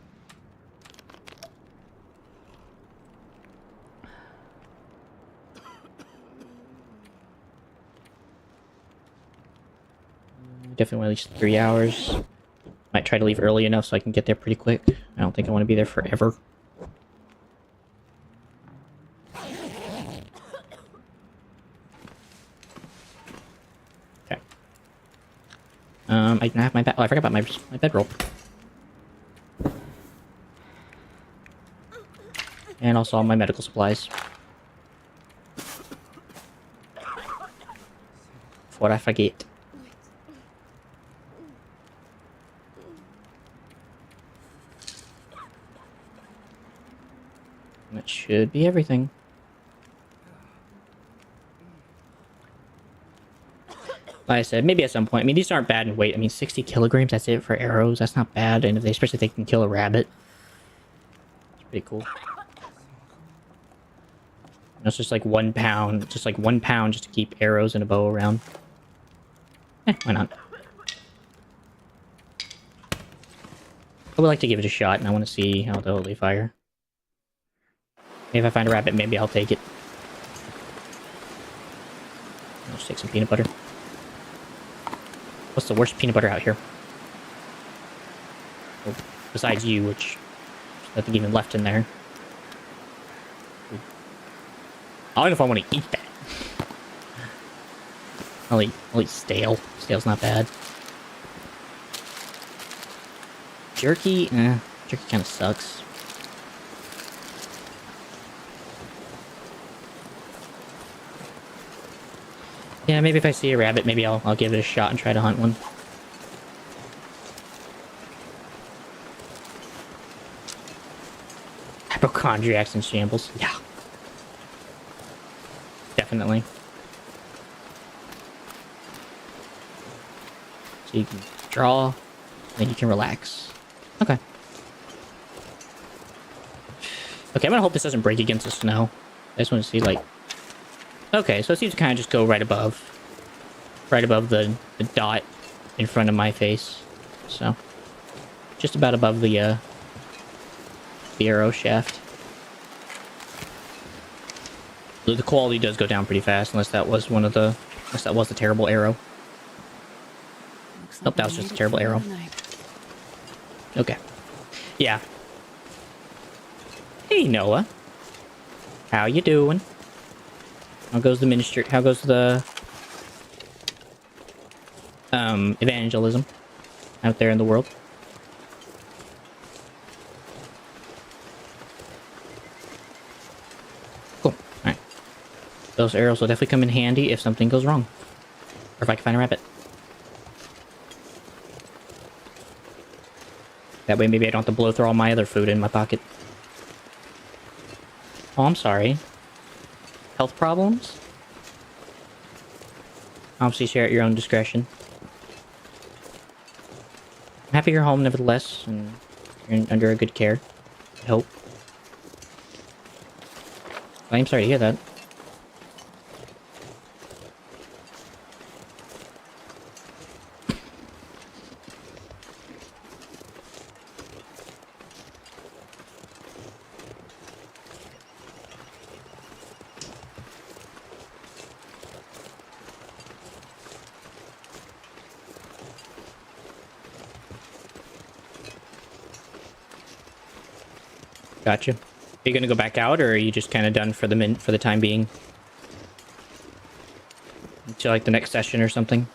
Definitely at least 3 hours. Might try to leave early enough so I can get there pretty quick. I don't think I want to be there forever. Okay. I can have my I forgot about my bedroll. And also all my medical supplies. Before I forget. That should be everything. Like I said, maybe at some point. I mean, these aren't bad in weight. I mean, 60 kilograms, that's it for arrows. That's not bad. And especially if they can kill a rabbit. It's pretty cool. It's just like 1 pound. Just like 1 pound just to keep arrows and a bow around. Why not? I would like to give it a shot, and I want to see how they fire. Maybe if I find a rabbit, maybe I'll take it. I'll just take some peanut butter. What's the worst peanut butter out here? Well, besides you, which there's nothing even left in there. I don't know if I want to eat that. I'll eat stale. Stale's not bad. Jerky? Jerky kind of sucks. Yeah, maybe if I see a rabbit, maybe I'll give it a shot and try to hunt one. Hypochondriacs in shambles. Yeah. Definitely. So you can draw, then you can relax. Okay. Okay, I'm gonna hope this doesn't break against the snow. I just want to see, like... Okay, so it seems to kind of just go right above the dot in front of my face. So, just about above the arrow shaft. The quality does go down pretty fast, unless that was a terrible arrow. Nope, that was just a terrible arrow. Okay. Yeah. Hey, Noah. How you doing? How goes the ministry? How goes the evangelism out there in the world? Cool. Alright. Those arrows will definitely come in handy if something goes wrong. Or if I can find a rabbit. That way maybe I don't have to blow through all my other food in my pocket. Oh, I'm sorry. Health problems? Obviously share at your own discretion. I'm happy you're home nevertheless, and you're under a good care. I hope. I'm sorry to hear that. Gotcha. Are you gonna go back out, or are you just kind of done for the time being? Until like the next session or something?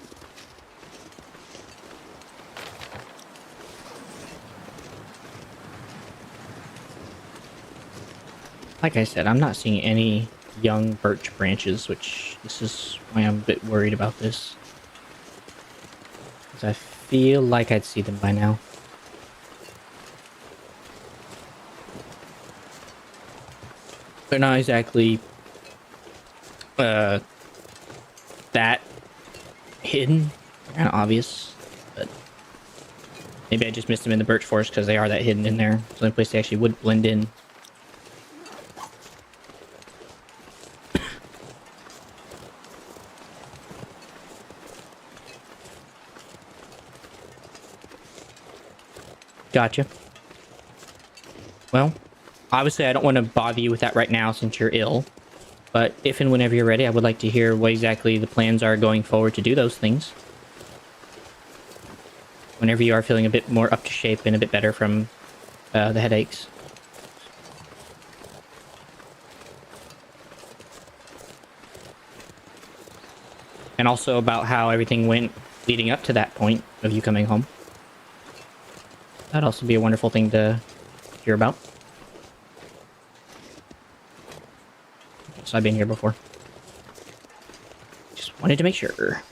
Like I said, I'm not seeing any young birch branches, which this is why I'm a bit worried about this. Because I feel like I'd see them by now. They're not exactly that hidden, Kind of obvious, but maybe I just missed them in the birch forest because they are that hidden in there. It's the only place they actually would blend in. Gotcha. Well, obviously I don't want to bother you with that right now since you're ill. But if and whenever you're ready, I would like to hear what exactly the plans are going forward to do those things. Whenever you are feeling a bit more up to shape and a bit better from the headaches. And also about how everything went leading up to that point of you coming home. That'd also be a wonderful thing to hear about. So I've been here before. Just wanted to make sure.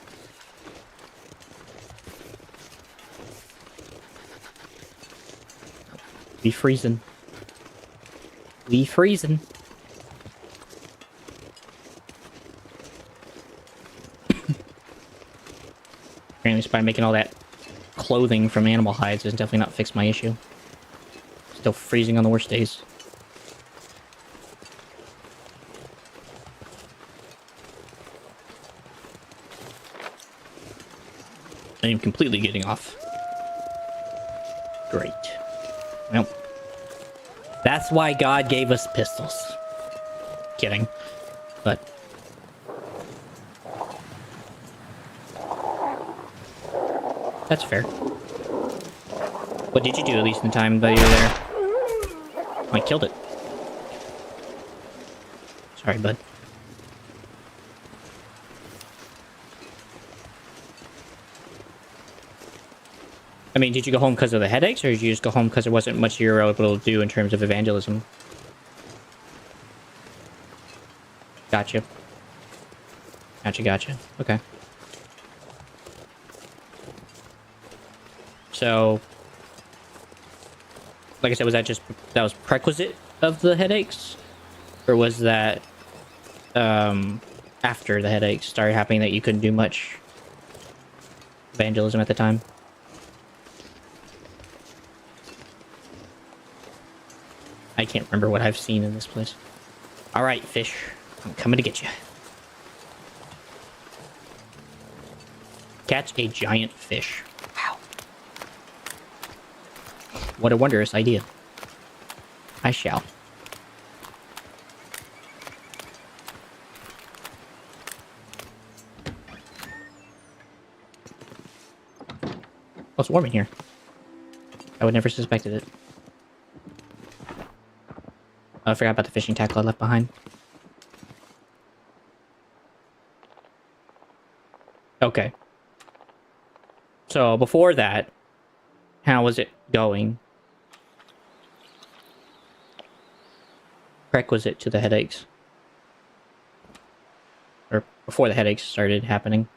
We freezing. We freezing. Apparently just by making all that clothing from animal hides has definitely not fixed my issue. Still freezing on the worst days. I am completely getting off. Great. Well, that's why God gave us pistols. Kidding. But that's fair. What did you do at least in the time that you were there? Oh, I killed it. Sorry, bud. I mean, did you go home because of the headaches, or did you just go home because there wasn't much you were able to do in terms of evangelism? Gotcha. Gotcha. Okay. So, like I said, was that was prerequisite of the headaches? Or was that, after the headaches started happening that you couldn't do much evangelism at the time? I can't remember what I've seen in this place. Alright, fish. I'm coming to get you. Catch a giant fish. Wow. What a wondrous idea. I shall. Oh, it's warm in here. I would never suspected it. Oh, I forgot about the fishing tackle I left behind. Okay. So, before that, how was it going? Prerequisite to the headaches. Or before the headaches started happening.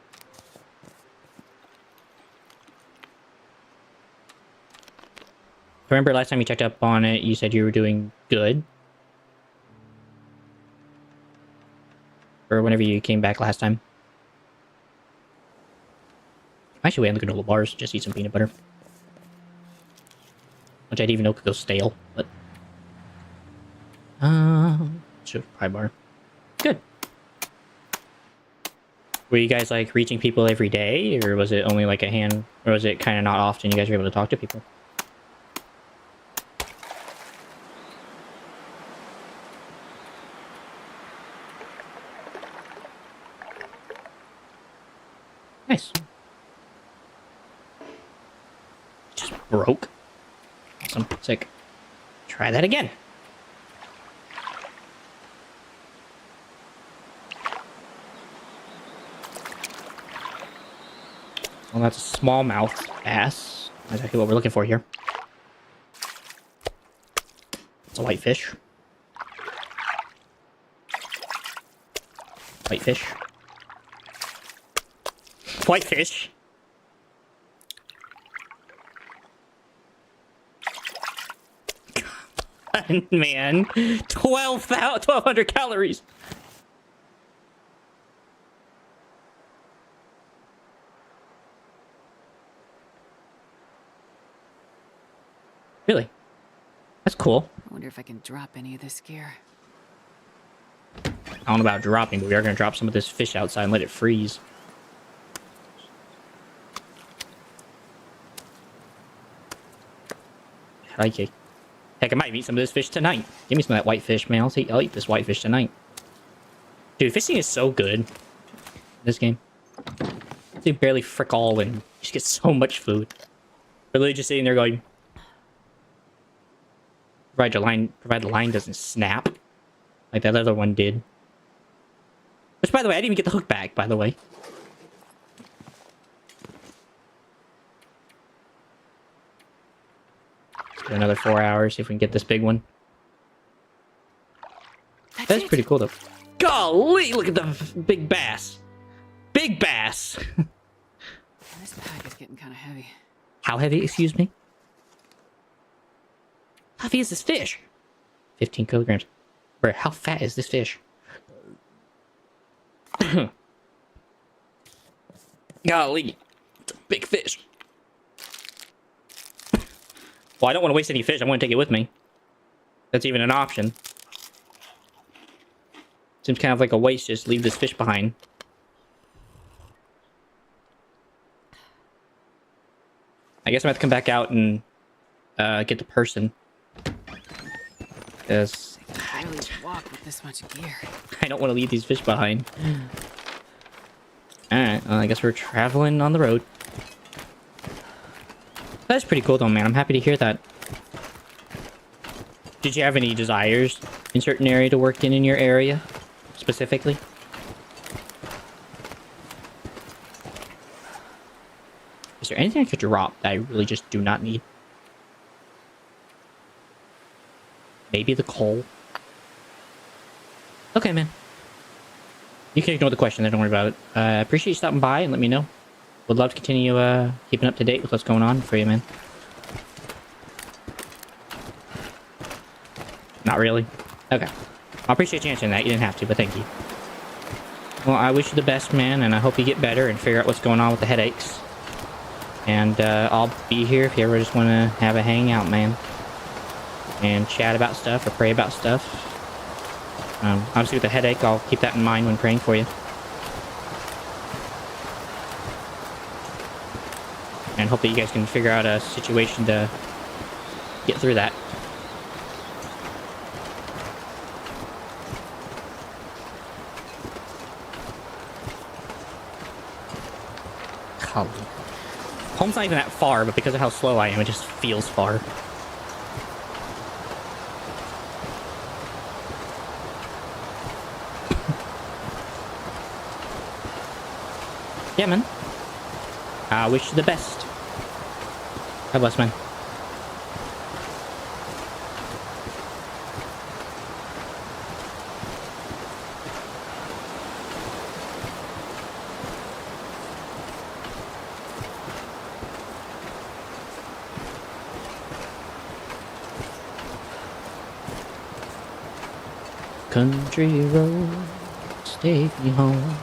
Remember last time you checked up on it, you said you were doing good? Or whenever you came back last time. Actually, we had the granola bars. Just eat some peanut butter. Which I didn't even know could go stale, but... Sure, pie bar. Good. Were you guys, like, reaching people every day? Or was it only, like, a hand... Or was it kind of not often you guys were able to talk to people? Nice. Just broke. Awesome. Sick. Try that again. Well, that's a smallmouth bass. That's exactly what we're looking for here. It's a whitefish. Whitefish. Whitefish. Man, 1,200 calories. Really? That's cool. I wonder if I can drop any of this gear. I don't know about dropping, but we are going to drop some of this fish outside and let it freeze. I like it. Heck, I might eat some of this fish tonight. Give me some of that white fish, man. I'll eat this white fish tonight. Dude, fishing is so good in this game. You barely frick all and you just get so much food. Really just sitting there going, provide the line doesn't snap. Like that other one did. Which, by the way, I didn't even get the hook back, by the way. Let's do another 4 hours, see if we can get this big one. That's pretty cool, though. Golly, look at the big bass. Big bass. This pack is getting kind of heavy. How heavy, excuse me? How heavy is this fish? 15 kilograms. Bro, how fat is this fish? Golly, it's a big fish. Well, I don't want to waste any fish. I want to take it with me. That's even an option. Seems kind of like a waste, just leave this fish behind. I guess I'm going to have to come back out and get the person. Because I really walk with this much gear. I don't want to leave these fish behind. Alright, well, I guess we're traveling on the road. That's pretty cool though, man. I'm happy to hear that. Did you have any desires in certain area to work in your area? Specifically? Is there anything I could drop that I really just do not need? Maybe the coal? Okay, man. You can ignore the question, don't worry about it. I appreciate you stopping by and let me know. Would love to continue keeping up to date with what's going on for you, man. Not really? Okay. I appreciate you answering that. You didn't have to, but thank you. Well, I wish you the best, man, and I hope you get better and figure out what's going on with the headaches. And I'll be here if you ever just want to have a hangout, man. And chat about stuff or pray about stuff. Obviously with the headache, I'll keep that in mind when praying for you. And hope that you guys can figure out a situation to get through that. Golly. Home's not even that far, but because of how slow I am, it just feels far. Yeah, man. I wish you the best. God bless, man. Country roads take me home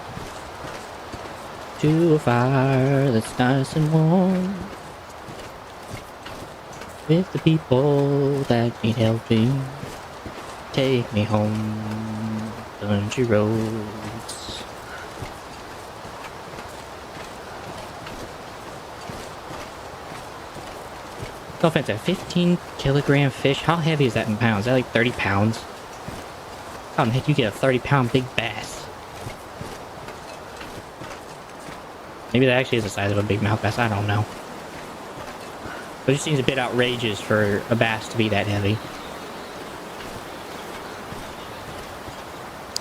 to a fire that's nice and warm, with the people that need helping. Take me home, country roads. No offense, a 15 kilogram fish. How heavy is that in pounds? Is that like 30 pounds? How the heck you get a 30-pound big bass? Maybe that actually is the size of a big mouth bass. I don't know. But it just seems a bit outrageous for a bass to be that heavy.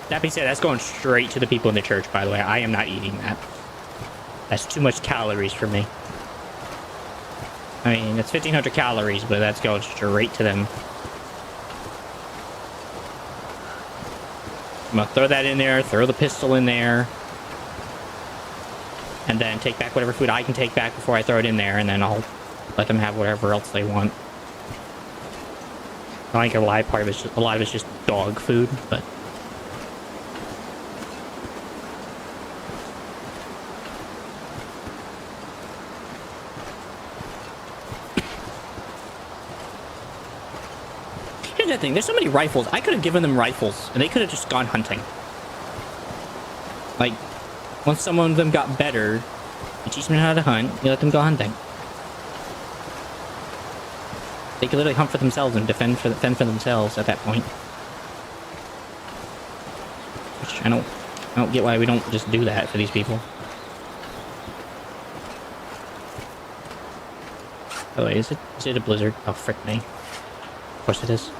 That being said, that's going straight to the people in the church, by the way. I am not eating that. That's too much calories for me. I mean, it's 1,500 calories, but that's going straight to them. I'm gonna throw that in there, throw the pistol in there, and then take back whatever food I can take back before I throw it in there, and then I'll let them have whatever else they want. I think a lot of it's just dog food, but the thing. There's so many rifles. I could have given them rifles, and they could have just gone hunting. Like, once some of them got better, you teach them how to hunt, you let them go hunting. They could literally hunt for themselves and fend for themselves at that point. Which I don't get why we don't just do that for these people. Oh wait, is it a blizzard? Oh frick me. Of course it is.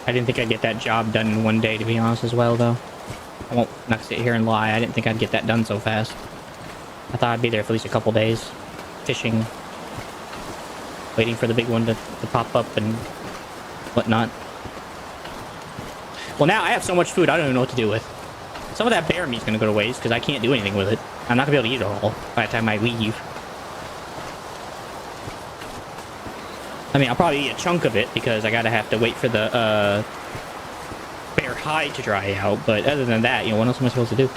I didn't think I'd get that job done in one day, to be honest, as well, though. I won't not sit here and lie. I didn't think I'd get that done so fast. I thought I'd be there for at least a couple days, fishing, waiting for the big one to pop up and whatnot. Well, now I have so much food, I don't even know what to do with. Some of that bear meat's gonna go to waste, because I can't do anything with it. I'm not gonna be able to eat it all by the time I leave. I mean, I'll probably eat a chunk of it because I gotta have to wait for the bear hide to dry out. But other than that, you know, what else am I supposed to do?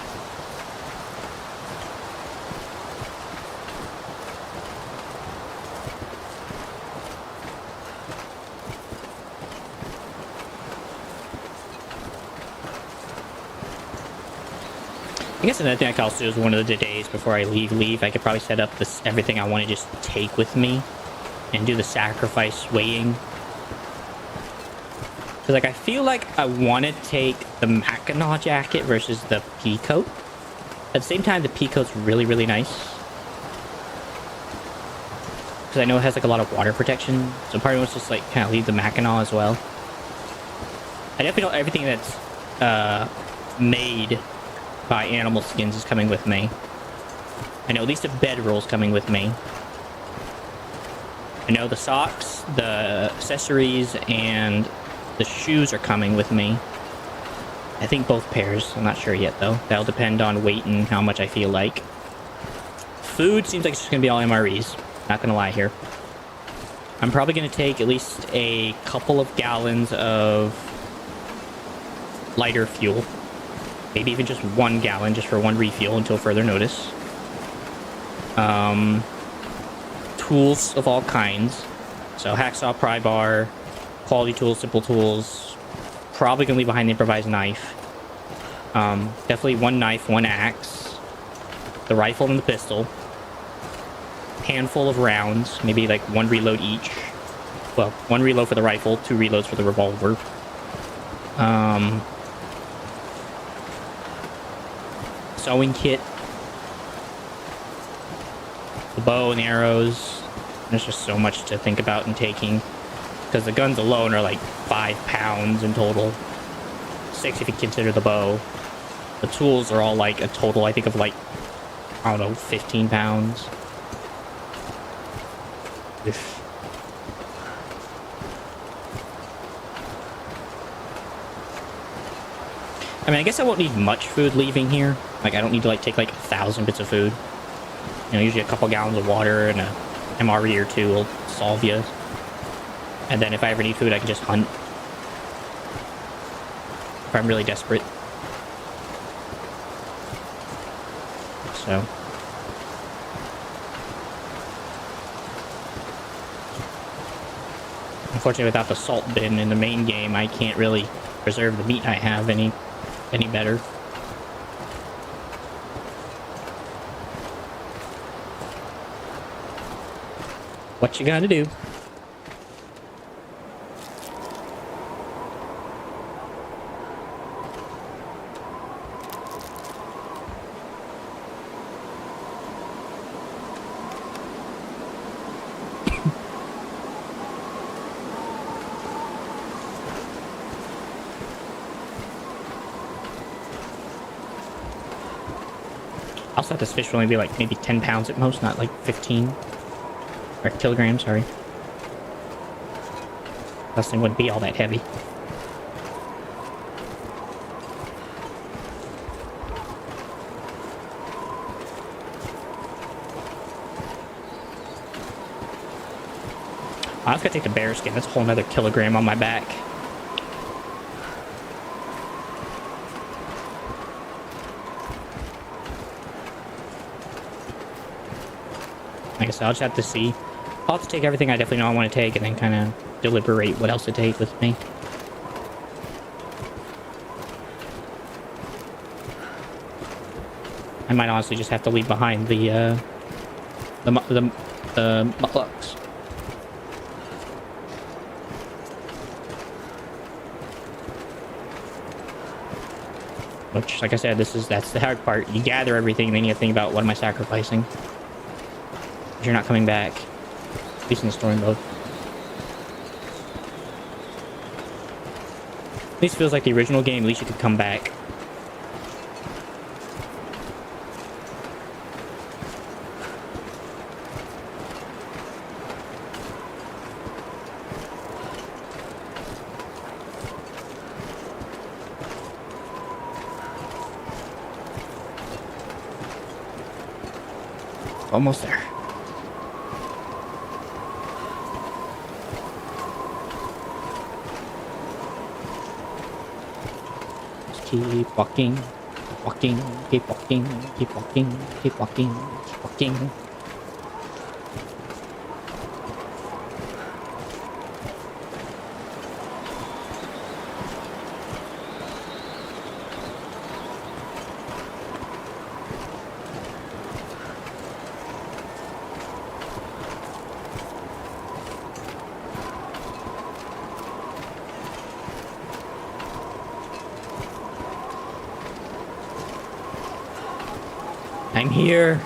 I guess another thing I could also do is one of the days before I leave, I could probably set up everything I want to just take with me. And do the sacrifice weighing. Because, like, I feel like I want to take the Mackinac jacket versus the pea coat. At the same time, the pea coat's really, really nice. Because I know it has, like, a lot of water protection. So part of me wants to just, like, kind of leave the Mackinac as well. I definitely know everything that's made by animal skins is coming with me. I know at least a bedroll's coming with me. I know the socks, the accessories, and the shoes are coming with me. I think both pairs. I'm not sure yet, though. That'll depend on weight and how much I feel like. Food seems like it's just going to be all MREs. Not going to lie here. I'm probably going to take at least a couple of gallons of lighter fuel. Maybe even just 1 gallon just for one refuel until further notice. Tools of all kinds. So hacksaw, pry bar, quality tools, simple tools. Probably gonna leave behind the improvised knife. Definitely 1 knife, 1 axe. The rifle and the pistol. Handful of rounds, maybe like 1 reload each. Well, 1 reload for the rifle, 2 reloads for the revolver. Sewing kit. The bow and the arrows. There's just so much to think about and taking. Because the guns alone are like 5 pounds in total. 6 if you consider the bow. The tools are all like a total, I think, of like, I don't know, 15 pounds. I mean, I guess I won't need much food leaving here. Like, I don't need to like take like 1,000 bits of food. You know, usually a couple gallons of water and a MRE or 2 will solve you. And then if I ever need food, I can just hunt. If I'm really desperate. So. Unfortunately, without the salt bin in the main game, I can't really preserve the meat I have any better. What you gotta do? I also thought this fish would only be like maybe 10 pounds at most, not like 15. Or kilograms, sorry. This thing wouldn't be all that heavy. I was gonna take the bear skin. That's a whole nother kilogram on my back. Like I said, I'll just have to see. I'll have to take everything I definitely know I want to take and then kind of deliberate what else to take with me. I might honestly just have to leave behind the mucklucks. Which, like I said, that's the hard part. You gather everything, and then you have to think about what am I sacrificing. Because you're not coming back. At least in the story mode. At least it feels like the original game, at least you could come back. Almost there. Just keep walking, walking, keep walking, keep walking, keep walking, keep walking. I'm here.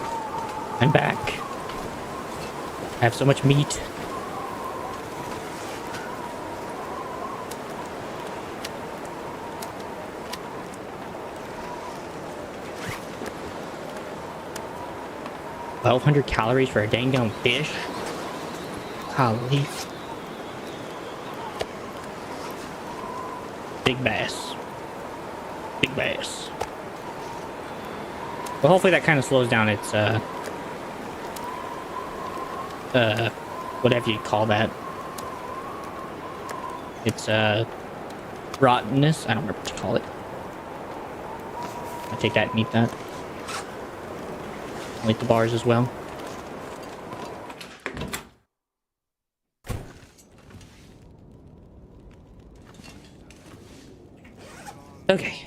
I'm back. I have so much meat. $1,200 calories for a dang down fish. Golly. Big bass. Big bass. Well, hopefully that kind of slows down its, whatever you call that. It's, rottenness. I don't remember what you call it. I'll take that and eat that. I'll eat the bars as well. Okay.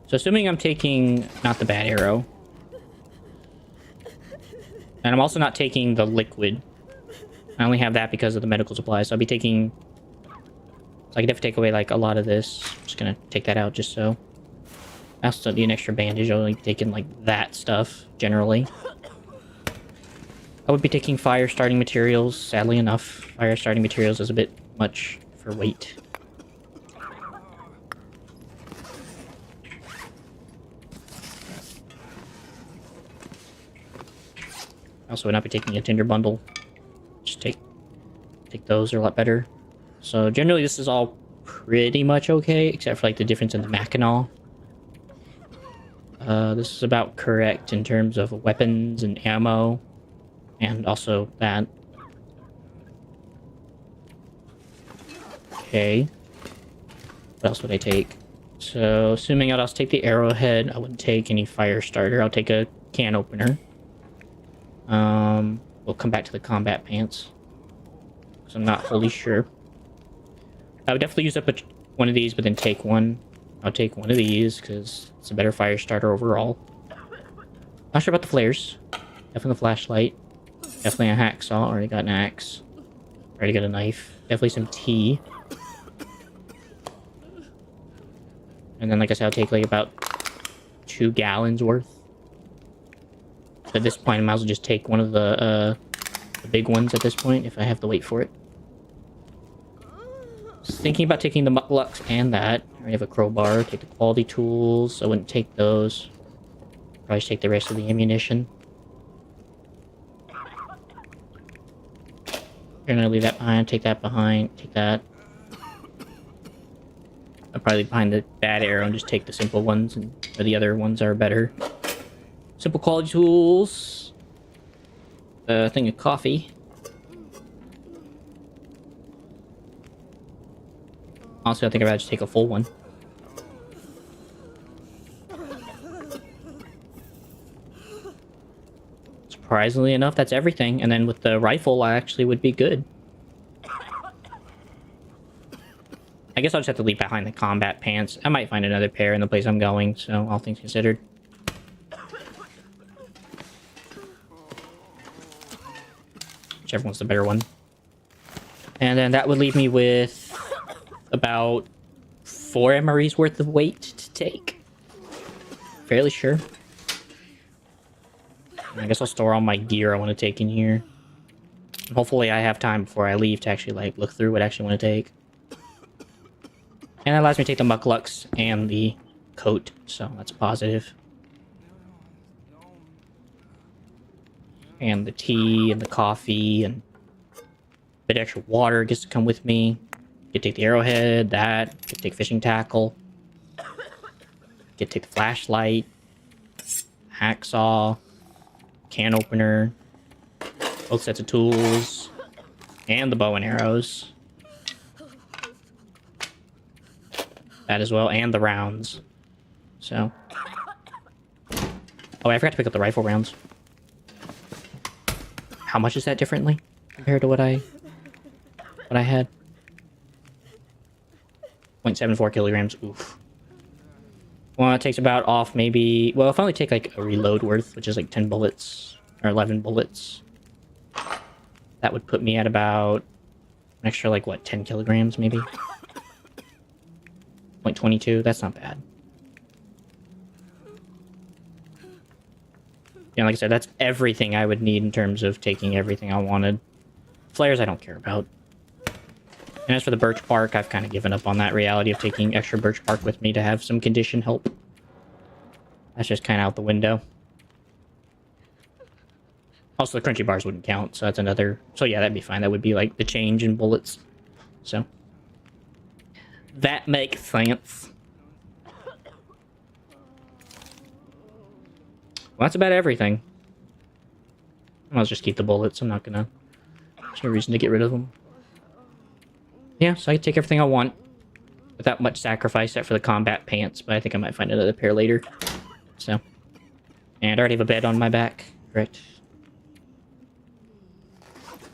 So assuming I'm taking not the bad arrow. And I'm also not taking the liquid. I only have that because of the medical supplies. So I'll be taking... So I could have to take away like a lot of this. I'm just gonna take that out just so. I also need an extra bandage. I'll only be taking like that stuff, generally. I would be taking fire starting materials, sadly enough. Fire starting materials is a bit much for weight. Also would not be taking a tinder bundle. Just take those, they're a lot better. So generally this is all pretty much okay, except for like the difference in the Mackinaw. This is about correct in terms of weapons and ammo. And also that. Okay. What else would I take? So assuming I'd also take the arrowhead, I wouldn't take any fire starter. I'll take a can opener. We'll come back to the combat pants. Because I'm not wholly sure. I would definitely use up one of these, but then take one. I'll take one of these, because it's a better fire starter overall. Not sure about the flares. Definitely the flashlight. Definitely a hacksaw. Already got an axe. Already got a knife. Definitely some tea. And then, like I said, I'll take like about 2 gallons worth. So at this point, I might as well just take one of the big ones at this point, if I have to wait for it. Just thinking about taking the mucklucks and that. I already have a crowbar. Take the quality tools. I wouldn't take those. Probably just take the rest of the ammunition. You're gonna leave that behind. Take that behind. Take that. I'll probably leave behind the bad arrow and just take the simple ones, and or the other ones are better. Simple quality tools. A thing of coffee. Honestly, I think I'd rather just take a full one. Surprisingly enough, that's everything. And then with the rifle, I actually would be good. I guess I'll just have to leave behind the combat pants. I might find another pair in the place I'm going, so all things considered. Whichever one's the better one. And then that would leave me with about 4 MREs worth of weight to take. Fairly sure. I guess I'll store all my gear I want to take in here. Hopefully I have time before I leave to actually, like, look through what I actually want to take. And that allows me to take the mucklucks and the coat, so that's positive. And the tea and the coffee and a bit of extra water gets to come with me. Get to take the arrowhead, that. Get to take fishing tackle. Get to take the flashlight. Hacksaw. Can opener. Both sets of tools. And the bow and arrows. That as well, and the rounds. So. Oh, I forgot to pick up the rifle rounds. How much is that differently compared to what I had? 0.74 kilograms. Oof. Well, it takes about off maybe... Well, if I only take like a reload worth, which is like 10 bullets or 11 bullets, that would put me at about an extra, like, what, 10 kilograms maybe? 0.22. That's not bad. Yeah, like I said, that's everything I would need in terms of taking everything I wanted. Flares I don't care about. And as for the birch bark, I've kind of given up on that reality of taking extra birch bark with me to have some condition help. That's just kind of out the window. Also, the crunchy bars wouldn't count, so that's another... So yeah, that'd be fine. That would be like the change in bullets. So... that makes sense. Well, that's about everything. I'll just keep the bullets. I'm not gonna... There's no reason to get rid of them. Yeah, so I can take everything I want without much sacrifice except for the combat pants, but I think I might find another pair later. So. And I already have a bed on my back. Correct.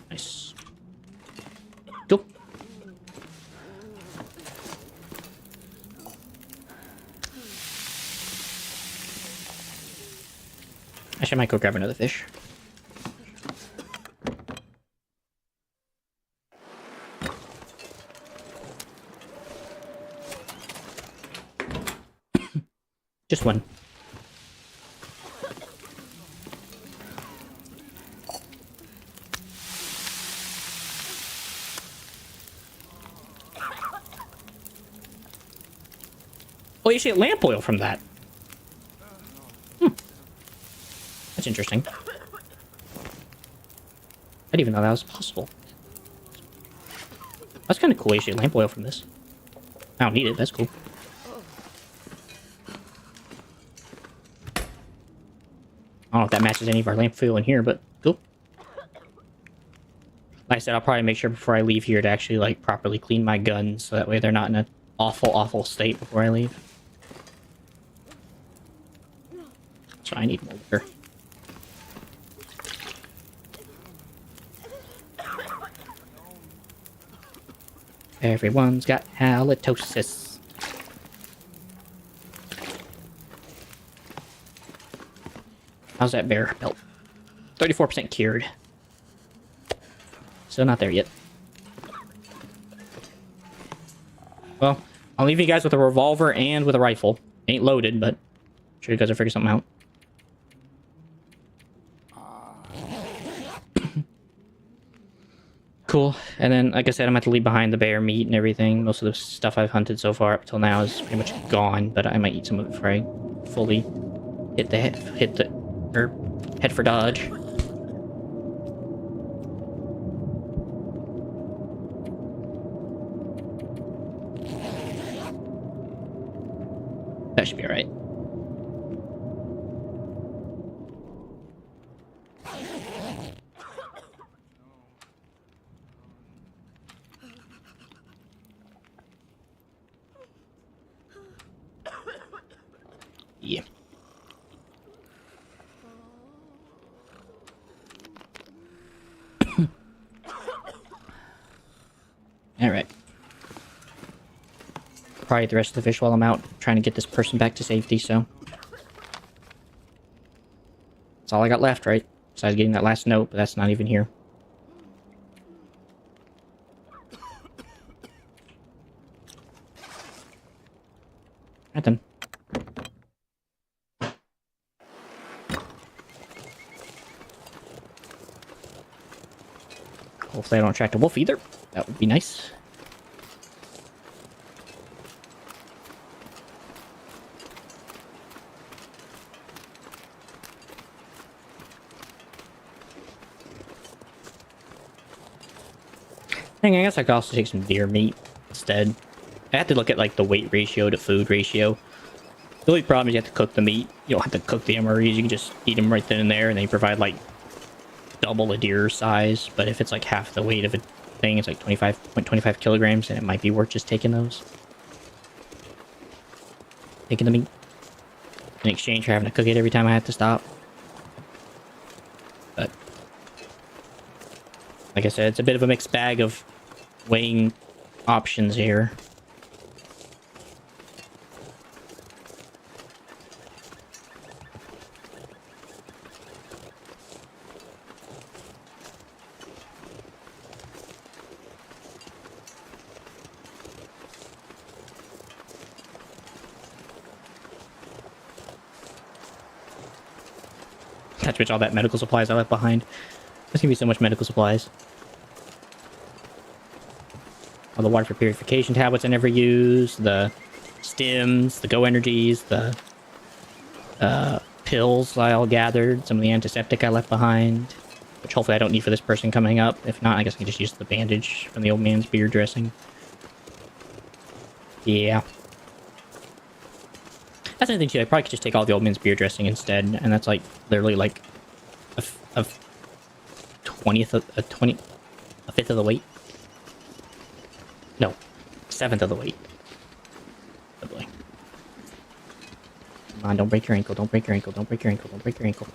Nice. Cool. Actually, I might go grab another fish. Just one. Oh, you should get lamp oil from that. That's interesting. I didn't even know that was possible. That's kind of cool. You should get lamp oil from this. I don't need it. That's cool. I don't know if that matches any of our lamp fuel in here, but cool. Like I said, I'll probably make sure before I leave here to actually, like, properly clean my guns, so that way they're not in an awful, awful state before I leave. So I need more water. Everyone's got halitosis. How's that bear belt? 34% cured. Still not there yet. Well, I'll leave you guys with a revolver and with a rifle. Ain't loaded, but I'm sure you guys will figure something out. Cool. And then, like I said, I'm going to have to leave behind the bear meat and everything. Most of the stuff I've hunted so far up till now is pretty much gone, but I might eat some of it before I fully head for dodge. That should be alright. Yeah. Alright. Probably eat the rest of the fish while I'm out trying to get this person back to safety, so. That's all I got left, right? Besides getting that last note, but that's not even here. Right then. Hopefully I don't attract a wolf either. That would be nice. I guess I could also take some deer meat instead. I have to look at like the weight ratio to food ratio. The only problem is you have to cook the meat. You don't have to cook the MREs. You can just eat them right then and there, and they provide like double a deer size. But if it's like half the weight of a thing, it's like 25.25 kilograms, and it might be worth just taking those. Taking the meat in exchange for having to cook it every time I have to stop. But like I said, it's a bit of a mixed bag of weighing options here. Not to mention all that medical supplies I left behind. There's gonna be so much medical supplies. All the water for purification tablets I never used, the stims, the go energies, the pills I all gathered, some of the antiseptic I left behind, which hopefully I don't need for this person coming up. If not, I guess I can just use the bandage from the old man's beer dressing. Yeah. That's another thing too, I probably could just take all the old man's beer dressing instead, and that's like literally like a fifth of the weight. No, 1/7 of the weight. Oh boy. Come on, don't break your ankle, don't break your ankle, don't break your ankle, don't break your ankle.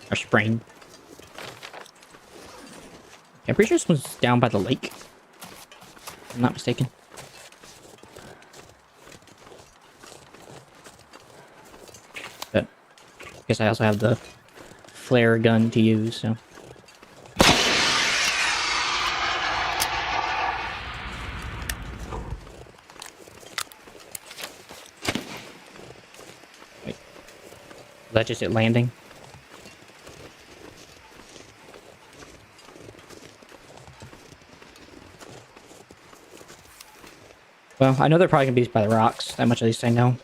Or sprain. Yeah, I'm pretty sure this one's down by the lake. If I'm not mistaken. But I guess I also have the flare gun to use, so. Wait. Was that just it landing? Well, I know they're probably gonna be by the rocks. That much at least I know.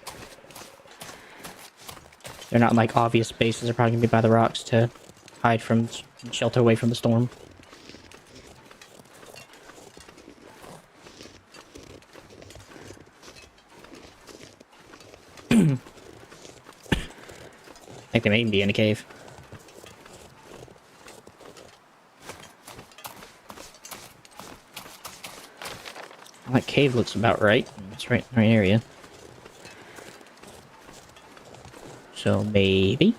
They're not like obvious bases. They're probably gonna be by the rocks to hide from, shelter away from the storm. I think they may even be in a cave. That cave looks about right. It's right in the right area. So maybe.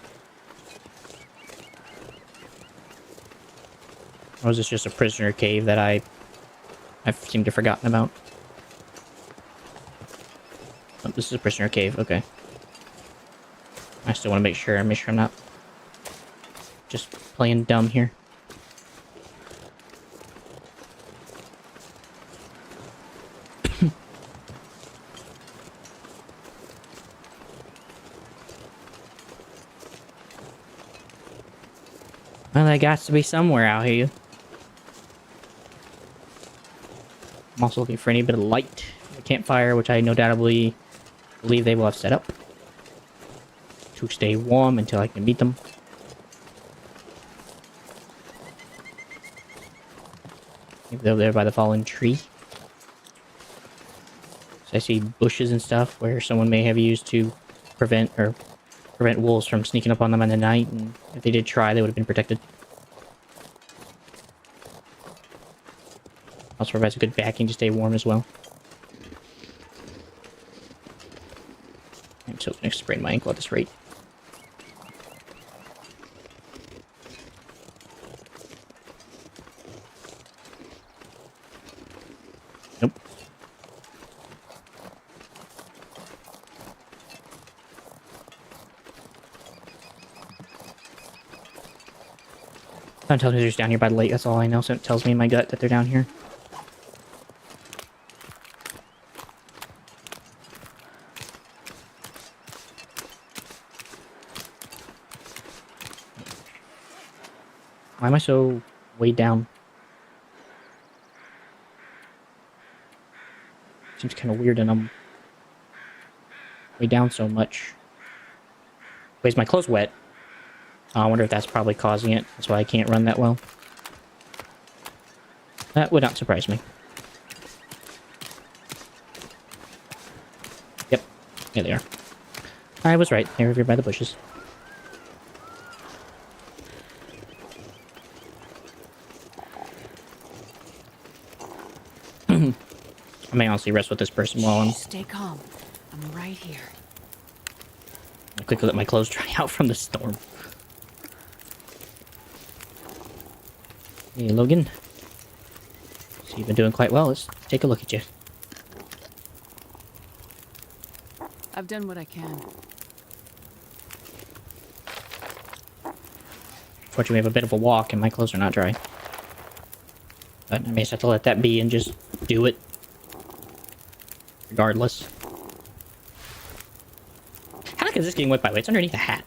Or was this just a prisoner cave that I've seemed to have forgotten about? Oh, this is a prisoner cave, okay. I still want to make sure I'm not just playing dumb here. Well, they got to be somewhere out here. I'm also looking for any bit of light. A campfire, which I no doubtably believe they will have set up to stay warm until I can meet them. Maybe they're there by the fallen tree. So I see bushes and stuff where someone may have used to prevent wolves from sneaking up on them in the night, and if they did try, they would have been protected. Also provides a good backing to stay warm as well. so I'm gonna sprain my ankle at this rate. Nope. Don't tell me they're just down here by the lake. That's all I know. So it tells me in my gut that they're down here. Why am I so way down? Seems kind of weird and I'm way down so much. Wait, is my clothes wet? I wonder if that's probably causing it. That's why I can't run that well. That would not surprise me. Yep. There they are. I was right. They're over here by the bushes. I may honestly rest with this person while I'm... Stay calm. I'm right here. I'll quickly let my clothes dry out from the storm. Hey, Logan. So you've been doing quite well. Let's take a look at you. I've done what I can. Fortunately, we have a bit of a walk and my clothes are not dry. But I may just have to let that be and just do it. Regardless. How is this getting wet by the way? It's underneath the hat.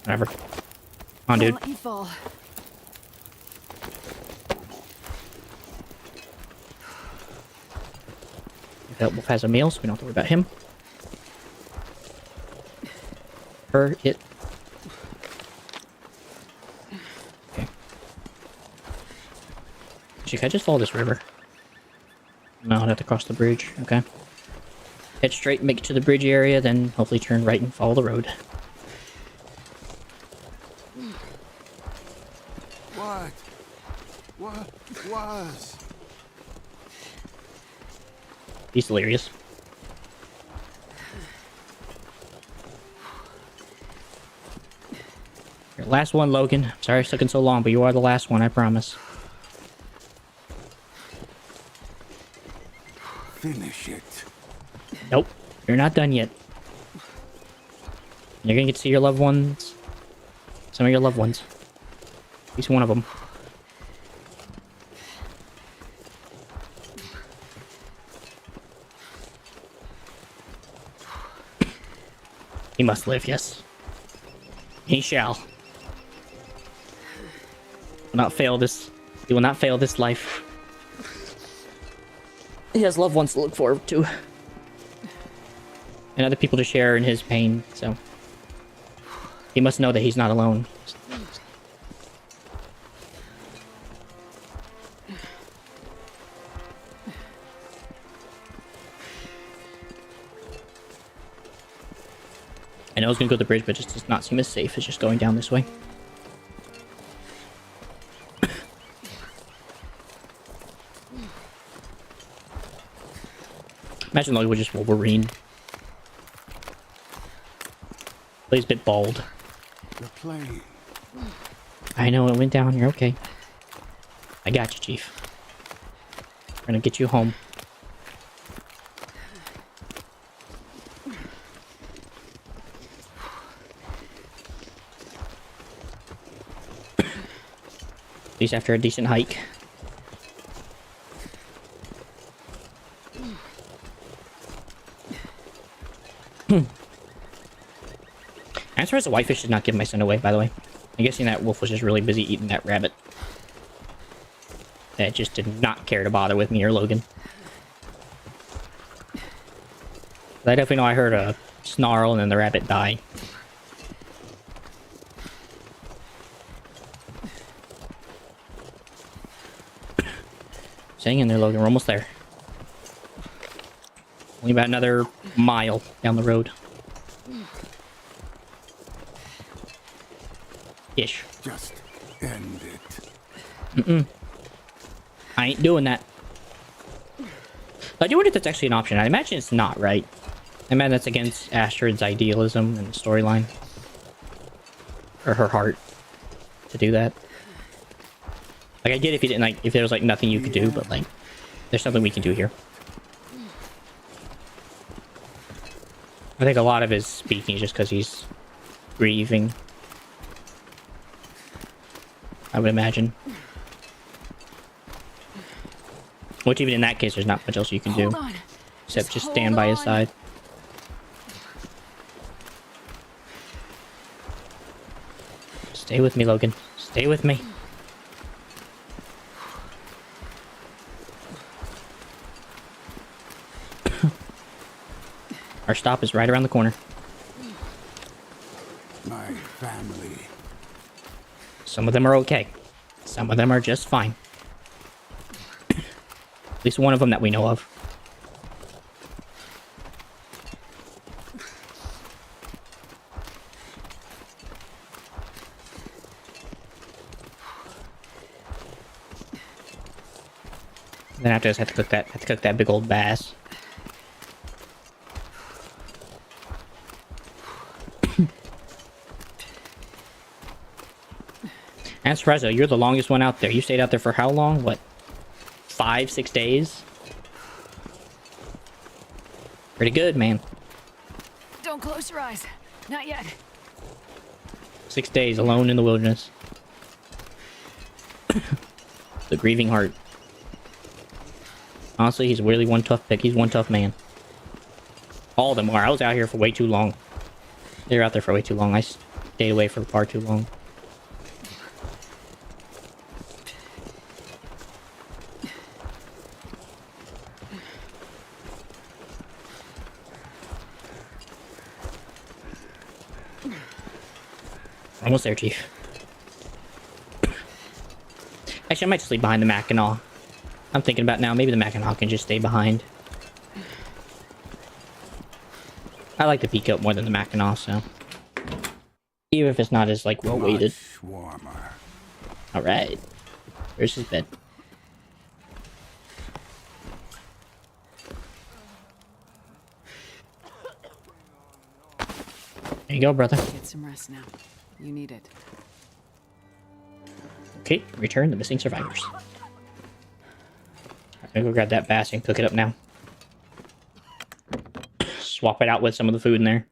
Whatever. Come on, dude. Don't let me fall. That wolf has a meal, so we don't have to worry about him. Her, it. Okay. Should I just follow this river? No, I'd have to cross the bridge. Okay. Head straight, make it to the bridge area, then hopefully turn right and follow the road. What? What was? He's hilarious. Your last one, Logan. Sorry it's taking so long, but you are the last one, I promise. Finish it. Nope. You're not done yet. You're gonna get to see your loved ones. Some of your loved ones. At least one of them. He must live, yes. He shall. Will not fail this. He will not fail this life. He has loved ones to look forward to. And other people to share in his pain, so... He must know that he's not alone. I know I was gonna go to the bridge, but it just does not seem as safe as just going down this way. Imagine Logan was just Wolverine. But he's a bit bald. The plane. I know, it went down. You're okay. I got you, Chief. We're gonna get you home. At least after a decent hike. I'm surprised the whitefish did not give my son away, by the way. I'm guessing that wolf was just really busy eating that rabbit. That just did not care to bother with me or Logan. I definitely know I heard a snarl and then the rabbit die. Hang in there, Logan. We're almost there. Only about another mile down the road. Ish. Just end it. Mm-mm. I ain't doing that. I do wonder if that's actually an option. I imagine it's not, right? I imagine that's against Astrid's idealism and storyline. Or her heart to do that. Like, I get if you didn't, like, if there was, like, nothing you could do, but, like, there's something we can do here. I think a lot of his speaking is just because he's grieving. I would imagine. Which, even in that case, there's not much else you can do. Except just stand by his side. Stay with me, Logan. Stay with me. Our stop is right around the corner. My family. Some of them are okay. Some of them are just fine. At least one of them that we know of. Then after this, I have to cook that big old bass. And Frezzo, you're the longest one out there. You stayed out there for how long? What? 5-6 days? Pretty good, man. Don't close your eyes. Not yet. 6 days alone in the wilderness. The grieving heart. Honestly, he's really one tough pick. He's one tough man. All of them are. I was out here for way too long. They were out there for way too long. I stayed away for far too long. Almost there, Chief. Actually, I might sleep behind the Mackinac. I'm thinking about now, maybe the Mackinac can just stay behind. I like the Peacoat more than the Mackinac, so. Even if it's not as, like, well-weighted. Warmer. Alright. Where's his bed? There you go, brother. Get some rest now. You need it. Okay, return the missing survivors. I'm gonna go grab that bass and cook it up now. Swap it out with some of the food in there.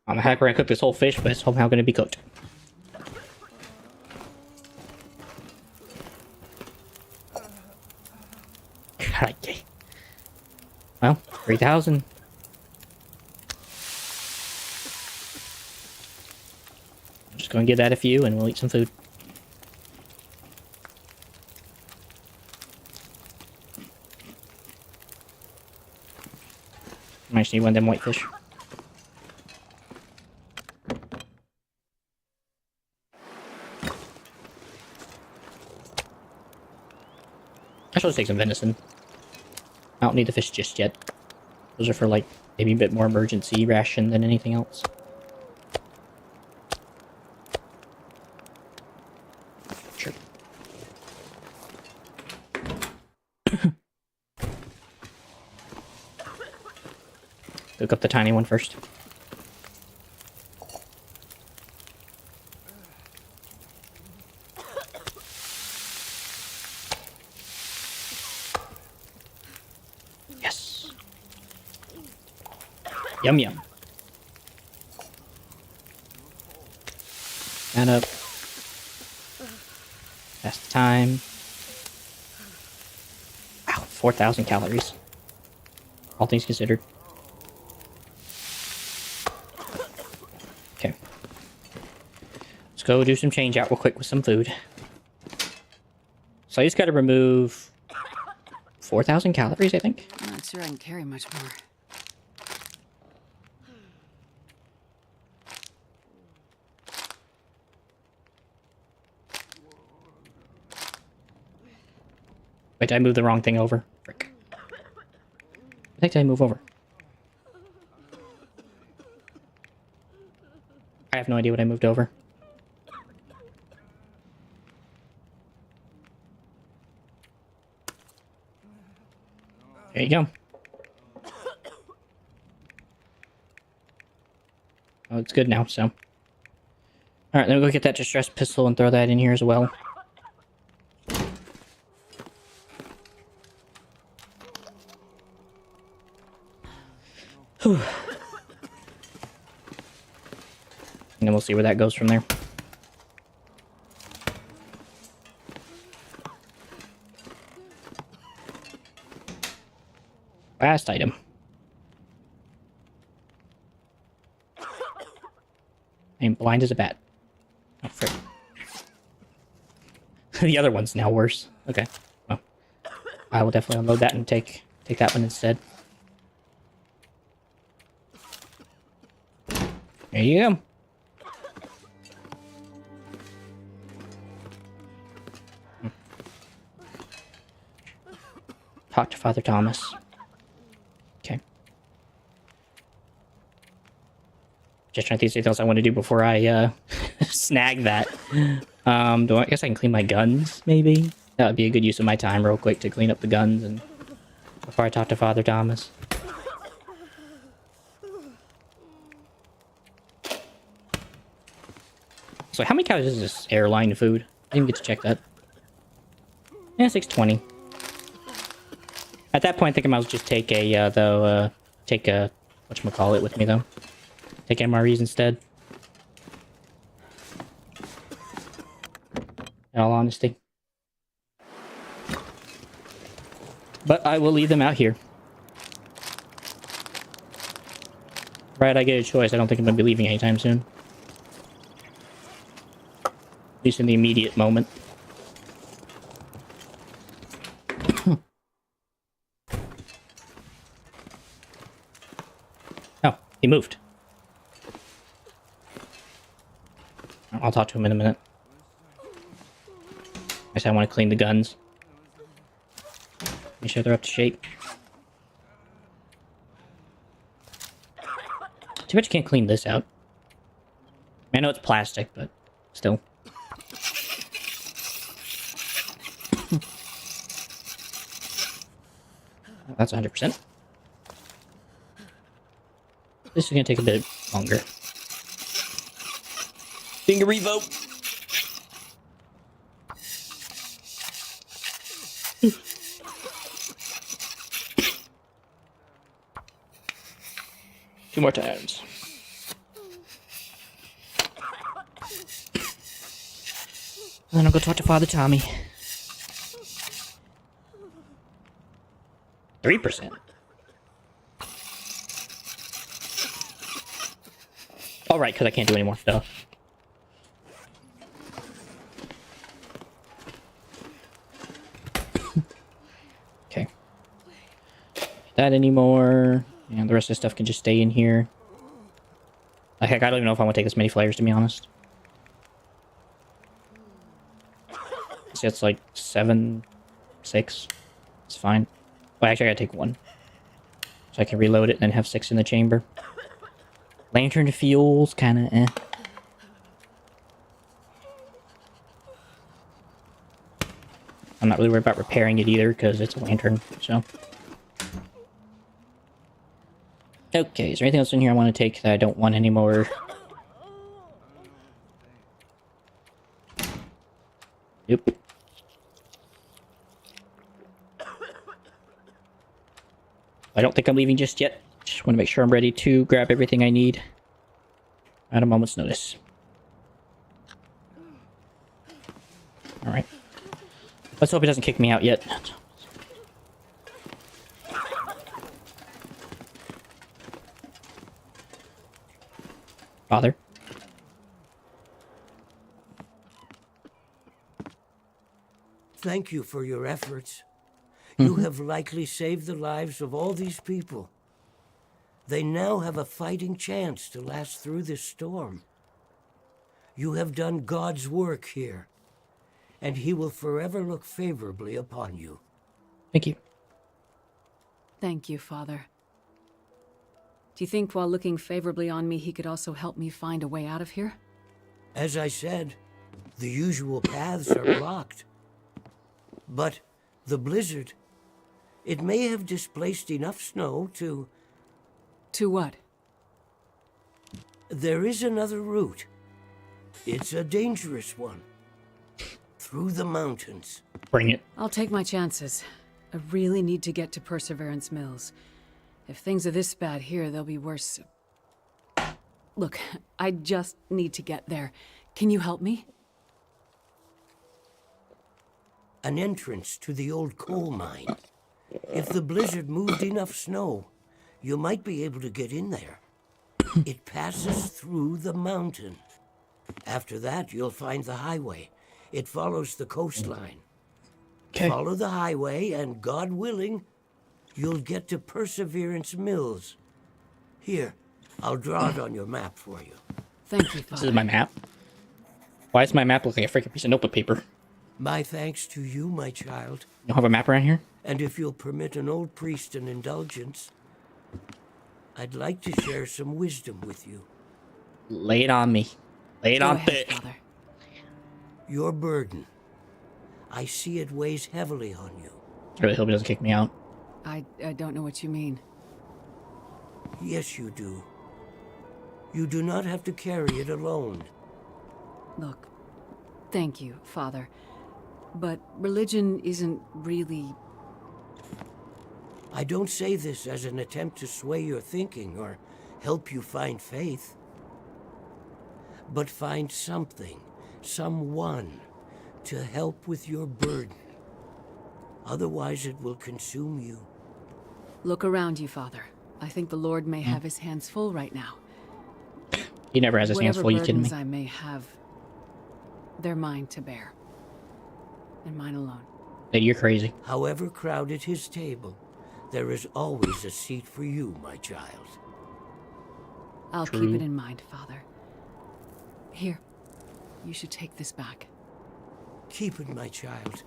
I'm happy we're gonna cook this whole fish, but it's somehow gonna be cooked. Okay. Well, 3,000. I'm just gonna give that a few and we'll eat some food. I just need one of them whitefish. I should take some venison. I don't need the fish just yet. Those are for, like, maybe a bit more emergency ration than anything else. Sure. Cook up the tiny one first. Yes. Yum yum. That up. That's the time. Wow, 4,000 calories. All things considered. Okay. Let's go do some change out real quick with some food. So I just gotta remove 4,000 calories, I think. I'm not sure I can carry much more. Wait, did I move the wrong thing over? Frick. I think did I move over? I have no idea what I moved over. There you go. Oh, it's good now, so. Alright, then we'll go get that distress pistol and throw that in here as well. Whew. And then we'll see where that goes from there. Last item. I'm blind as a bat. Oh, frick. The other one's now worse. Okay. Well, I will definitely unload that and take that one instead. There you go. Talk to Father Thomas. Okay. Just trying to think of anything else I want to do before I snag that. I guess I can clean my guns, maybe? That would be a good use of my time real quick to clean up the guns and before I talk to Father Thomas. So how many calories is this airline food? I didn't get to check that. Yeah, 620. At that point, I think I might just take a, whatchamacallit with me, though. Take MREs instead. In all honesty. But I will leave them out here. Right, I get a choice. I don't think I'm going to be leaving anytime soon. At least in the immediate moment. Oh, he moved. I'll talk to him in a minute. I said I want to clean the guns. Make sure they're up to shape. Too bad you can't clean this out. I know it's plastic, but still. That's 100%. This is going to take a bit longer. Finger revoke. Two more times. And then I'll go talk to Father Tommy. 3%. Oh, right, because I can't do any more stuff. Okay. That anymore. And the rest of the stuff can just stay in here. Heck, I don't even know if I want to take this many flares, to be honest. See, it's like 7, 6. It's fine. Well, actually, I gotta take 1. So I can reload it and then have 6 in the chamber. Lantern fuels, kinda eh. I'm not really worried about repairing it either, because it's a lantern, so. Okay, is there anything else in here I want to take that I don't want anymore? Yep. I don't think I'm leaving just yet. Just want to make sure I'm ready to grab everything I need at a moment's notice. Alright. Let's hope it doesn't kick me out yet. Father? Thank you for your efforts. You have likely saved the lives of all these people. They now have a fighting chance to last through this storm. You have done God's work here, and He will forever look favorably upon you. Thank you. Thank you, Father. Do you think while looking favorably on me, he could also help me find a way out of here? As I said, the usual paths are blocked. But the blizzard, It may have displaced enough snow to... To what? There is another route. It's a dangerous one. Through the mountains. Bring it. I'll take my chances. I really need to get to Perseverance Mills. If things are this bad here, they'll be worse. Look, I just need to get there. Can you help me? An entrance to the old coal mine. If the blizzard moved enough snow, you might be able to get in there. It passes through the mountain. After that, you'll find the highway. It follows the coastline. Okay. Follow the highway, and God willing, you'll get to Perseverance Mills. Here, I'll draw it on your map for you. Thank you, This Father. is my map. Why does my map look like a freaking piece of notebook paper? My thanks to you, my child. You don't have a map around here? And if you'll permit an old priest an indulgence, I'd like to share some wisdom with you. Lay it on me. Lay it Go on ahead, thick. Father. Your burden. I see it weighs heavily on you. I really hope he doesn't kick me out. I don't know what you mean. Yes, you do. You do not have to carry it alone. Look, thank you, Father. But religion isn't really... I don't say this as an attempt to sway your thinking or help you find faith. But find something, someone, to help with your burden. Otherwise it will consume you. Look around you, Father. I think the Lord may have his hands full right now. He never has his hands full, you kidding me? Whatever burdens I may have, they're mine to bear. And mine alone. Hey, you're crazy. However crowded his table, there is always a seat for you, my child. I'll True. keep it in mind, Father. Here, you should take this back. Keep it, my child.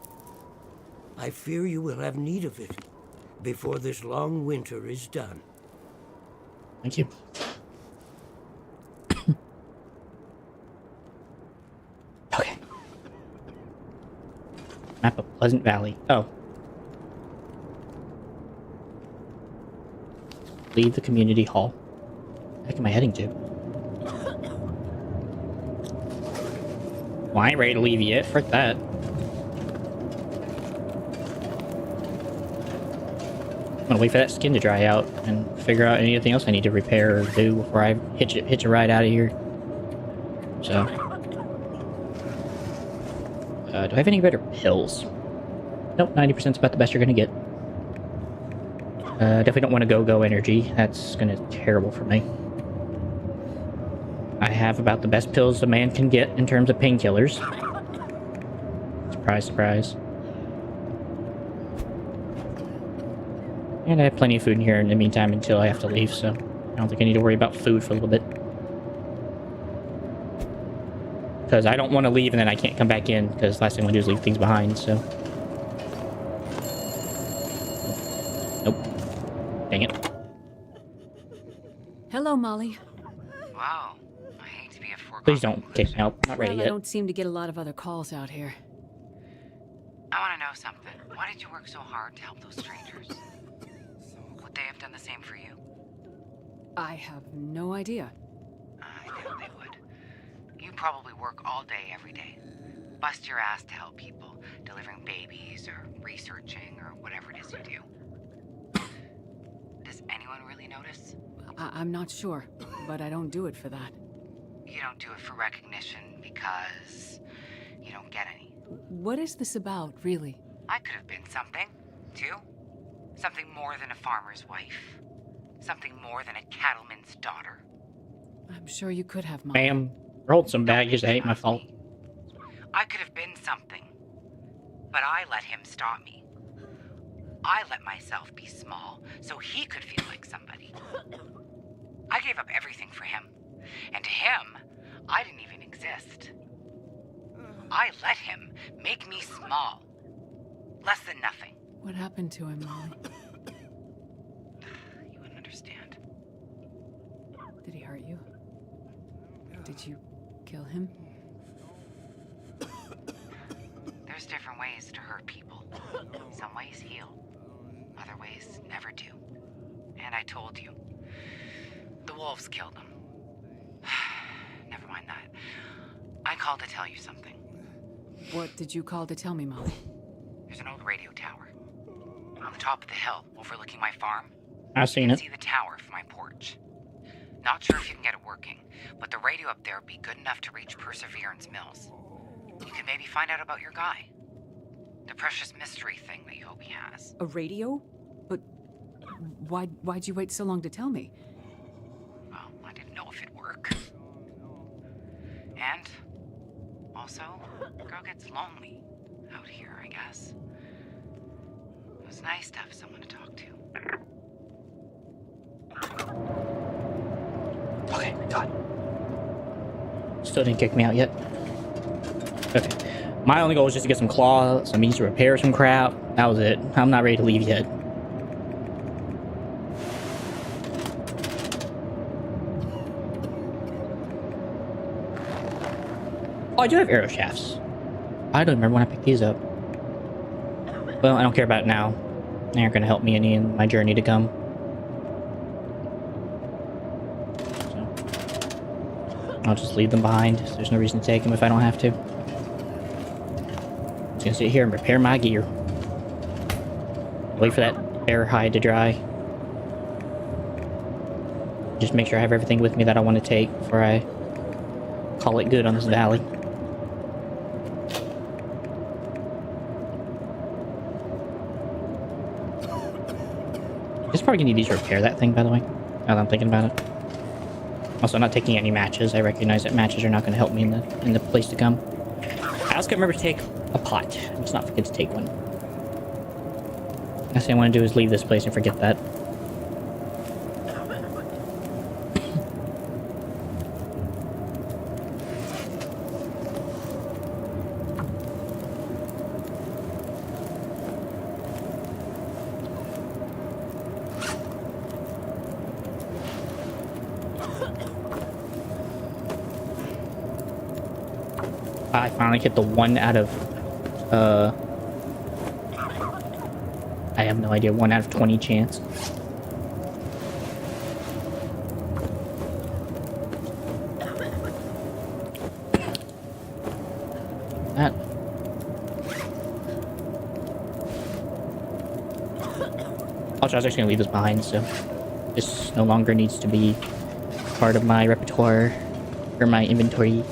I fear you will have need of it before this long winter is done. Thank you. Okay. Map of Pleasant Valley. Oh. Leave the community hall. Where the heck am I heading to? Well, I ain't ready to leave yet. Frick that. I'm gonna wait for that skin to dry out and figure out anything else I need to repair or do before I hitch a ride out of here. So, do I have any better pills? Nope, 90% is about the best you're gonna get. Definitely don't want to go energy. That's gonna be terrible for me. I have about the best pills a man can get in terms of painkillers. Surprise, surprise. And I have plenty of food in here in the meantime until I have to leave, so I don't think I need to worry about food for a little bit. Because I don't want to leave and then I can't come back in, because last thing I want to do is leave things behind, so... Nope. Dang it. Hello, Molly. Wow. I hate to be a forgotten Please don't kick me out. I'm not ready Well, I yet. don't seem to get a lot of other calls out here. I want to know something. Why did you work so hard to help those strangers? Would they have done the same for you? I have no idea. I knew they would. You probably work all day, every day. Bust your ass to help people, delivering babies or researching or whatever it is you do. Does anyone really notice? I'm not sure, but I don't do it for that. You don't do it for recognition because you don't get any. What is this about, really? I could have been something, too. Something more than a farmer's wife. Something more than a cattleman's daughter. I'm sure you could have, Molly. Ma'am, rolled some baggage. That ain't my fault. I could have been something, but I let him stop me. I let myself be small so he could feel like somebody. I gave up everything for him, and to him, I didn't even exist. I let him make me small. Less than nothing. What happened to him, Molly? You wouldn't understand. Did he hurt you? Did you kill him? There's different ways to hurt people. Some ways heal. Other always never do. And I told you. The wolves killed him. Never mind that. I called to tell you something. What did you call to tell me, Molly? There's an old radio tower. On the top of the hill, overlooking my farm. I've seen You it. can see the tower from my porch. Not sure if you can get it working, but the radio up there would be good enough to reach Perseverance Mills. You can maybe find out about your guy. The precious mystery thing that you hope he has. A radio? But why'd you wait so long to tell me? Well, I didn't know if it'd work. And also, girl gets lonely out here, I guess. It was nice to have someone to talk to. Okay, God. Still didn't kick me out yet. Okay. My only goal was just to get some claws, some means to repair some crap. That was it. I'm not ready to leave yet. Oh, I do have arrow shafts. I don't remember when I picked these up. Well, I don't care about it now. They aren't going to help me any in my journey to come. I'll just leave them behind. There's no reason to take them if I don't have to. Just gonna sit here and repair my gear. Wait for that bear hide to dry. Just make sure I have everything with me that I want to take before I call it good on this valley. It's probably gonna need these to repair that thing, by the way. Now that I'm thinking about it. Also, not taking any matches. I recognize that matches are not going to help me in the place to come. I also can't remember to take a pot. Let's not forget to take one. Last thing I want to do is leave this place and forget that. I finally hit the 1 out of, I have no idea, 1 out of 20 chance. That. Also, I was actually gonna leave this behind, so this no longer needs to be part of my repertoire, or my inventory.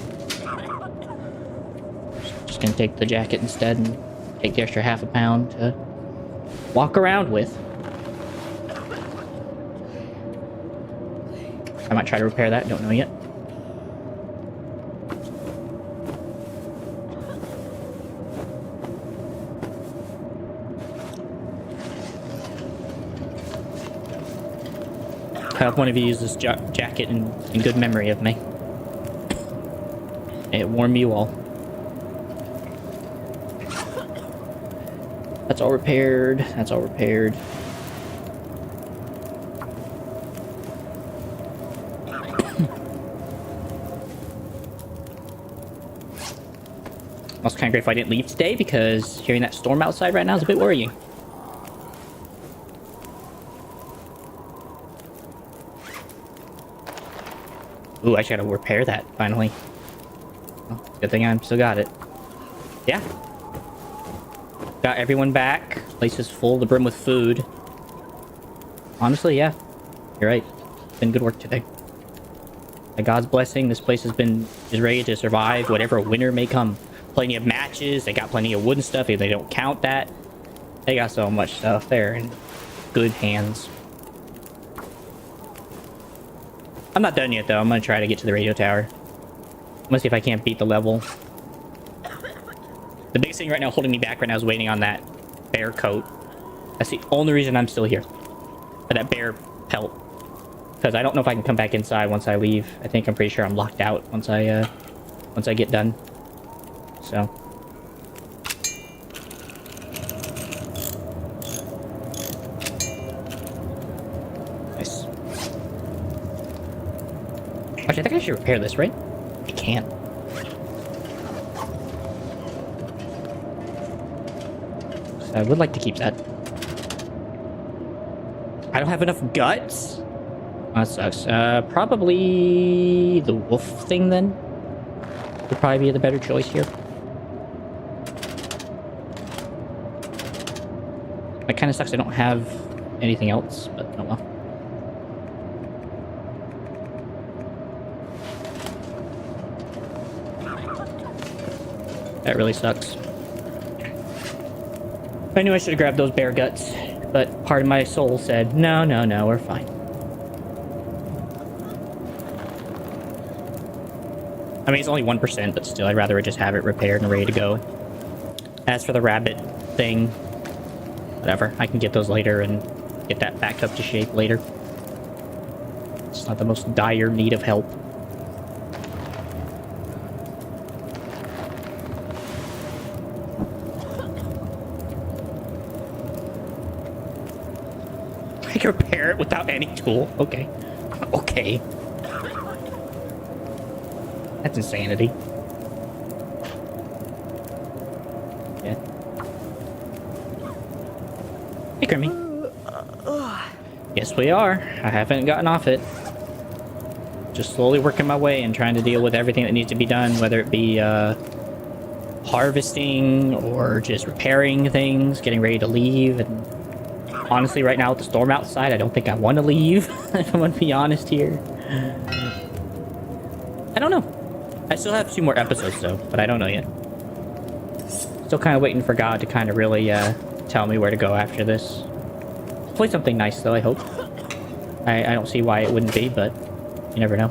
Gonna take the jacket instead and take the extra half a pound to walk around with. I might try to repair that, don't know yet. I hope one of you uses this jacket in good memory of me. It warmed you all. That's all repaired. That's all repaired. Also kind of grateful I didn't leave today because hearing that storm outside right now is a bit worrying. Ooh, I just gotta repair that finally. Well, good thing I still got it. Yeah. Got everyone back. Place is full to the brim with food. Honestly, yeah. You're right. It's been good work today. By God's blessing, this place is ready to survive whatever winter may come. Plenty of matches. They got plenty of wood and stuff. If they don't count that, they got so much stuff. They're in good hands. I'm not done yet, though. I'm gonna try to get to the radio tower. I'm gonna see if I can't beat the level. The biggest thing right now holding me back right now is waiting on that bear coat. That's the only reason I'm still here. For that bear pelt. Because I don't know if I can come back inside once I leave. I think I'm pretty sure I'm locked out once I get done. So. Nice. Actually, I think I should repair this, right? I can't. I would like to keep that. I don't have enough guts? Oh, that sucks. Probably the wolf thing then? Would probably be the better choice here. It kind of sucks I don't have anything else, but oh well. That really sucks. I knew I should have grabbed those bear guts, but part of my soul said, no, no, no, we're fine. I mean, it's only 1%, but still, I'd rather just have it repaired and ready to go. As for the rabbit thing, whatever. I can get those later and get that back up to shape later. It's not the most dire need of help. I can repair it without any tool. Okay. Okay. That's insanity. Yeah. Hey, Grimmy. Yes, we are. I haven't gotten off it. Just slowly working my way and trying to deal with everything that needs to be done, whether it be harvesting or just repairing things, getting ready to leave. And honestly, right now with the storm outside, I don't think I want to leave. If I'm going to be honest here. I don't know. I still have 2 more episodes though, but I don't know yet. Still kind of waiting for God to kind of really tell me where to go after this. Hopefully something nice though, I hope. I don't see why it wouldn't be, but you never know.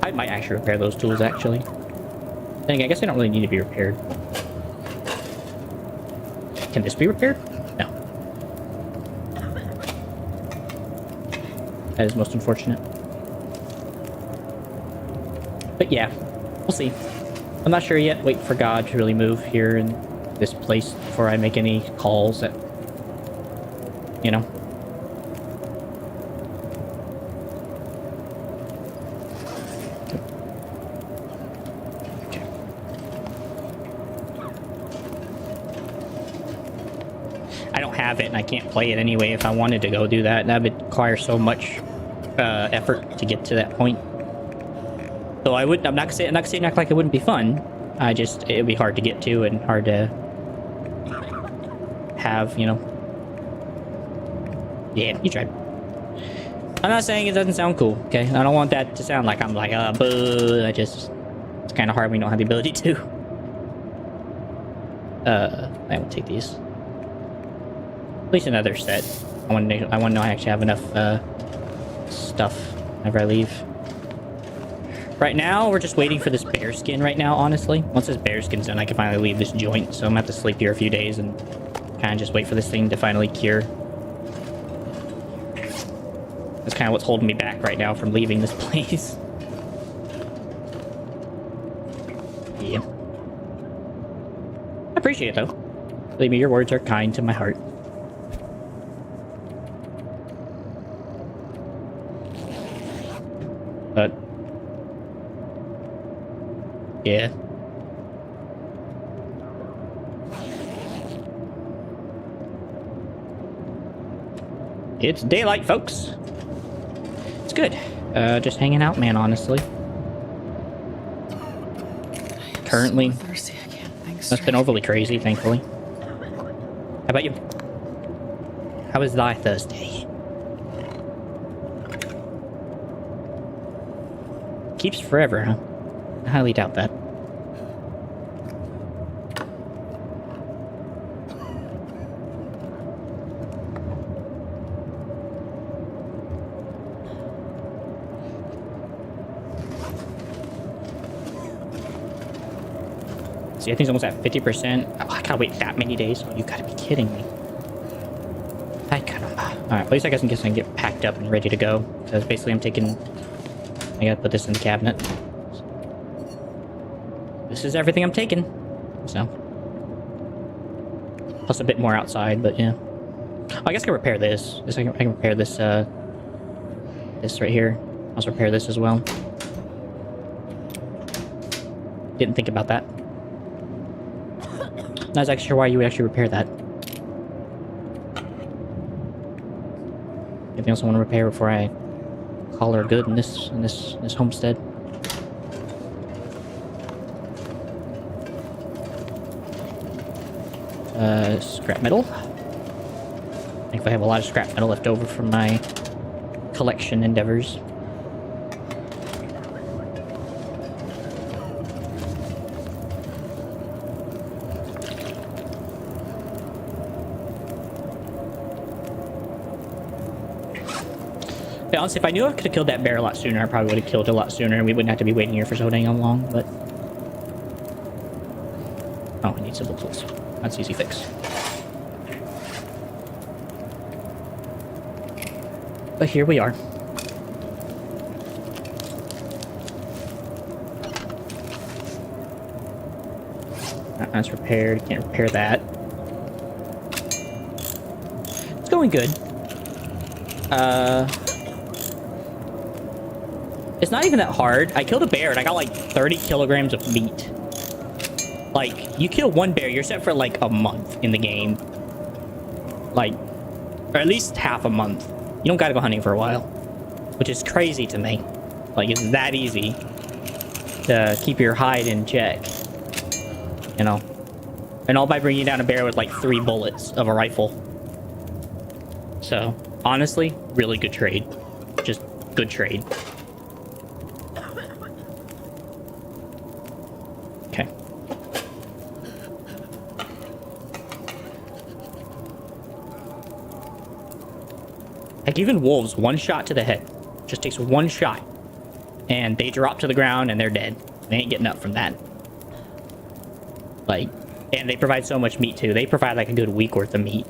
I might actually repair those tools actually. Then again, I guess they don't really need to be repaired. Can this be repaired? No. That is most unfortunate. But yeah, we'll see. I'm not sure yet. Wait for God to really move here in this place before I make any calls that, you know. Okay. I don't have it and I can't play it anyway if I wanted to go do that. That would require so much effort to get to that point. So I'm not saying act like it wouldn't be fun. It'd be hard to get to and hard to have, you know. Yeah, you tried. I'm not saying it doesn't sound cool, okay? I don't want that to sound like I'm like, boo. It's kind of hard when you don't have the ability to. I will take these. At least another set. I want to know I actually have enough stuff whenever I leave. Right now, we're just waiting for this bear skin right now, honestly. Once this bear skin's done, I can finally leave this joint. So I'm gonna have to sleep here a few days and kind of just wait for this thing to finally cure. That's kind of what's holding me back right now from leaving this place. Yeah. I appreciate it, though. Believe me, your words are kind to my heart. But yeah. It's daylight, folks. It's good. Just hanging out, man, honestly. Currently, So thirsty, I can't think it's straight. been overly crazy, thankfully. How about you? How was thy Thursday? Keeps forever, huh? I highly doubt that. See, I think it's almost at 50%. Oh, I gotta wait that many days? Oh, you gotta be kidding me. I gotta... Alright, at least I guess I can get packed up and ready to go. Because basically I'm taking... I gotta put this in the cabinet. This is everything I'm taking. So. Plus a bit more outside, but yeah. Oh, I guess I can repair this. I can repair this, this right here. I'll also repair this as well. Didn't think about that. Not exactly sure why you would actually repair that. Anything else I want to repair before I call her good in this homestead? Scrap metal. I think I have a lot of scrap metal left over from my collection endeavors. But honestly, if I knew I could have killed that bear a lot sooner, I probably would have killed it a lot sooner, and we wouldn't have to be waiting here for so dang long, but... Oh, I need simple tools. That's easy fix. But here we are. That's repaired. Can't repair that. It's going good. It's not even that hard. I killed a bear and I got like 30 kilograms of meat. Like, you kill one bear, you're set for like a month in the game. Like, or at least half a month. You don't gotta go hunting for a while. Which is crazy to me. Like, it's that easy to keep your hide in check. You know? And all by bringing down a bear with like 3 bullets of a rifle. So, honestly, really good trade. Just good trade. Okay. Like, even wolves, 1 shot to the head. Just takes 1 shot. And they drop to the ground and they're dead. They ain't getting up from that. Like, and they provide so much meat too. They provide like a good week worth of meat.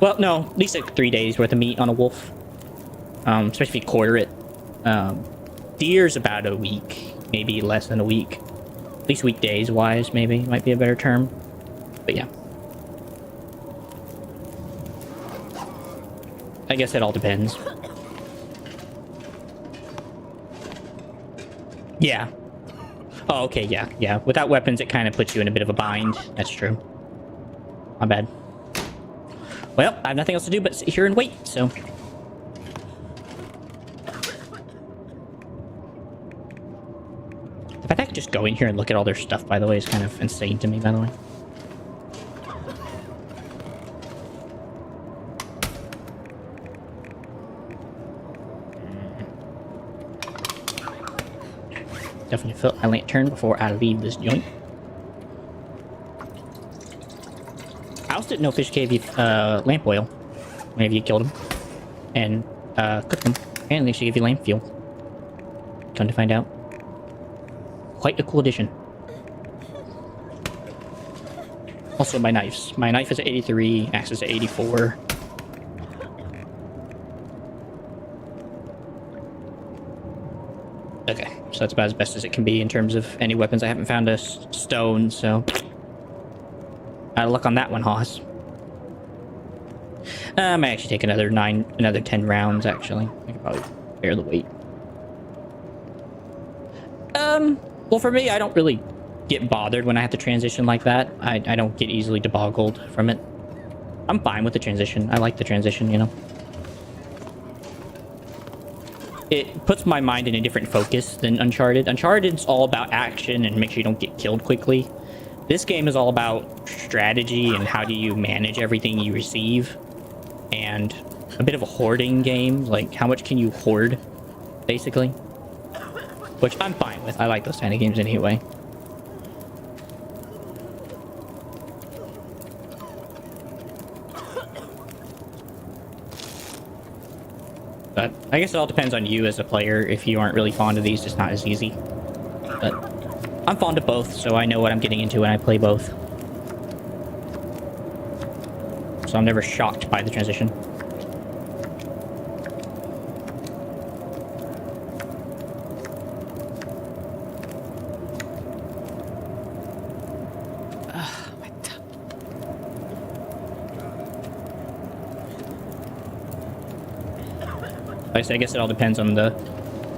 Well, no, at least like 3 days worth of meat on a wolf. Especially if you quarter it. Deer's about a week. Maybe less than a week. At least weekdays wise, maybe. Might be a better term. But yeah. I guess it all depends. Yeah. Oh, okay, yeah. Without weapons, it kind of puts you in a bit of a bind. That's true. My bad. Well, I have nothing else to do but sit here and wait, so... The fact I could just go in here and look at all their stuff, by the way, is kind of insane to me, by the way. Definitely fill my lantern before I leave this joint. I also didn't know fish gave you lamp oil whenever you killed them and cooked them, and they should give you lamp fuel. Come to find out, quite a cool addition. Also, my knives. My knife is at 83, axe is at 84. Okay, so that's about as best as it can be in terms of any weapons. I haven't found a stone, so... Out of luck on that one, Hoss. I might actually take another 10 rounds, actually. I could probably bear the weight. Well, for me, I don't really get bothered when I have to transition like that. I don't get easily deboggled from it. I'm fine with the transition. I like the transition, you know? It puts my mind in a different focus than Uncharted. Uncharted's all about action and make sure you don't get killed quickly. This game is all about strategy and how do you manage everything you receive. And a bit of a hoarding game. Like, how much can you hoard, basically? Which I'm fine with. I like those kind of games anyway. But I guess it all depends on you as a player. If you aren't really fond of these, it's not as easy. But I'm fond of both, so I know what I'm getting into when I play both. So I'm never shocked by the transition. Like I said, I guess it all depends on the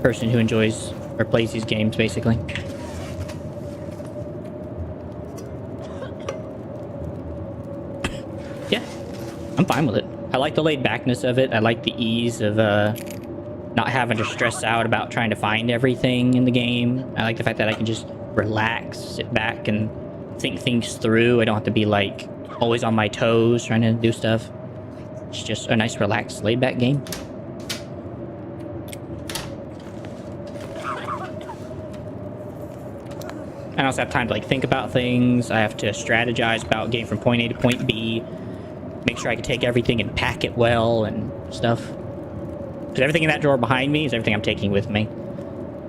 person who enjoys or plays these games, basically. Yeah, I'm fine with it. I like the laid backness of it. I like the ease of not having to stress out about trying to find everything in the game. I like the fact that I can just relax, sit back, and think things through. I don't have to be like always on my toes trying to do stuff. It's just a nice, relaxed, laid back game. I also have time to like think about things. I have to strategize about getting from point A to point B. Make sure I can take everything and pack it well and stuff. Because everything in that drawer behind me is everything I'm taking with me.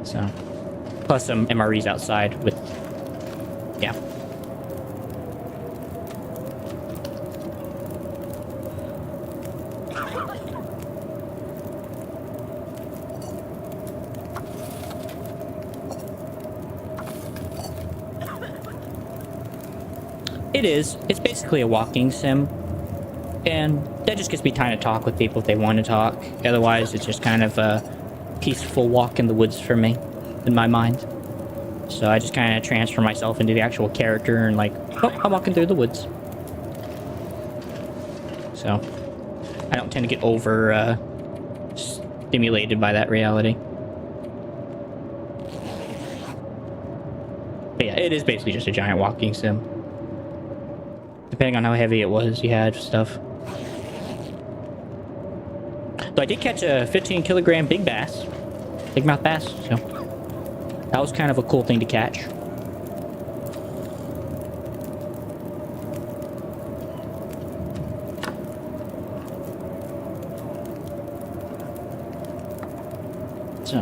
So, plus some MREs outside with, yeah. It is. It's basically a walking sim. And that just gives me time to talk with people if they want to talk. Otherwise, it's just kind of a peaceful walk in the woods for me, in my mind. So I just kind of transfer myself into the actual character and like, oh, I'm walking through the woods. So I don't tend to get over stimulated by that reality. But yeah, it is basically just a giant walking sim. Depending on how heavy it was, you had stuff. So I did catch a 15 kilogram big bass, bigmouth bass, so that was kind of a cool thing to catch. So,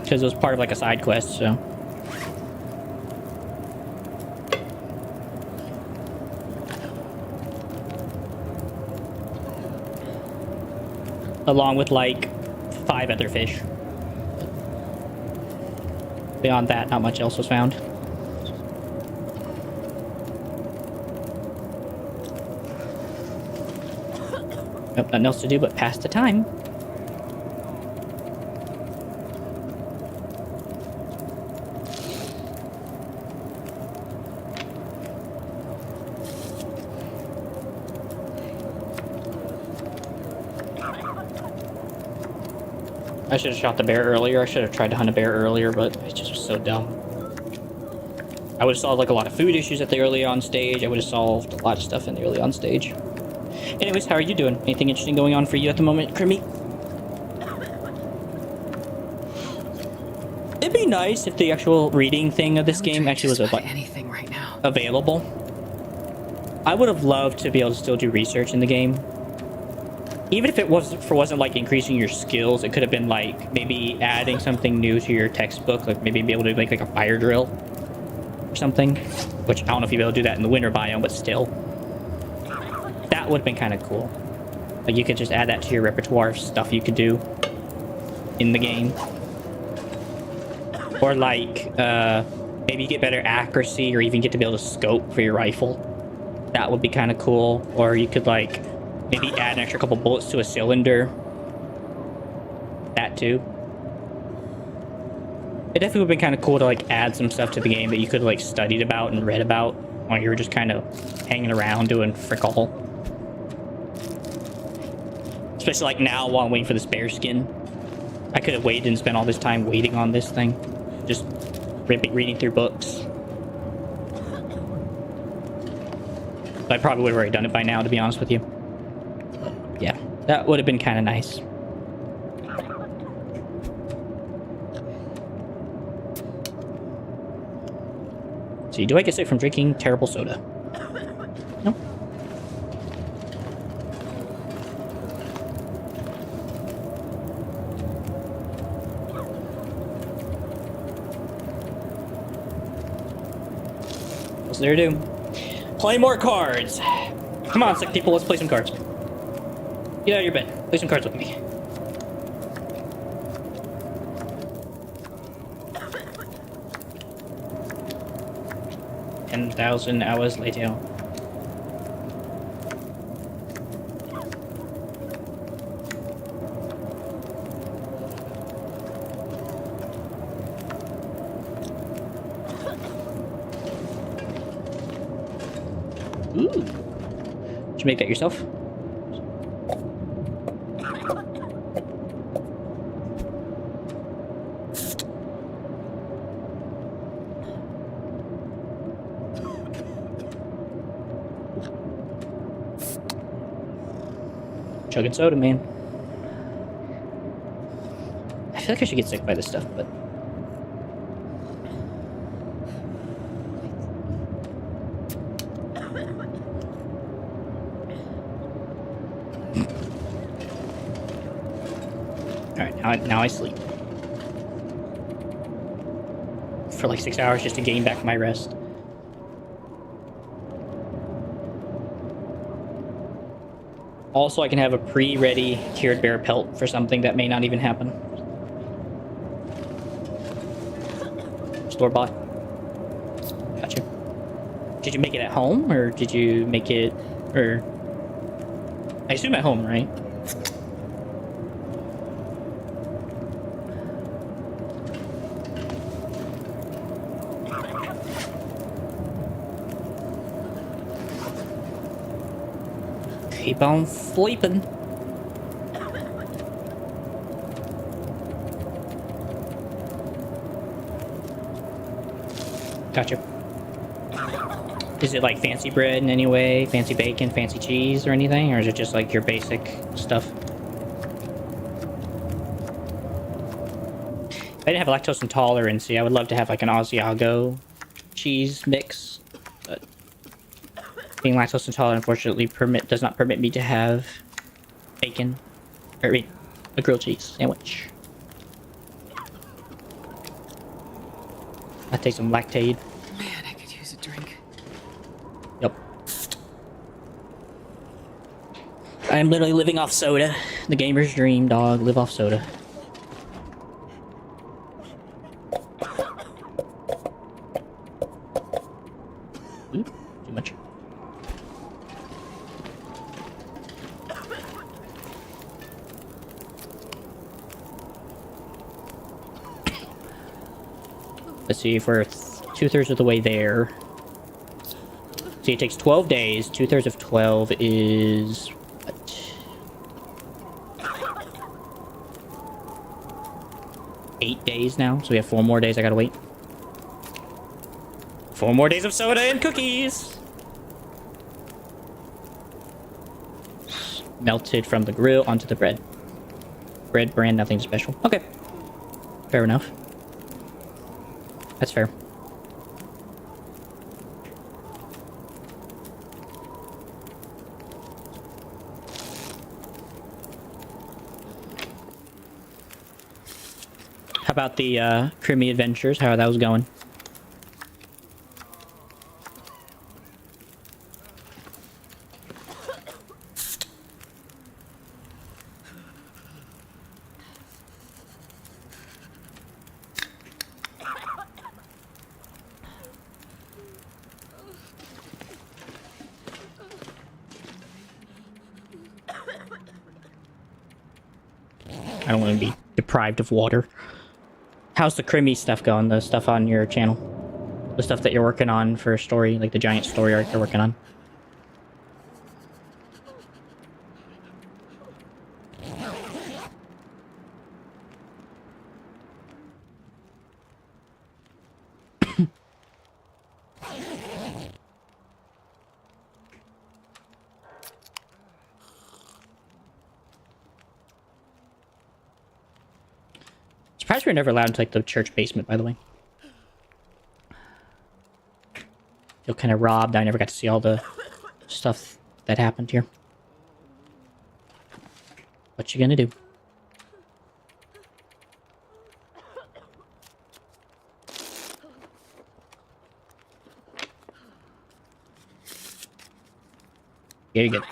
because it was part of like a side quest, so. Along with like 5 other fish. Beyond that, not much else was found. Nope, nothing else to do but pass the time. I should have shot the bear earlier. I should have tried to hunt a bear earlier, but it just was so dumb. I would have solved like a lot of food issues at the early on stage. I would have solved a lot of stuff in the early on stage. Anyways, how are you doing? Anything interesting going on for you at the moment, Crimmy? It'd be nice if the actual reading thing of this game actually was like anything right now. Available. I would have loved to be able to still do research in the game. Even if it wasn't like increasing your skills, it could have been like maybe adding something new to your textbook, like maybe be able to make like a fire drill or something. Which I don't know if you'd be able to do that in the winter biome, but still, that would have been kind of cool. Like you could just add that to your repertoire of stuff you could do in the game, or like maybe get better accuracy, or even get to be able to scope for your rifle. That would be kind of cool. Or you could like maybe add an extra couple bullets to a cylinder. That too. It definitely would have been kind of cool to like add some stuff to the game that you could like studied about and read about while you were just kind of hanging around doing frick all. Especially like now while I'm waiting for this bear skin. I could have waited and spent all this time waiting on this thing. Just reading through books. I probably would have already done it by now, to be honest with you. Yeah, that would have been kind of nice. See, do I get sick from drinking terrible soda? No. What's there to do? Play more cards! Come on, sick people, let's play some cards. Get out of your bed. Play some cards with me. $10,000 hours later. Ooh. you make that yourself? Chugging soda, man. I feel like I should get sick by this stuff, but... Alright, now I sleep. For like 6 hours just to gain back my rest. Also, I can have a pre-ready cured bear pelt for something that may not even happen. Store-bought. Gotcha. Did you make it at home, or did you make it... or... I assume at home, right? Keep on sleeping. Gotcha. Is it like fancy bread in any way? Fancy bacon, fancy cheese, or anything? Or is it just like your basic stuff? If I didn't have lactose intolerance, I would love to have like an Asiago cheese mix. But being lactose intolerant, unfortunately, does not permit me to have bacon. Or, I mean, a grilled cheese sandwich. I take some Lactaid. Man, I could use a drink. Yep. I am literally living off soda. The gamer's dream, dog. Live off soda. Ooh, too much. Let's see if we're 2/3 of the way there. See, it takes 12 days. 2/3 of 12 is... what? 8 days now, so we have 4 more days I gotta wait. 4 more days of soda and cookies! Melted from the grill onto the bread. Bread brand, nothing special. Okay. Fair enough. That's fair. How about the Crimmy adventures? How are those going? I don't want to be deprived of water. How's the Crimmy stuff going? The stuff on your channel? The stuff that you're working on for a story, like the giant story arc you're working on? Surprised we were never allowed into like the church basement, by the way. Feel kind of robbed. I never got to see all the stuff that happened here. What you gonna do? Very good.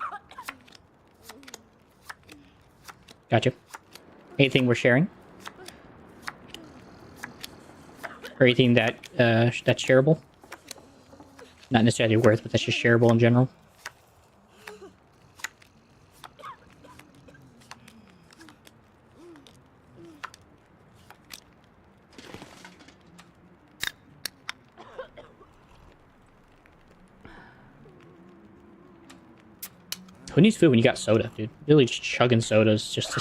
Gotcha. Anything we're sharing? Or anything that that's shareable? Not necessarily worth, but that's just shareable in general. Who needs food when you got soda, dude? Really just chugging sodas just to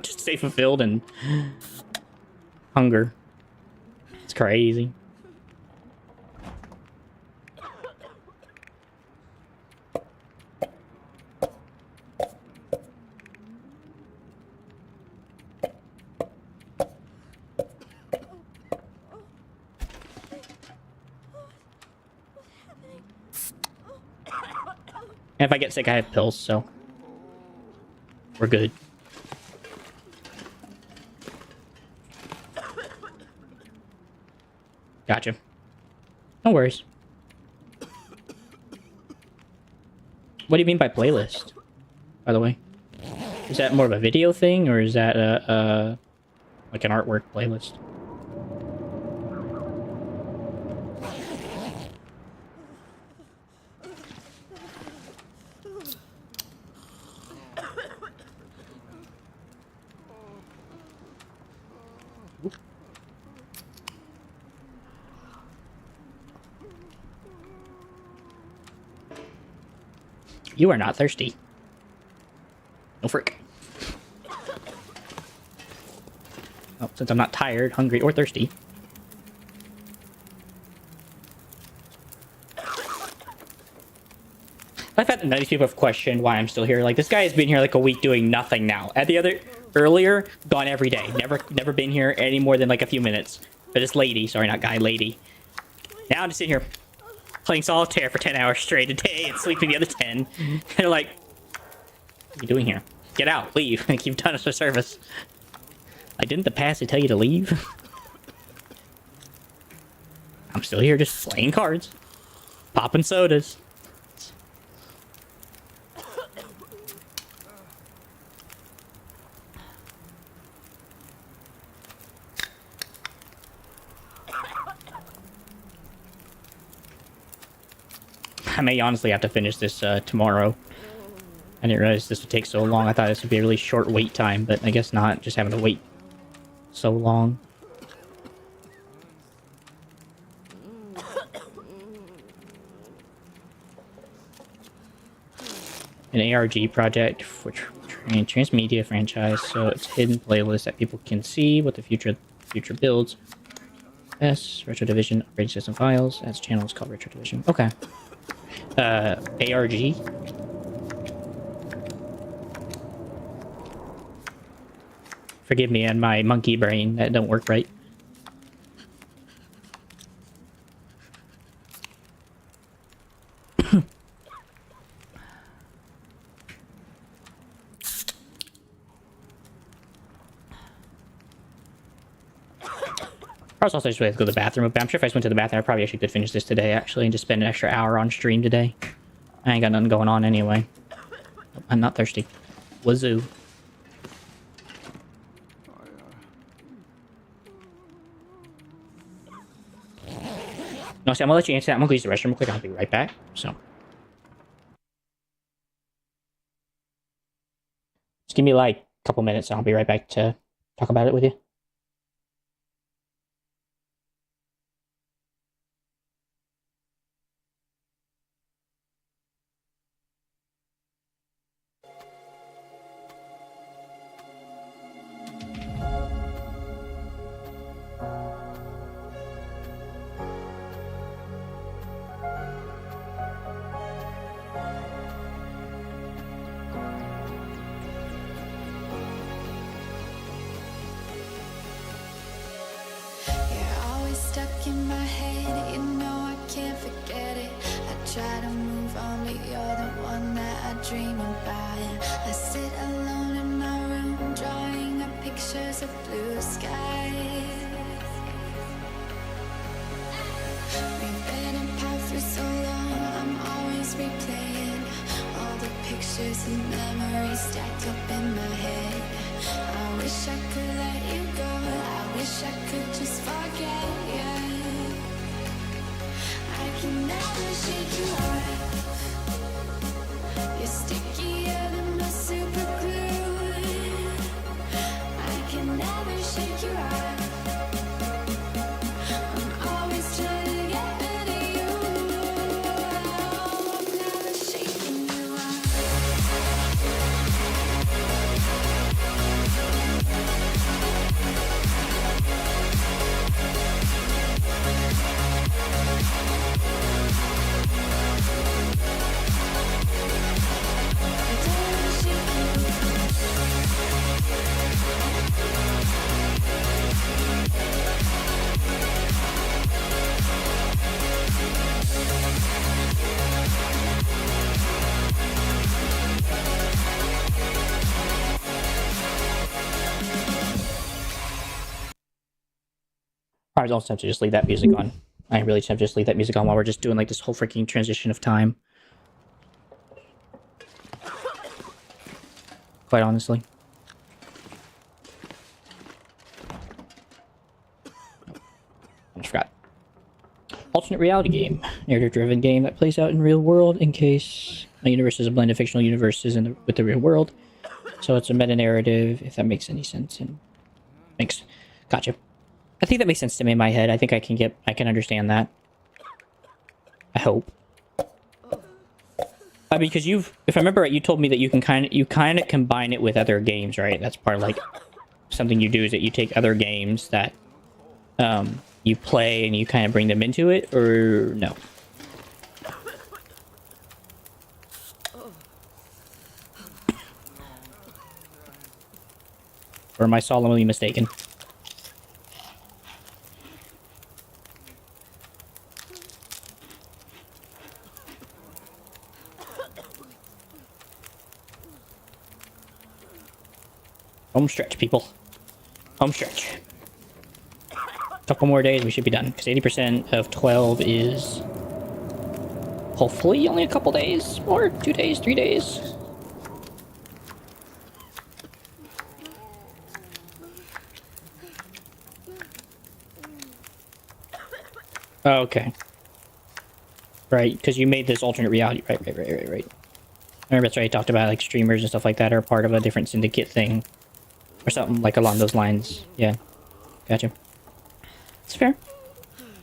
just stay fulfilled and hunger. It's crazy. And if I get sick, I have pills, so we're good. Gotcha. No worries. What do you mean by playlist, by the way? Is that more of a video thing, or is that like an artwork playlist? You are not thirsty. No frick. Oh, since I'm not tired, hungry, or thirsty. I've had many people have questioned why I'm still here. Like, this guy has been here like a week doing nothing now. Earlier, gone every day. Never been here any more than like a few minutes. But this lady, sorry, not guy, lady. Now I'm just sitting here playing solitaire for 10 hours straight a day and sleeping the other 10. And they're like, what are you doing here? Get out, leave. Like, you've done us a service. Like, didn't the passage tell you to leave? I'm still here just playing cards. Popping sodas. I may honestly have to finish this tomorrow. I didn't realize this would take so long. I thought this would be a really short wait time, but I guess not. Just having to wait so long. An ARG project for transmedia franchise, so it's hidden playlist that people can see what the future builds. S Retro Division operating system files. That's channel is called Retro Division. Okay. ARG. Forgive me and my monkey brain that don't work right. I was also just going to go to the bathroom, but I'm sure if I just went to the bathroom, I probably actually could finish this today, actually, and just spend an extra hour on stream today. I ain't got nothing going on anyway. I'm not thirsty. Wazoo. No, see, I'm gonna let you answer that. I'm gonna go use the restroom real quick. I'll be right back. So, just give me like a couple minutes, and I'll be right back to talk about it with you. Stuck in my head, you know I can't forget it. I try to move on, but you're the one that I dream about. I sit alone in my room, drawing up pictures of blue skies. We've been apart for so long, I'm always replaying all the pictures and memories stacked up in my head. I wish I could let you go, I wish I could just forget you. I can never shake you off. You're stickier than my super glue. I can never shake you off. I'm always trying to get rid of you. I'm never shaking you off. I was also tempted to just leave that music on. I really just have to just leave that music on while we're just doing like this whole freaking transition of time. Quite honestly. I forgot. Alternate reality game. Narrative-driven game that plays out in real world in case a universe is a blend of fictional universes with the real world. So it's a meta-narrative, if that makes any sense. And makes... Gotcha. I think that makes sense to me in my head. I think I can understand that. I hope. I mean, because if I remember right, you told me that you kind of combine it with other games, right? That's part of like something you do is that you take other games that you play and you kind of bring them into it, or no? Or am I solemnly mistaken? Home stretch, people. Home stretch. Couple more days, we should be done. Because 80% of 12 is... hopefully only a couple days. Or 2 days, 3 days. Okay. Right, because you made this alternate reality. Right. I remember that's right, I talked about like streamers and stuff like that are part of a different syndicate thing. Or something like along those lines. Yeah. Gotcha. It's fair.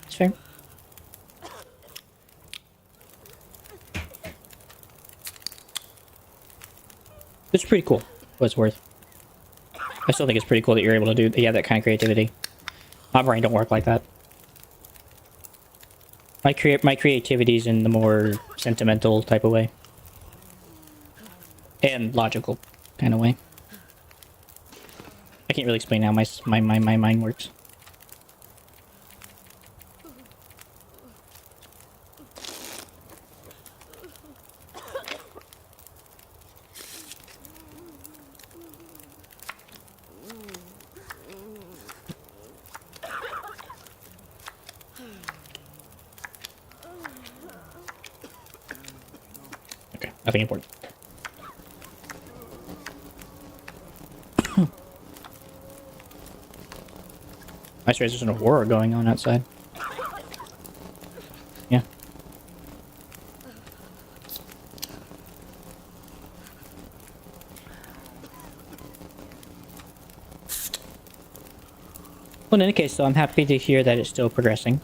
It's fair. It's pretty cool. What it's worth. I still think it's pretty cool that you're able to do that. You have that kind of creativity. My brain don't work like that. My creativity's in the more sentimental type of way. And logical kind of way. I can't really explain how my mind works. Okay, nothing important. I swear there's an aurora going on outside. Yeah. Well, in any case, though, I'm happy to hear that it's still progressing.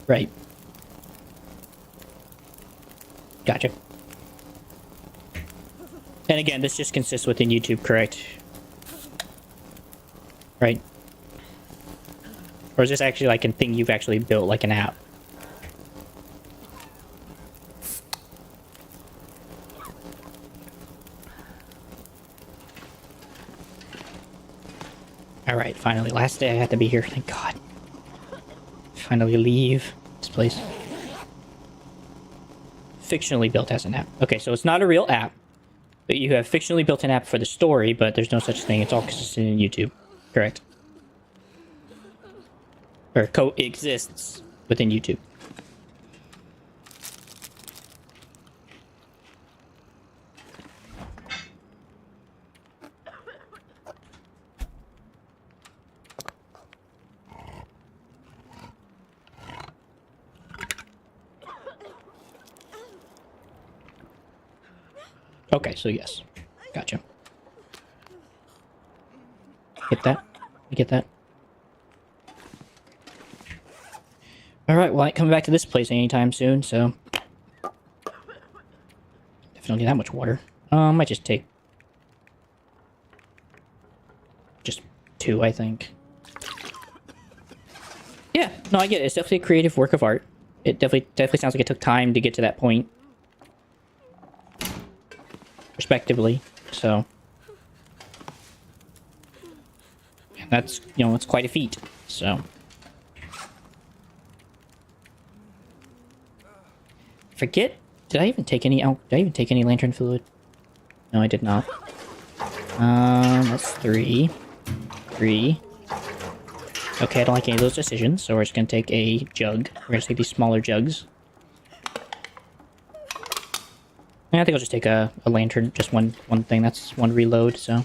Right. Gotcha. And again, this just consists within YouTube, correct? Right? Or is this actually like a thing you've actually built, like an app? Alright, finally. Last day I had to be here, thank God. Finally leave this place. Fictionally built as an app. Okay, so it's not a real app. But you have fictionally built an app for the story, but there's no such thing. It's all consistent in YouTube. Correct. Or coexists within YouTube. Okay, so yes. Gotcha. Get that? You get that? Alright, well, I ain't coming back to this place anytime soon, so... Definitely that much water. Might just take... just 2, I think. Yeah, no, I get it. It's definitely a creative work of art. It definitely sounds like it took time to get to that point. Respectively, so... And that's, you know, it's quite a feat, so... Forget... Did I even take any lantern fluid? No, I did not. That's 3. 3. Okay, I don't like any of those decisions, so we're just gonna take a jug. We're gonna take these smaller jugs. And I think I'll just take a lantern, just one thing. That's one reload, so.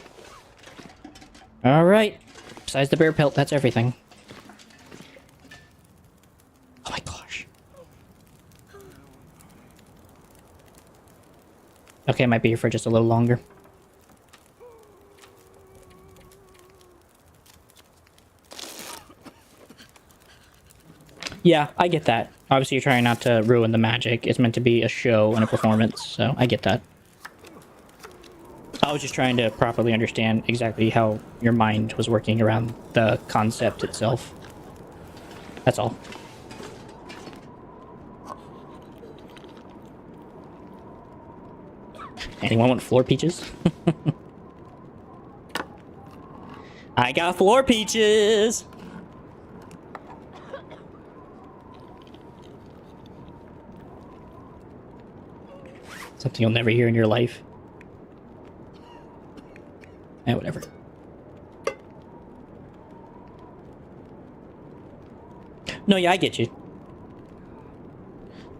Alright. Besides the bear pelt, that's everything. Oh my gosh. Okay, I might be here for just a little longer. Yeah, I get that. Obviously, you're trying not to ruin the magic. It's meant to be a show and a performance, so I get that. I was just trying to properly understand exactly how your mind was working around the concept itself. That's all. Anyone want floor peaches? I got floor peaches! Something you'll never hear in your life. Eh, whatever. No, yeah, I get you.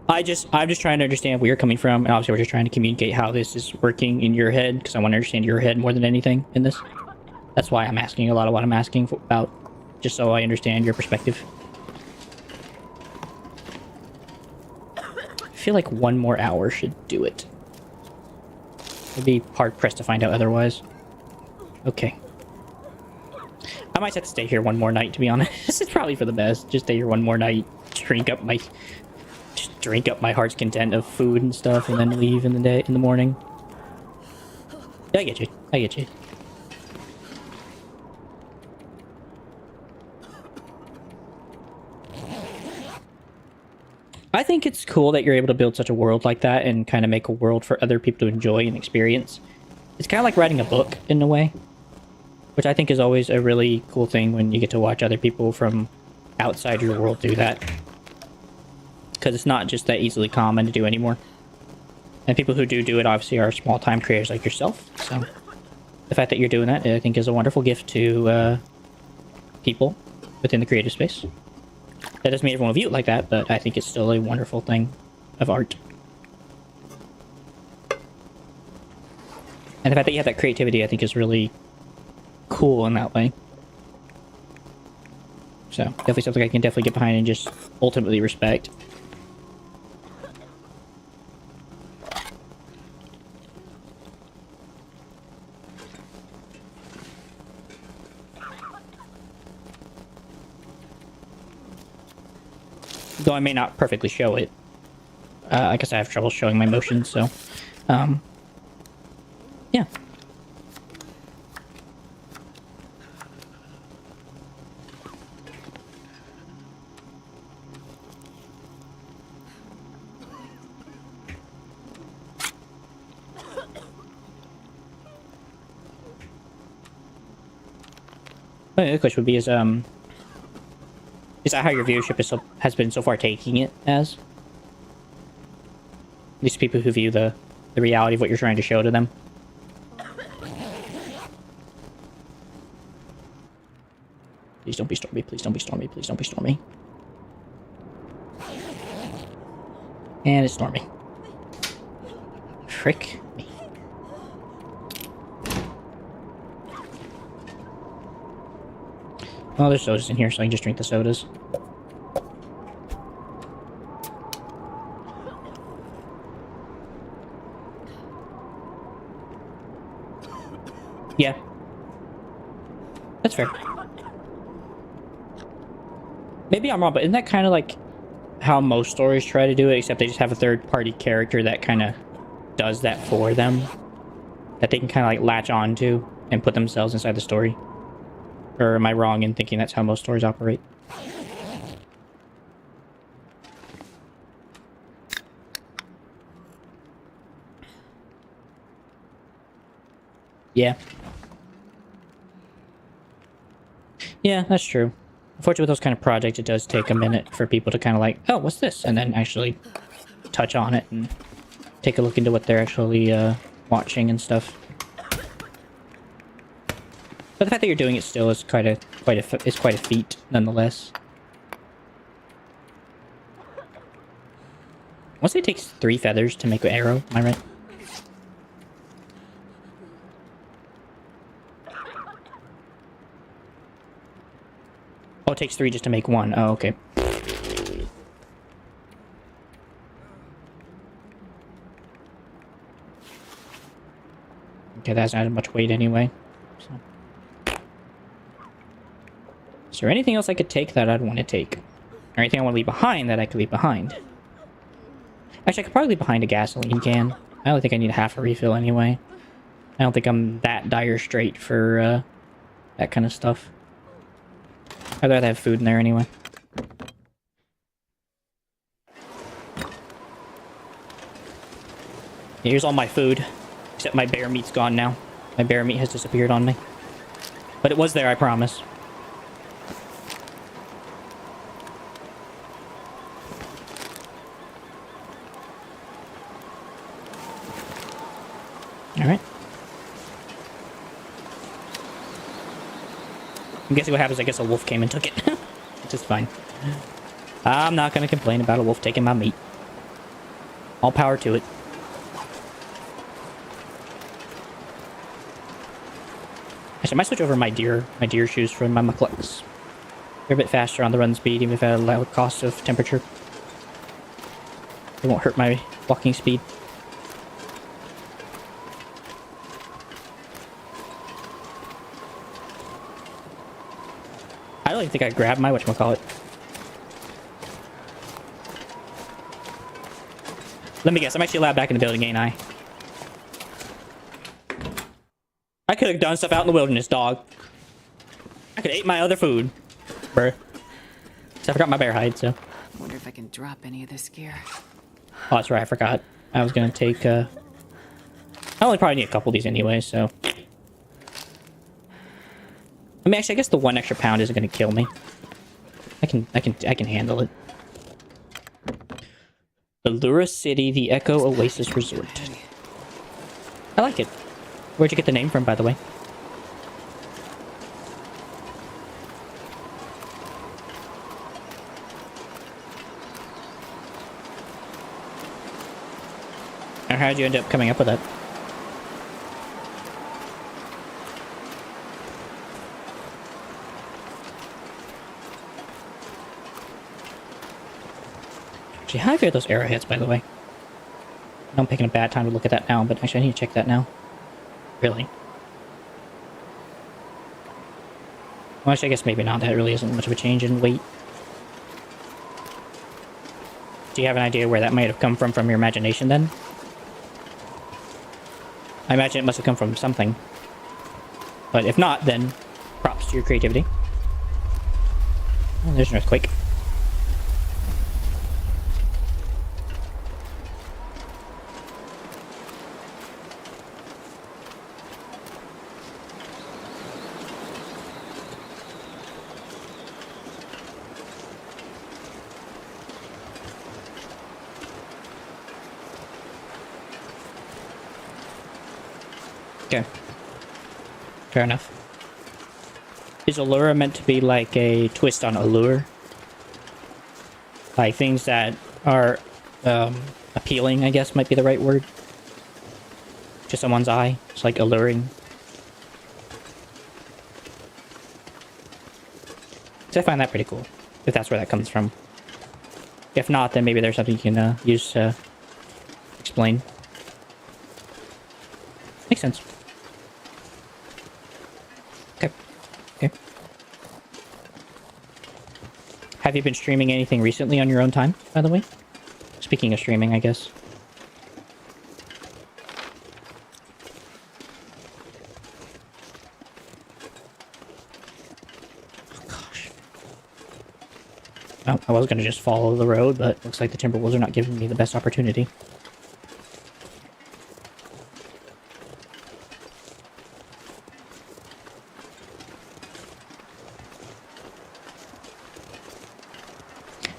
I'm just trying to understand where you're coming from, and obviously we're just trying to communicate how this is working in your head, because I want to understand your head more than anything in this. That's why I'm asking a lot of what I'm asking about, just so I understand your perspective. I feel like 1 more hour should do it. I'd be hard-pressed to find out otherwise. Okay. I might have to stay here 1 more night, to be honest. It's probably for the best. Just stay here 1 more night, drink up my heart's content of food and stuff, and then leave in the morning. Yeah, I get you. I get you. I think it's cool that you're able to build such a world like that and kind of make a world for other people to enjoy and experience. It's kind of like writing a book in a way, which I think is always a really cool thing when you get to watch other people from outside your world do that. Because it's not just that easily common to do anymore. And people who do it obviously are small-time creators like yourself. So the fact that you're doing that, I think, is a wonderful gift to people within the creative space. That doesn't mean everyone will view it like that, but I think it's still a wonderful thing of art. And the fact that you have that creativity, I think, is really cool in that way. So, definitely something I can definitely get behind and just ultimately respect. Though I may not perfectly show it. I guess I have trouble showing my emotions, so... yeah. The other question would be is that how your viewership has been so far taking it as? These people who view the reality of what you're trying to show to them. Please don't be Stormy, please don't be Stormy, please don't be Stormy. And it's Stormy. Frick me. Oh, there's sodas in here, so I can just drink the sodas. Yeah. That's fair. Maybe I'm wrong, but isn't that kind of like how most stories try to do it, except they just have a third-party character that kind of does that for them? That they can kind of like latch on to and put themselves inside the story? Or am I wrong in thinking that's how most stories operate? Yeah. Yeah, that's true. Unfortunately, with those kind of projects, it does take a minute for people to kind of like, oh, what's this? And then actually touch on it and take a look into what they're actually watching and stuff. But the fact that you're doing it still is quite a feat, nonetheless. Once it takes 3 feathers to make an arrow, am I right? Oh, it takes 3 just to make 1. Oh, okay. Okay, that's not much weight anyway. So. Is there anything else I could take that I'd want to take? Or anything I want to leave behind that I could leave behind? Actually, I could probably leave behind a gasoline can. I only think I need a half a refill anyway. I don't think I'm that dire straight for that kind of stuff. I'd rather have food in there anyway. Here's all my food. Except my bear meat's gone now. My bear meat has disappeared on me. But it was there, I promise. Alright. I'm guessing what happens, I guess a wolf came and took it. Which is fine. I'm not gonna complain about a wolf taking my meat. All power to it. Actually, I might switch over my deer shoes for my mucklucks. They're a bit faster on the run speed, even if at a low cost of temperature. They won't hurt my walking speed. I don't even think I grabbed my whatchamacallit. Let me guess, I'm actually allowed back in the building, ain't I? I could have done stuff out in the wilderness, dog. I could have ate my other food. Bruh. So I forgot my bear hide, so. Wonder if I can drop any of this gear. Oh, that's right, I forgot. I was gonna take, I only probably need a couple of these anyway, so. I mean, actually, I guess the 1 extra pound isn't gonna kill me. I can handle it. Allura City, the Echo Oasis Resort. I like it. Where'd you get the name from, by the way? And how'd you end up coming up with that? Actually, how do I get those arrowheads, by the way? I know I'm picking a bad time to look at that now, but actually I need to check that now. Really? Well, actually, I guess maybe not. That really isn't much of a change in weight. Do you have an idea where that might have come from your imagination, then? I imagine it must have come from something. But if not, then props to your creativity. Oh, there's an earthquake. Okay. Fair enough. Is Allura meant to be like a twist on allure? Like things that are appealing, I guess might be the right word. To someone's eye. It's like alluring. So I find that pretty cool. If that's where that comes from. If not, then maybe there's something you can use to explain. Makes sense. Okay. Have you been streaming anything recently on your own time, by the way? Speaking of streaming, I guess. Oh, gosh. Well, I was going to just follow the road, but looks like the Timberwolves are not giving me the best opportunity.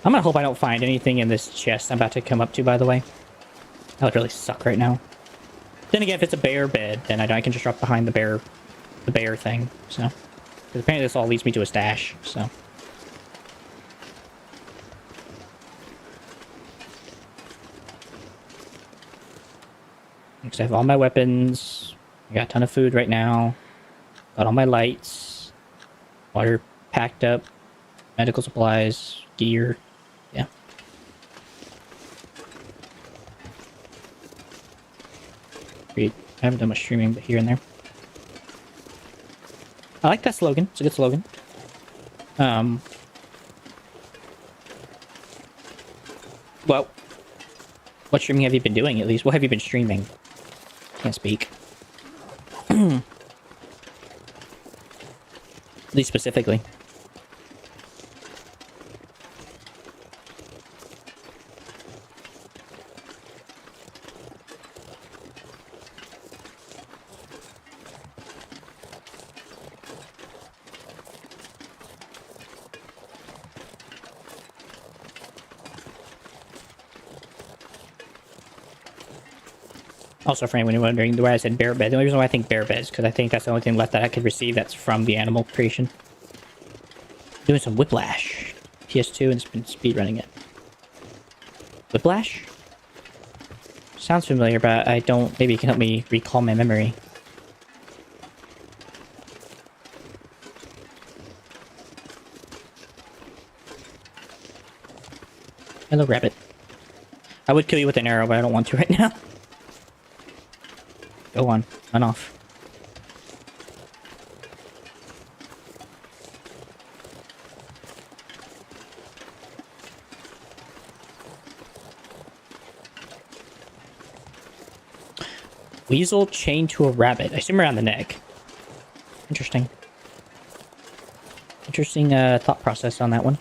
I'm gonna hope I don't find anything in this chest I'm about to come up to, by the way. That would really suck right now. Then again, if it's a bear bed, then I can just drop behind the bear the bear thing, so. 'Cause apparently this all leads me to a stash, so. Because I have all my weapons. I got a ton of food right now. Got all my lights. Water packed up. Medical supplies. Gear. Yeah. Great. I haven't done much streaming, but here and there. I like that slogan. It's a good slogan. Well, what streaming have you been doing, at least? What have you been streaming? Can't speak. At least specifically. Also, for anyone wondering, the way I said bear bed, the only reason why I think bear bed is because I think that's the only thing left that I could receive that's from the animal creation. Doing some whiplash. PS2 and it's been speedrunning it. Whiplash? Sounds familiar, but I don't... Maybe you can help me recall my memory. Hello, rabbit. I would kill you with an arrow, but I don't want to right now. Go on, run off. Weasel chained to a rabbit. I assume around the neck. Interesting. Interesting thought process on that one.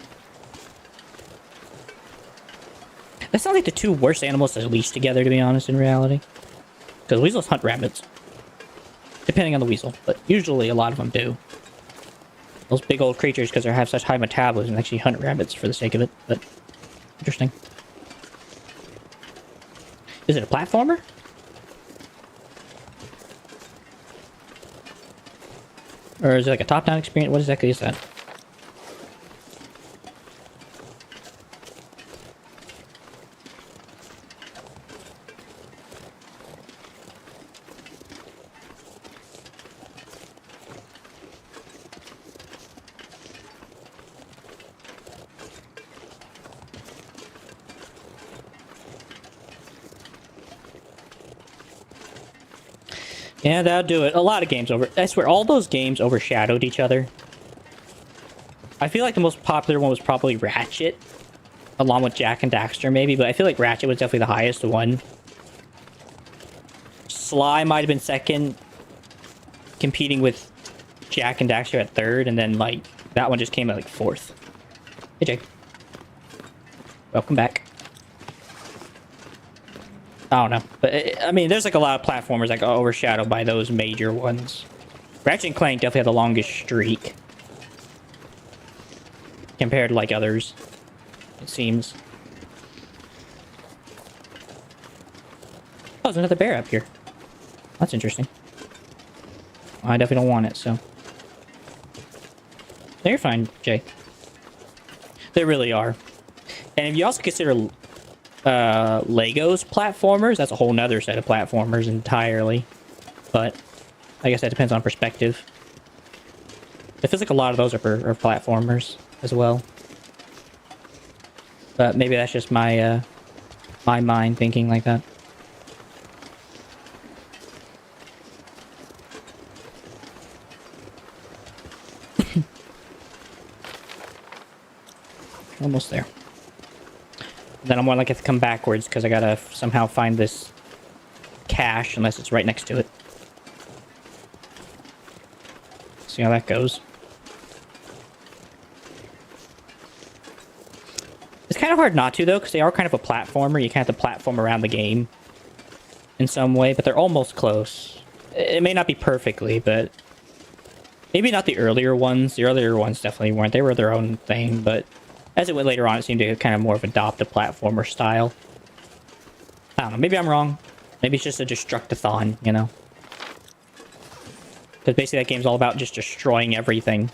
That sounds like the two worst animals to leash together, to be honest, in reality. Because weasels hunt rabbits. Depending on the weasel, but usually a lot of them do. Those big old creatures, because they have such high metabolism, actually hunt rabbits for the sake of it, but... Interesting. Is it a platformer? Or is it like a top-down experience? What exactly is that? Yeah, that'll do it. A lot of games over... I swear, all those games overshadowed each other. I feel like the most popular one was probably Ratchet. Along with Jak and Daxter, maybe. But I feel like Ratchet was definitely the highest one. Sly might have been second. Competing with Jak and Daxter at third. And then, like, that one just came at, like, fourth. Hey, Jake. Welcome back. I don't know, but I mean, there's like a lot of platformers like overshadowed by those major ones. Ratchet and Clank definitely had the longest streak compared to like others, it seems. Oh, there's another bear up here. That's interesting. I definitely don't want it, so. No, you're fine, Jay. They really are. And if you also consider Legos platformers, that's a whole nother set of platformers entirely. But I guess that depends on perspective. It feels like a lot of those are platformers as well. But maybe that's just my my mind thinking like that. Almost there. Then I'm more likely to come backwards because I gotta somehow find this cache unless it's right next to it. See how that goes. It's kind of hard not to though because they are kind of a platformer. You kind of have to platform around the game in some way, but they're almost close. It may not be perfectly, but maybe not the earlier ones. The earlier ones definitely weren't. They were their own thing, but as it went later on, it seemed to kind of more of adopt a platformer style. I don't know. Maybe I'm wrong. Maybe it's just a Destructathon, you know? Because basically that game's all about just destroying everything.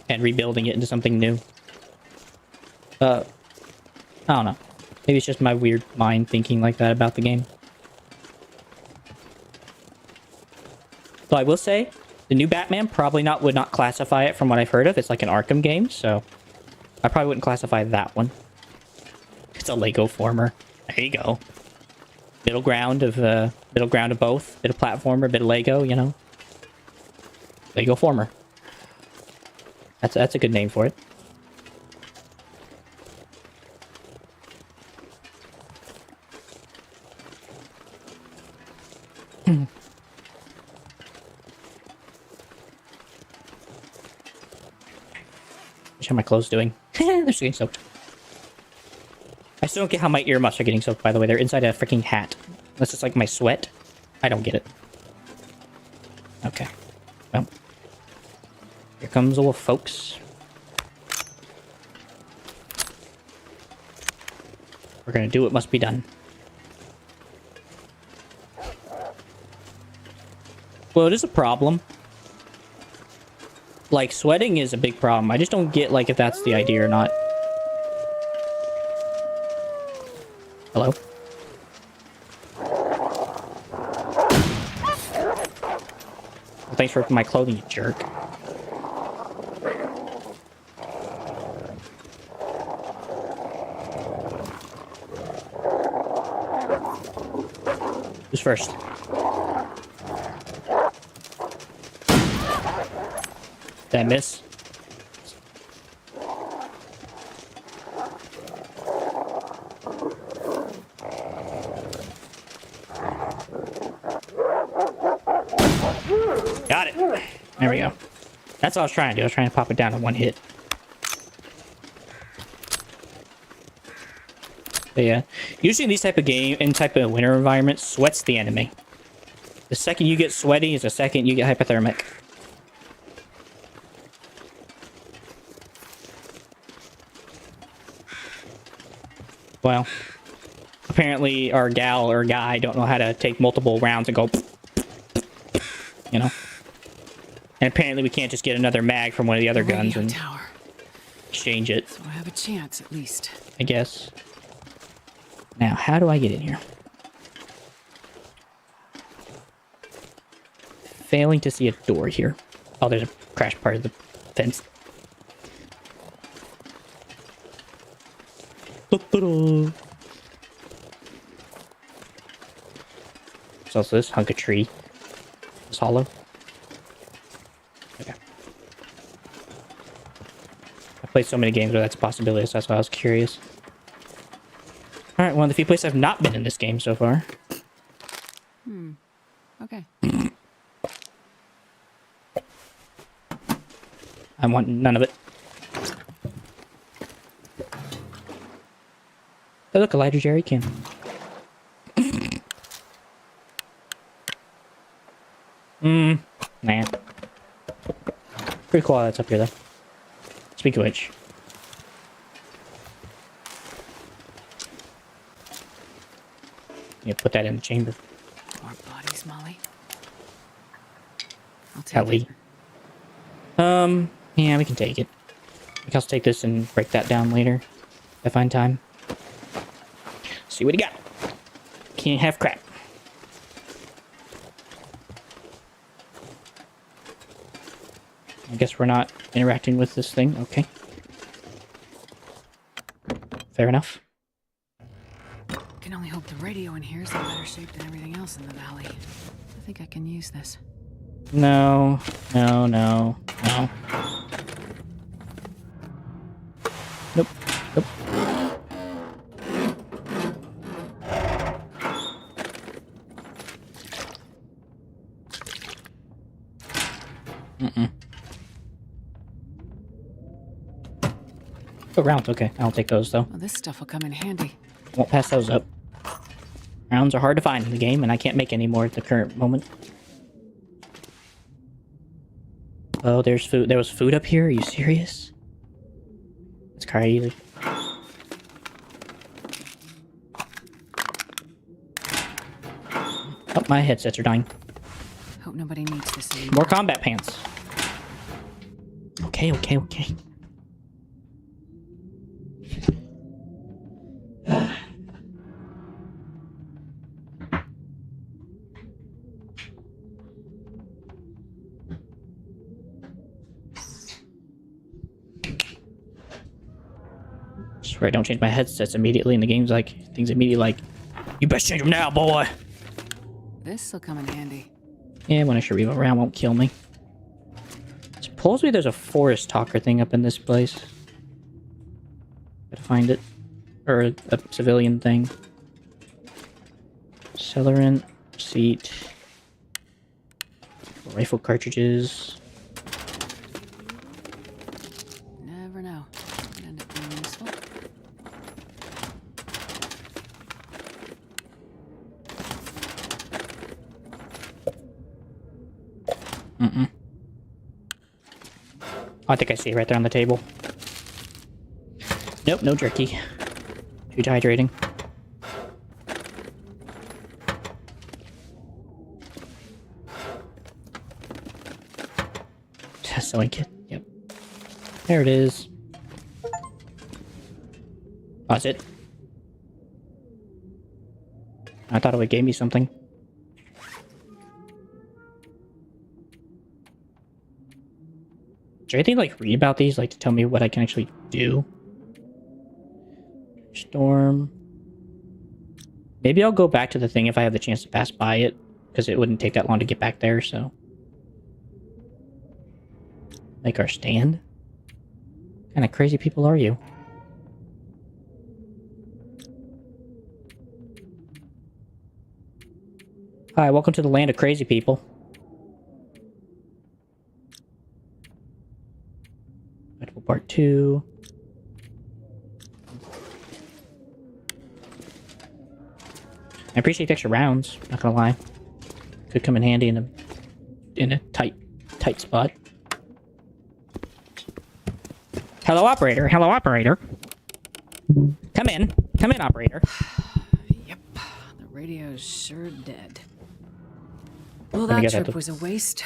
And rebuilding it into something new. I don't know. Maybe it's just my weird mind thinking like that about the game. Though I will say, the new Batman probably would not classify it from what I've heard of. It's like an Arkham game, so I probably wouldn't classify that one. It's a Lego former. There you go. Middle ground of both. Bit of platformer, bit of Lego, you know. Lego former. That's a good name for it. How my clothes doing? They're still getting soaked. I still don't get how my earmuffs are getting soaked, by the way. They're inside a freaking hat. Unless it's like my sweat. I don't get it. Okay. Well. Here comes the wolf, folks. We're gonna do what must be done. Well, it is a problem. Like, sweating is a big problem. I just don't get, like, if that's the idea or not. Hello? Well, thanks for my clothing, you jerk. Who's first? Did I miss? Got it. There we go. That's what I was trying to do. I was trying to pop it down in one hit. But yeah. Usually in these type of winter environments, sweat's the enemy. The second you get sweaty is the second you get hypothermic. Well, apparently our gal or guy don't know how to take multiple rounds and go, you know. And apparently we can't just get another mag from one of the other guns and exchange it. So I have a chance, at least. I guess. Now, how do I get in here? Failing to see a door here. Oh, there's a crash part of the fence. There's also this hunk of tree. It's hollow. Okay. I played so many games where that's a possibility, so that's why I was curious. Alright, one of the few places I've not been in this game so far. Okay. I want none of it. Oh, look, a lighter jerry can. Man. Pretty cool how that's up here, though. Speaking of which. Yeah, put that in the chamber. More bodies, Molly. I'll take Kelly. it. Yeah, we can take it. I can also take this and break that down later. If I find time. See what he got. Can't have crap. I guess we're not interacting with this thing. Okay. Fair enough. Can only hope the radio in here is in better shape than everything else in the valley. I think I can use this. No. No, no, no. Nope. Nope. Oh, rounds. Okay, I'll take those, though. Well, this stuff will come in handy. Won't pass those up. Rounds are hard to find in the game, and I can't make any more at the current moment. Oh, there's food. There was food up here? Are you serious? It's crazy. Oh, my headsets are dying. Nobody needs this anymore. More combat pants. Okay. Swear I don't change my headsets immediately, and the game's like, things immediately like, you best change them now, boy. This'll come in handy. Yeah, when I should revolve around won't kill me. Supposedly there's a forest talker thing up in this place. Gotta find it. Or a civilian thing. Accelerant, seat, rifle cartridges. Never know. Could end up being useful. Oh, I think I see it right there on the table. Nope, no jerky. Too dehydrating. Sewing kit. Yep. There it is. Oh, that's it. I thought it would give me something. Is there anything like read about these, like to tell me what I can actually do? Storm. Maybe I'll go back to the thing if I have the chance to pass by it, because it wouldn't take that long to get back there, so. Like our stand? What kind of crazy people are you? Hi, welcome to the land of crazy people. Part 2. I appreciate the extra rounds, not gonna lie. Could come in handy in a tight spot. Hello, operator. Hello, operator. Come in, operator. Yep. The radio's sure dead. Well, Let me that get that trip was a waste.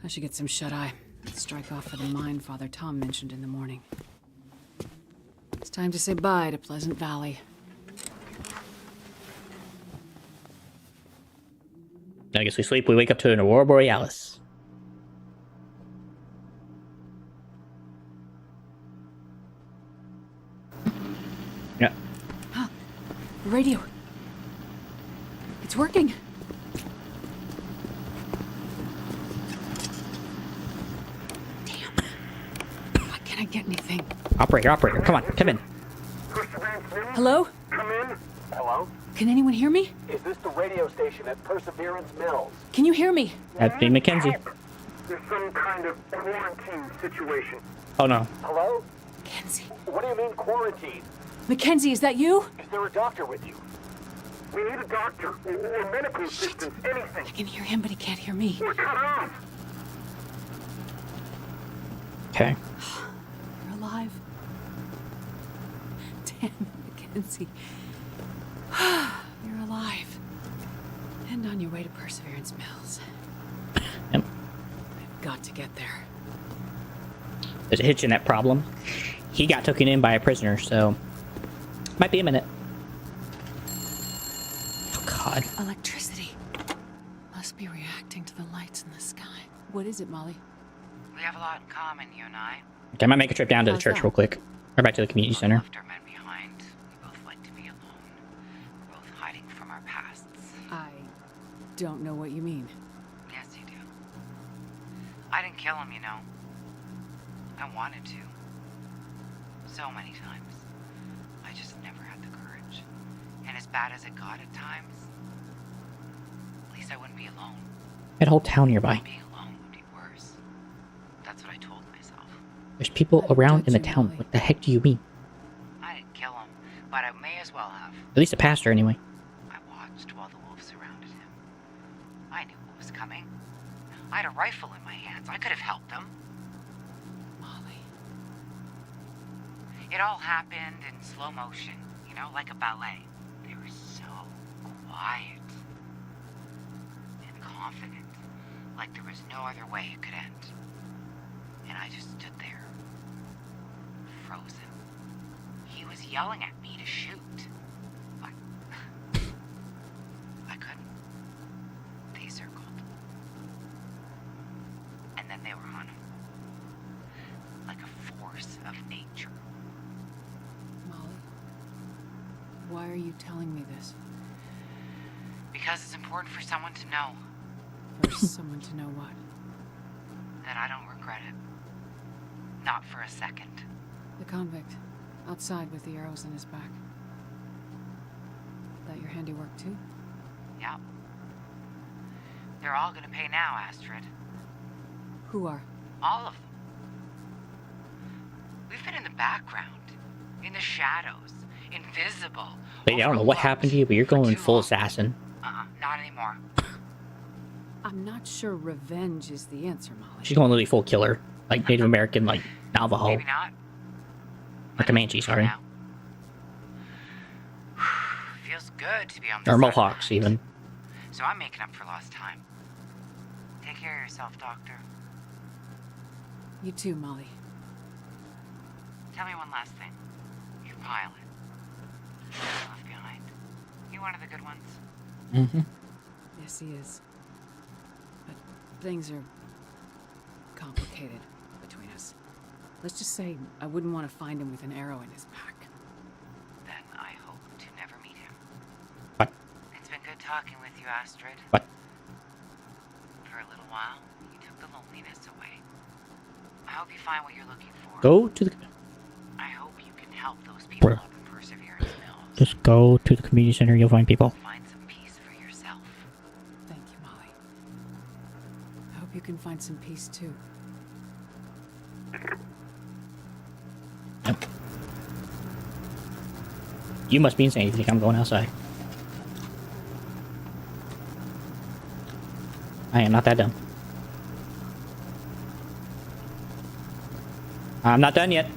I should get some shut-eye. Strike off for the mine Father Tom mentioned in the morning. It's time to say bye to Pleasant Valley. I guess we sleep, we wake up to an Aurora Borealis. Yeah. The radio. It's working. Can I get anything? Operator, come on, come in. Hello? Come in. Hello? Can anyone hear me? Is this the radio station at Perseverance Mills? Can you hear me? That'd be Mackenzie. There's some kind of quarantine situation. Oh no. Hello? Mackenzie. What do you mean quarantine? Mackenzie, is that you? Is there a doctor with you? We need a doctor or medical assistance, anything. I can hear him, but he can't hear me. We're cut off. Okay. You're alive. Damn, Mackenzie. You're alive. And on your way to Perseverance Mills. Yep. I've got to get there. There's a hitch in that problem. He got taken in by a prisoner, so might be a minute. Oh God. Electricity. Must be reacting to the lights in the sky. What is it, Molly? We have a lot in common, you and I. Okay, I might make a trip down to the How's church that? real quick. Or back to the community center. Left our men behind. We both like to be alone. We're both hiding from our pasts. I don't know what you mean. Yes, you do. I didn't kill him, you know. I wanted to. So many times. I just never had the courage. And as bad as it got at times, at least I wouldn't be alone. That whole town nearby. Being alone would be worse. That's what I told myself. There's people I around in the judge you, town. Molly. What the heck do you mean? I didn't kill him, but I may as well have. At least a pastor, anyway. I watched while the wolves surrounded him. I knew what was coming. I had a rifle in my hands. I could have helped them. Molly. It all happened in slow motion, you know, like a ballet. They were so quiet. confident, like there was no other way it could end. And I just stood there, frozen. He was yelling at me to shoot. I couldn't. They circled. And then they were on him. Like a force of nature. Molly, why are you telling me this? Because it's important for someone to know For someone to know what? that I don't regret it. Not for a second. The convict, outside with the arrows in his back. That your handiwork too? Yep. They're all gonna pay now, Astrid. Who are? All of them. We've been in the background, in the shadows, invisible. Wait, I don't know what happened to you, but you're going full assassin. Not anymore. I'm not sure revenge is the answer, Molly. She's going literally full killer. Like Native American, like Navajo. Maybe not. Or Comanche, sorry. Now. Feels good to be on this Or side of the Mohawks, hunt. even. So I'm making up for lost time. Take care of yourself, Doctor. You too, Molly. Tell me one last thing. Your pilot. Left behind. You one of the good ones? Mm-hmm. Yes, he is. But things are complicated between us. Let's just say I wouldn't want to find him with an arrow in his back. Then I hope to never meet him. What? It's been good talking with you, Astrid. What? For a little while, you took the loneliness away. I hope you find what you're looking for. Go to the... I hope you can help those people Bruh. up in Perseverance Mills. Just go to the community center, you'll find people. Find some peace for yourself. Thank you, Molly. I hope you can find some peace too. Yep. You must be insane if you think I'm going outside. I am not that dumb. I'm not done yet.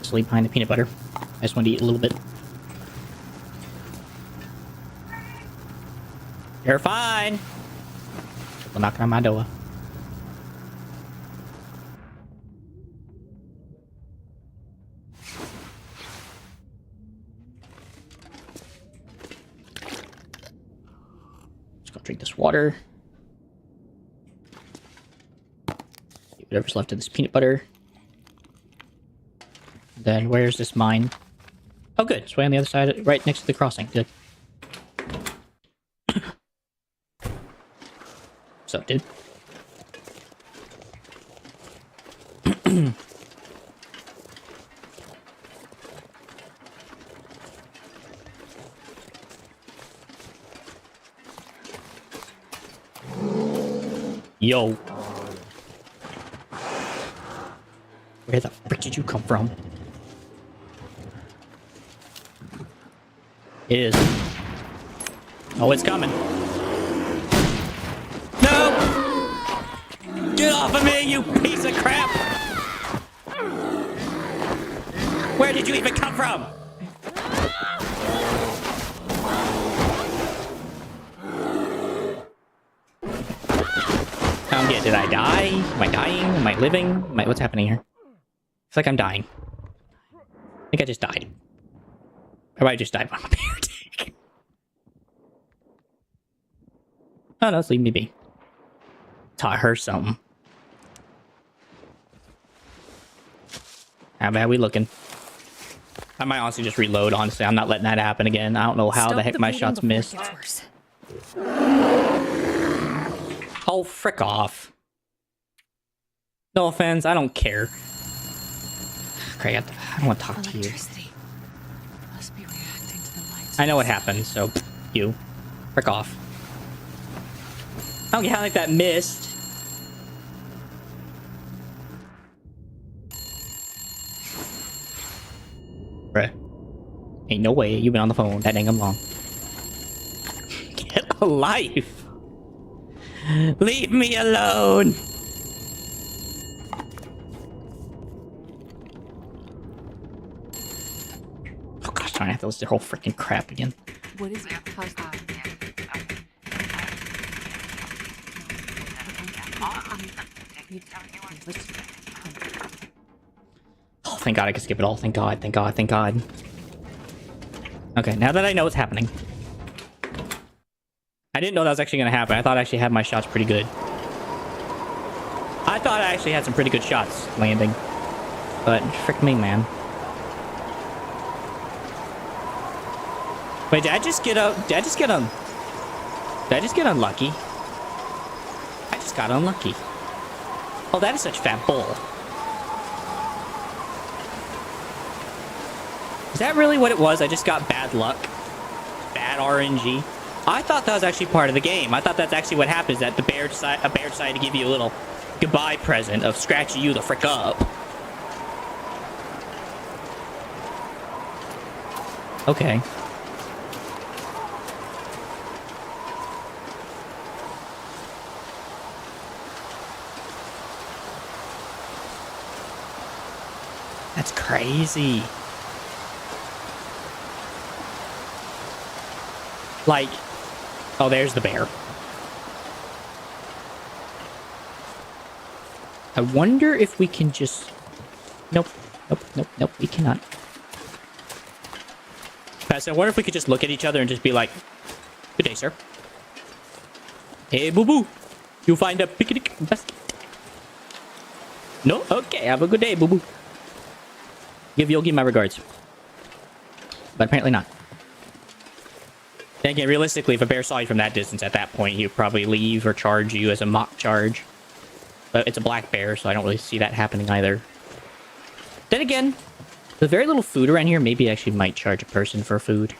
Sleep behind the peanut butter. I just wanted to eat a little bit. You're fine. People knocking on my door. Just gonna drink this water. Eat whatever's left of this peanut butter. Then where's this mine? Oh, good. It's way on the other side, right next to the crossing. Good. What's up, dude? Yo. Where the frick did you come from? It is. Oh, it's coming. No! Get off of me, you piece of crap! Where did you even come from? Did I die? Am I dying? Am I living? What's happening here? It's like I'm dying. I think I just died. Or I just died by my parenting. Oh no, let's leave me be. Taught her something. How bad we looking? I might honestly just reload, honestly. I'm not letting that happen again. I don't know how the heck my shots missed. Oh, frick off. No offense, I don't care. Craig, I don't want to talk to you. Must be reacting to the lights. I know what happened, so you. Frick off. I don't get how like that missed. Bruh. Ain't no way you've been on the phone that dang long. Get a life. Leave me alone. that was the whole freaking crap again. What is it? How's that? Oh, thank God I can skip it all. Thank God, thank God, thank God. Okay, now that I know what's happening. I didn't know that was actually going to happen. I thought I actually had my shots pretty good. I thought I actually had some pretty good shots landing. But, frick me, man. Wait, did I just get unlucky? I just got unlucky. Oh, that is such fat bull. Is that really what it was? I just got bad luck? Bad RNG? I thought that was actually part of the game. I thought that's actually what happens, that a bear decided to give you a little goodbye present of scratching you the frick up. Okay. That's crazy. Like, oh, there's the bear. I wonder if we can just... Nope, we cannot. So I wonder if we could just look at each other and just be like, good day, sir. Hey, boo-boo. You find a picnic basket? No? Okay, have a good day, boo-boo. Give Yogi my regards. But apparently not. Then again, realistically, if a bear saw you from that distance at that point, he'd probably leave or charge you as a mock charge. But it's a black bear, so I don't really see that happening either. Then again, with very little food around here, maybe I actually might charge a person for food,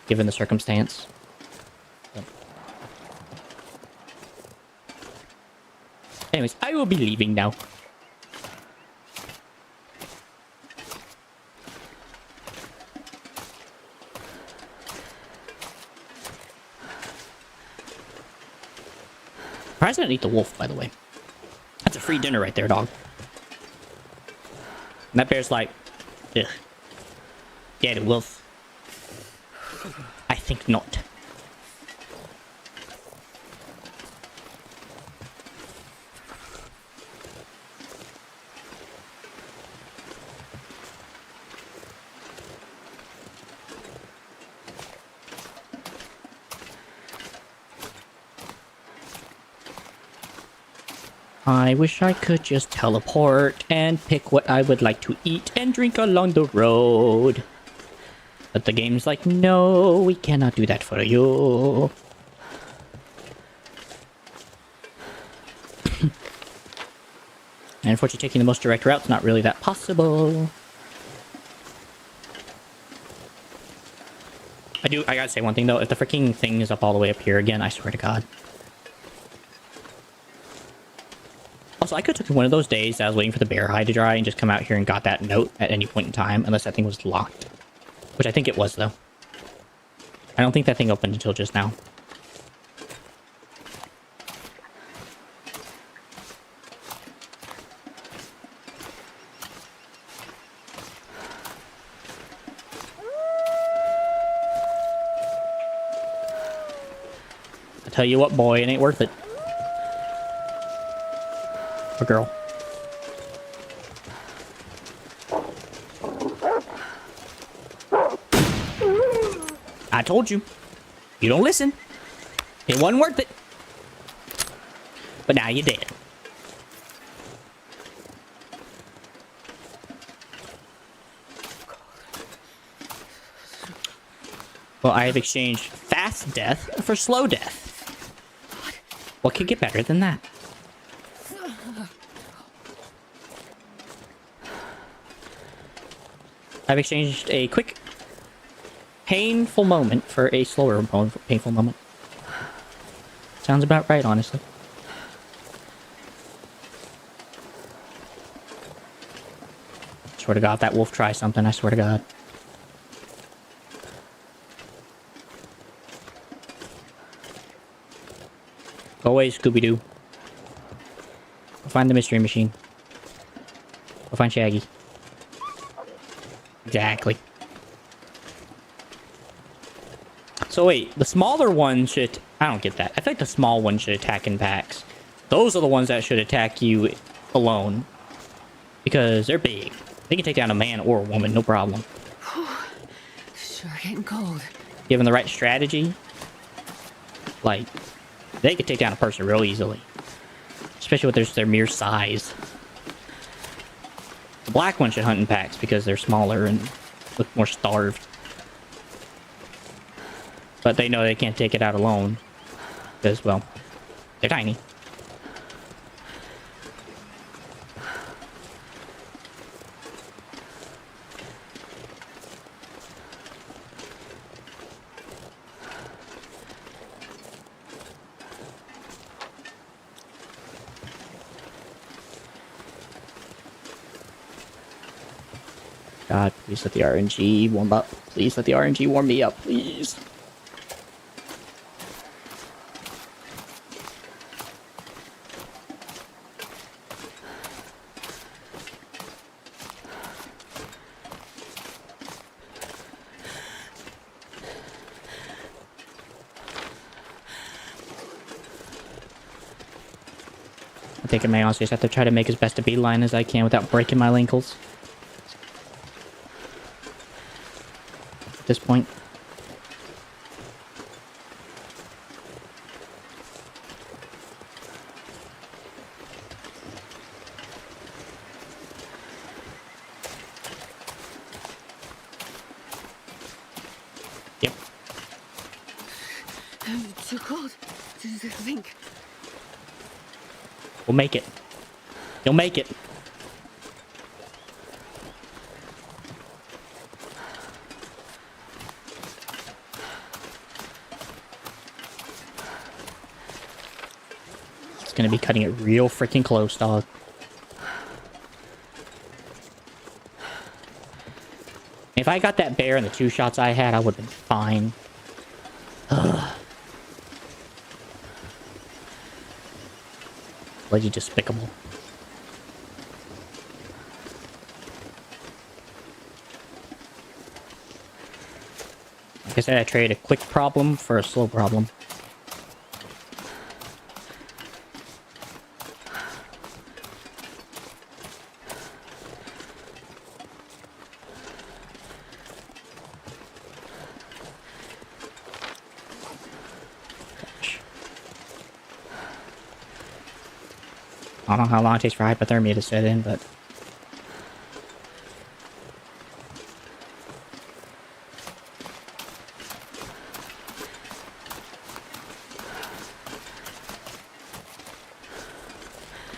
given the circumstance. So. Anyways, I will be leaving now. Surprised I didn't eat the wolf, by the way. That's a free dinner right there, dog. And that bear's like, ugh. Yeah, the wolf. I think not. I wish I could just teleport and pick what I would like to eat and drink along the road. But the game's like, no, we cannot do that for you. And unfortunately, taking the most direct route's not really that possible. I gotta say one thing though, if the freaking thing is up all the way up here again, I swear to God. Also, I could have took one of those days that I was waiting for the bear hide to dry and just come out here and got that note at any point in time, unless that thing was locked. Which I think it was, though. I don't think that thing opened until just now. I tell you what, boy, it ain't worth it. Or girl. I told you. You don't listen. It wasn't worth it. But now you're dead. Well, I have exchanged fast death for slow death. What could get better than that? I've exchanged a quick, painful moment for a slower, painful moment. Sounds about right, honestly. Swear to God, if that wolf tries something, I swear to God. Go away, Scooby-Doo. Go find the mystery machine. Go find Shaggy. Exactly. So wait, the smaller ones should... I don't get that. I think the small ones should attack in packs. Those are the ones that should attack you alone. Because they're big. They can take down a man or a woman, no problem. Sure getting cold. Given the right strategy, like, they could take down a person real easily. Especially with their mere size. The black ones should hunt in packs because they're smaller and look more starved. But they know they can't take it out alone. Because, well, they're tiny. God, please let the RNG warm up. Please let the RNG warm me up, please. I think I may honestly just have to try to make as best a beeline as I can without breaking my ankles. At this point. Yep. I'm too cold to think. We'll make it. You'll make it. It's gonna be cutting it real freaking close, dog. If I got that bear in the 2 shots I had, I would have been fine. Ugh. Bloody despicable. Like I said, I traded a quick problem for a slow problem. I don't know how long it takes for hypothermia to set in, but...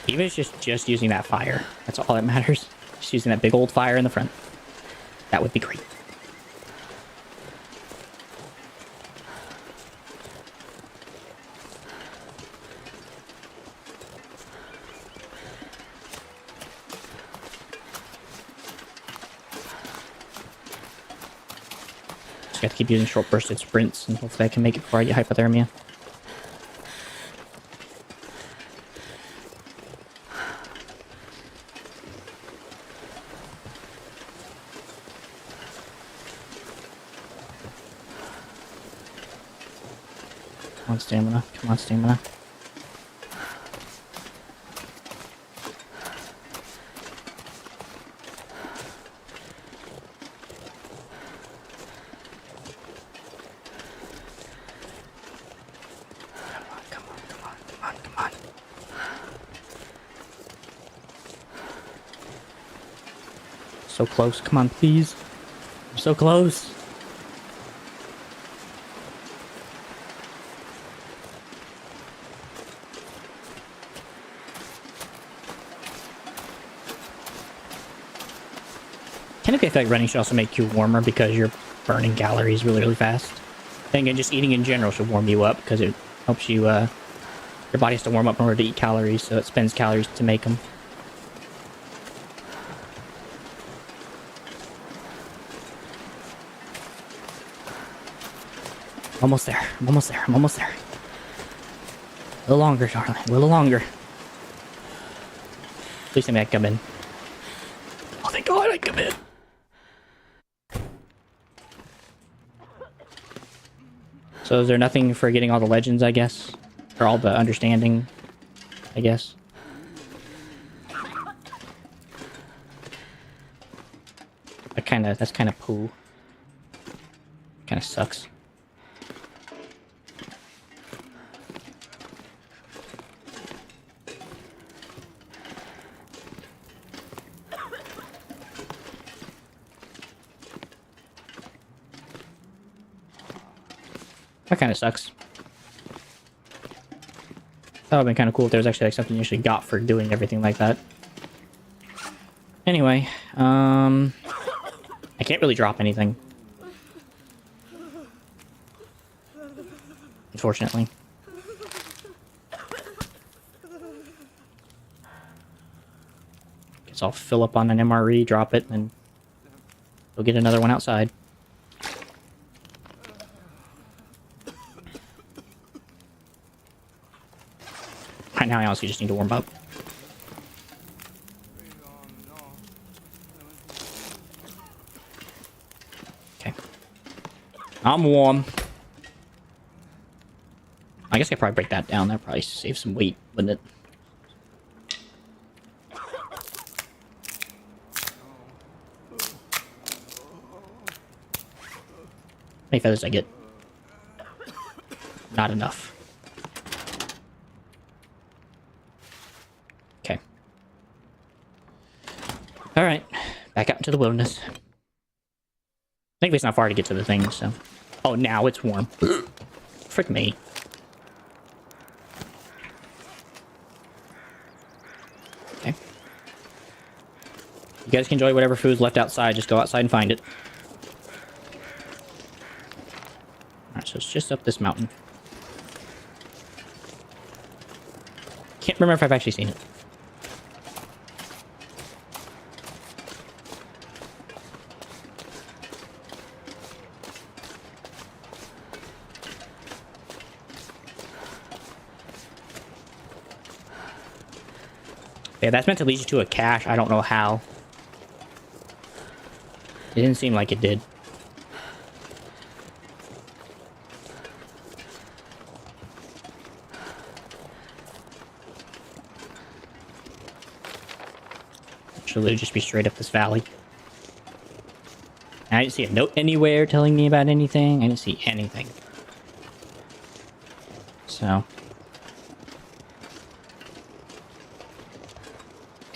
even if it's just using that fire, that's all that matters. Just using that big old fire in the front. That would be great. Just got to keep using short bursted sprints, and hopefully I can make it before I get hypothermia. Come on, stamina. Come on, stamina. So close. Come on, please. I'm so close. Technically, I feel like running should also make you warmer because you're burning calories really, really fast. Then again, just eating in general should warm you up because it helps you, your body has to warm up in order to eat calories, so it spends calories to make them. Almost there. I'm almost there. I'm almost there. A little longer, darling. A little longer. Please tell me I can come in. Oh, thank God I come in. So is there nothing for getting all the legends, I guess? Or all the understanding, I guess? That's kind of poo. Kind of sucks. That kind of sucks. That would have been kind of cool if there was actually like something you actually got for doing everything like that. Anyway, I can't really drop anything. Unfortunately. Guess I'll fill up on an MRE, drop it, and go get another one outside. Right now, I honestly just need to warm up. Okay. I'm warm. I guess I could probably break that down. That'd probably save some weight, wouldn't it? How many feathers I get? Not enough. Okay. Alright. Back out into the wilderness. Thankfully it's not far to get to the thing, so... Oh, now it's warm. Frick me. Okay. You guys can enjoy whatever food's left outside. Just go outside and find it. Alright, so it's just up this mountain. Can't remember if I've actually seen it. Yeah, that's meant to lead you to a cache. I don't know how. It didn't seem like it did. Should literally just be straight up this valley. And I didn't see a note anywhere telling me about anything. I didn't see anything. So...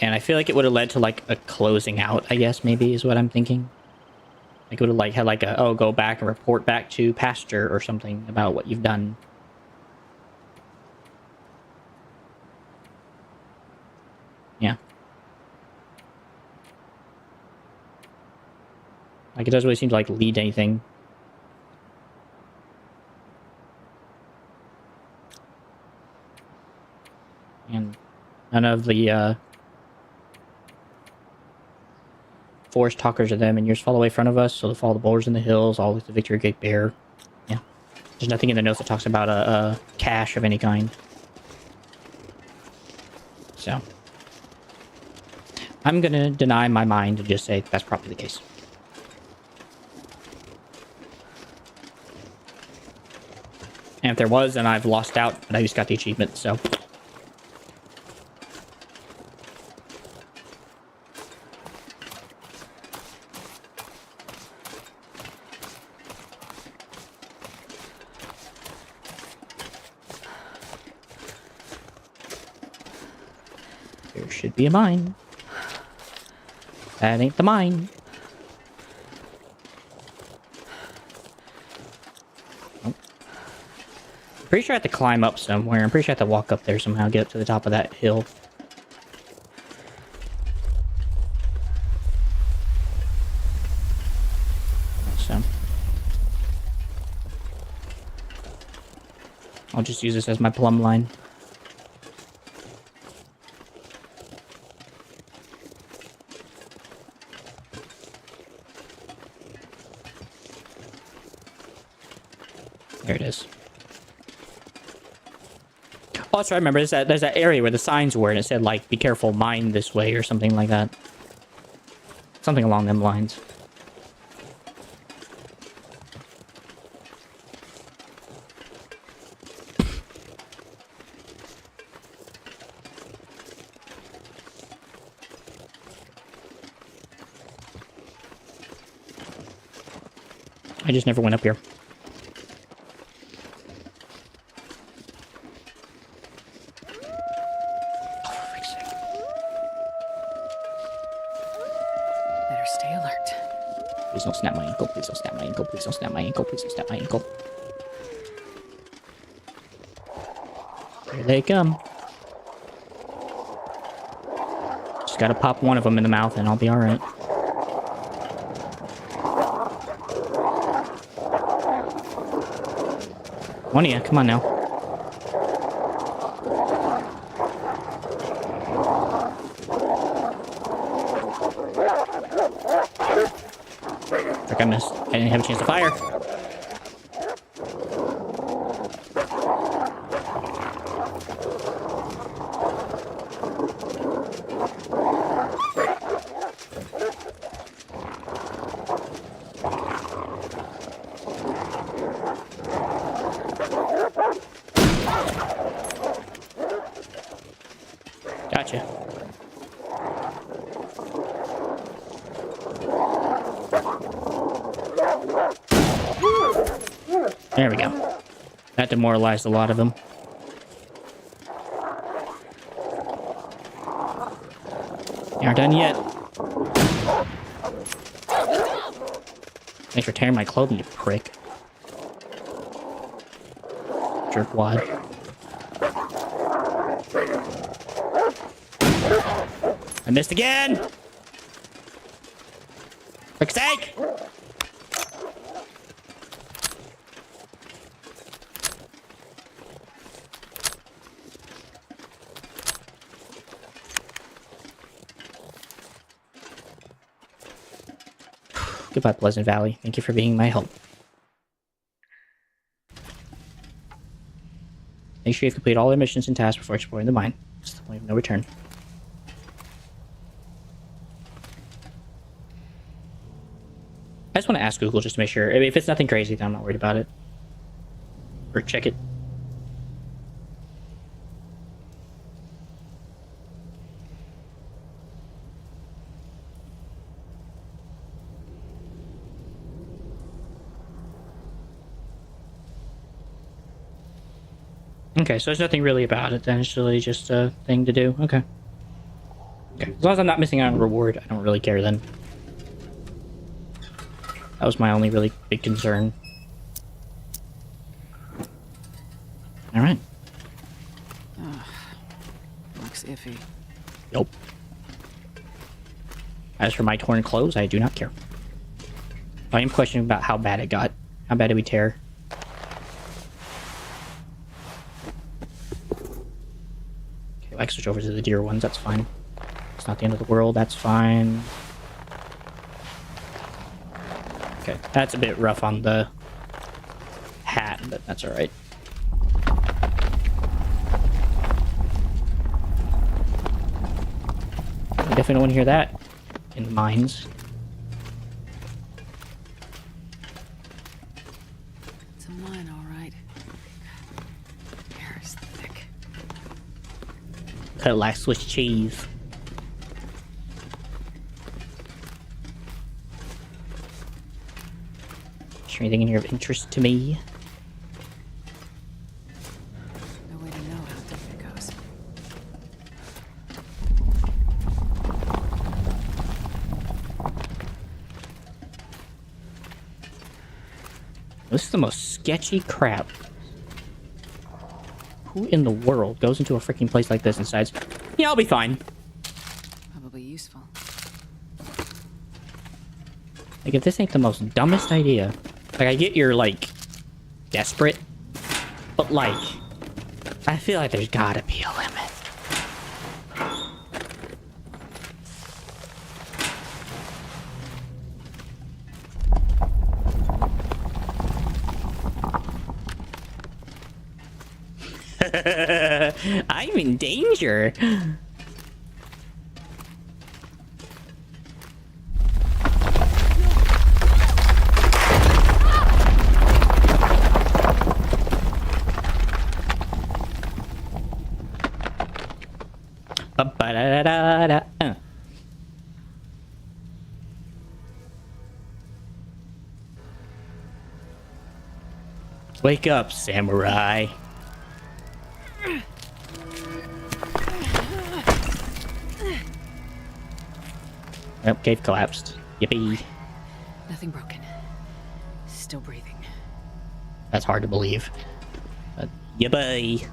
And I feel like it would have led to, like, a closing out, I guess, maybe, is what I'm thinking. Like, it would have, like, had, like, a, oh, go back and report back to pasture or something about what you've done. Yeah. Like, it doesn't really seem to, like, lead to anything. And none of the, forest talkers are them, and yours fall away in front of us, so they follow the boulders in the hills, all with the Victory Gate Bear. Yeah. There's nothing in the notes that talks about a cache of any kind. So. I'm gonna deny my mind and just say that's probably the case. And if there was, then I've lost out, but I just got the achievement, so... There should be a mine. That ain't the mine. Oh. Pretty sure I have to climb up somewhere. I'm pretty sure I have to walk up there somehow, get up to the top of that hill. So. I'll just use this as my plumb line. There it is. Oh, that's right. I remember. There's that area where the signs were, and it said, like, be careful, mine this way, or something like that. Something along them lines. I just never went up here. Oh, for freak's sake. Better stay alert. Please don't snap my ankle. Please don't snap my ankle. Please don't snap my ankle. Please don't snap my ankle. Here they come. Just gotta pop one of them in the mouth and I'll be alright. One of you, come on now. Frick, I missed. I didn't have a chance to fire. Gotcha. There we go. That demoralized a lot of them. You aren't done yet. Thanks for tearing my clothing, you prick. Jerkwad. I missed again! For fuck's sake! Goodbye, Pleasant Valley. Thank you for being my help. Make sure you've completed all their missions and tasks before exploring the mine. It's the point of no return. I just want to ask Google just to make sure. If it's nothing crazy, then I'm not worried about it. Or check it. Okay, so there's nothing really about it then. It's really just a thing to do. Okay. Okay. As long as I'm not missing out on a reward, I don't really care then. That was my only really big concern. Alright. Looks iffy. Nope. As for my torn clothes, I do not care. I am questioning about how bad it got. How bad did we tear? Okay, I can switch over to the deer ones, that's fine. It's not the end of the world, that's fine. Okay, that's a bit rough on the hat, but that's alright. I definitely don't want to hear that in the mines. It's a mine, all right. Air is thick. Cut it like Swiss cheese. Is there anything in here of interest to me? No way to know how deep it goes. This is the most sketchy crap. Who in the world goes into a freaking place like this and decides, yeah, I'll be fine. Probably useful. Like, if this ain't the most dumbest idea. Like, I get you're, like, desperate. But, like, I feel like there's gotta be a limit. I'm in danger. Ba-ba-da-da-da-da. Wake up, samurai. Oh, cave collapsed. Yippee. Nothing broken. Still breathing. That's hard to believe. But yippee.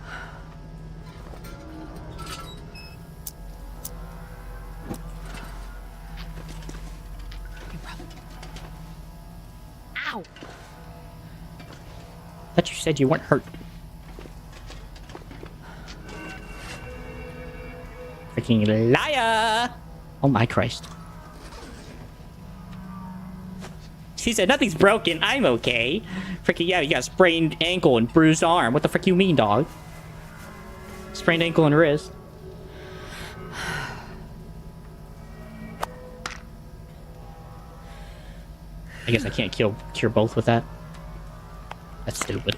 Ow! Thought you said you weren't hurt. Freaking liar! Oh my Christ. She said, nothing's broken, I'm okay. Freaking, yeah, you got a sprained ankle and bruised arm. What the frick you mean, dog? Sprained ankle and wrist. I guess I can't cure both with that. That's stupid.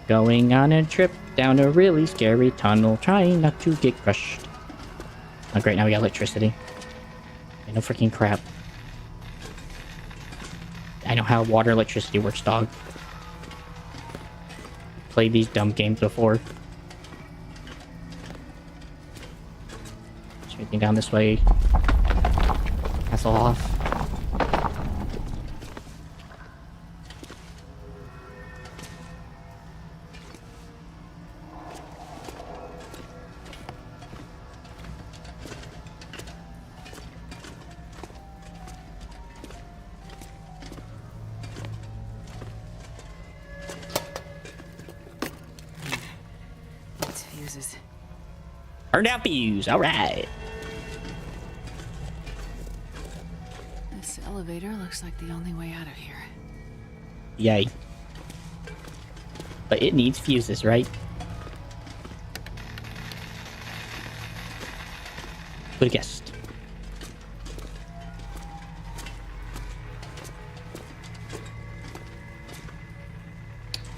Going on a trip down a really scary tunnel, trying not to get crushed. Oh great, now we got electricity. Okay, no freaking crap. I know how water electricity works, dog. Played these dumb games before. Is there anything down this way? Castle off. Fuses. Burned out fuse, alright. This elevator looks like the only way out of here. Yay. But it needs fuses, right? Who'd have guessed?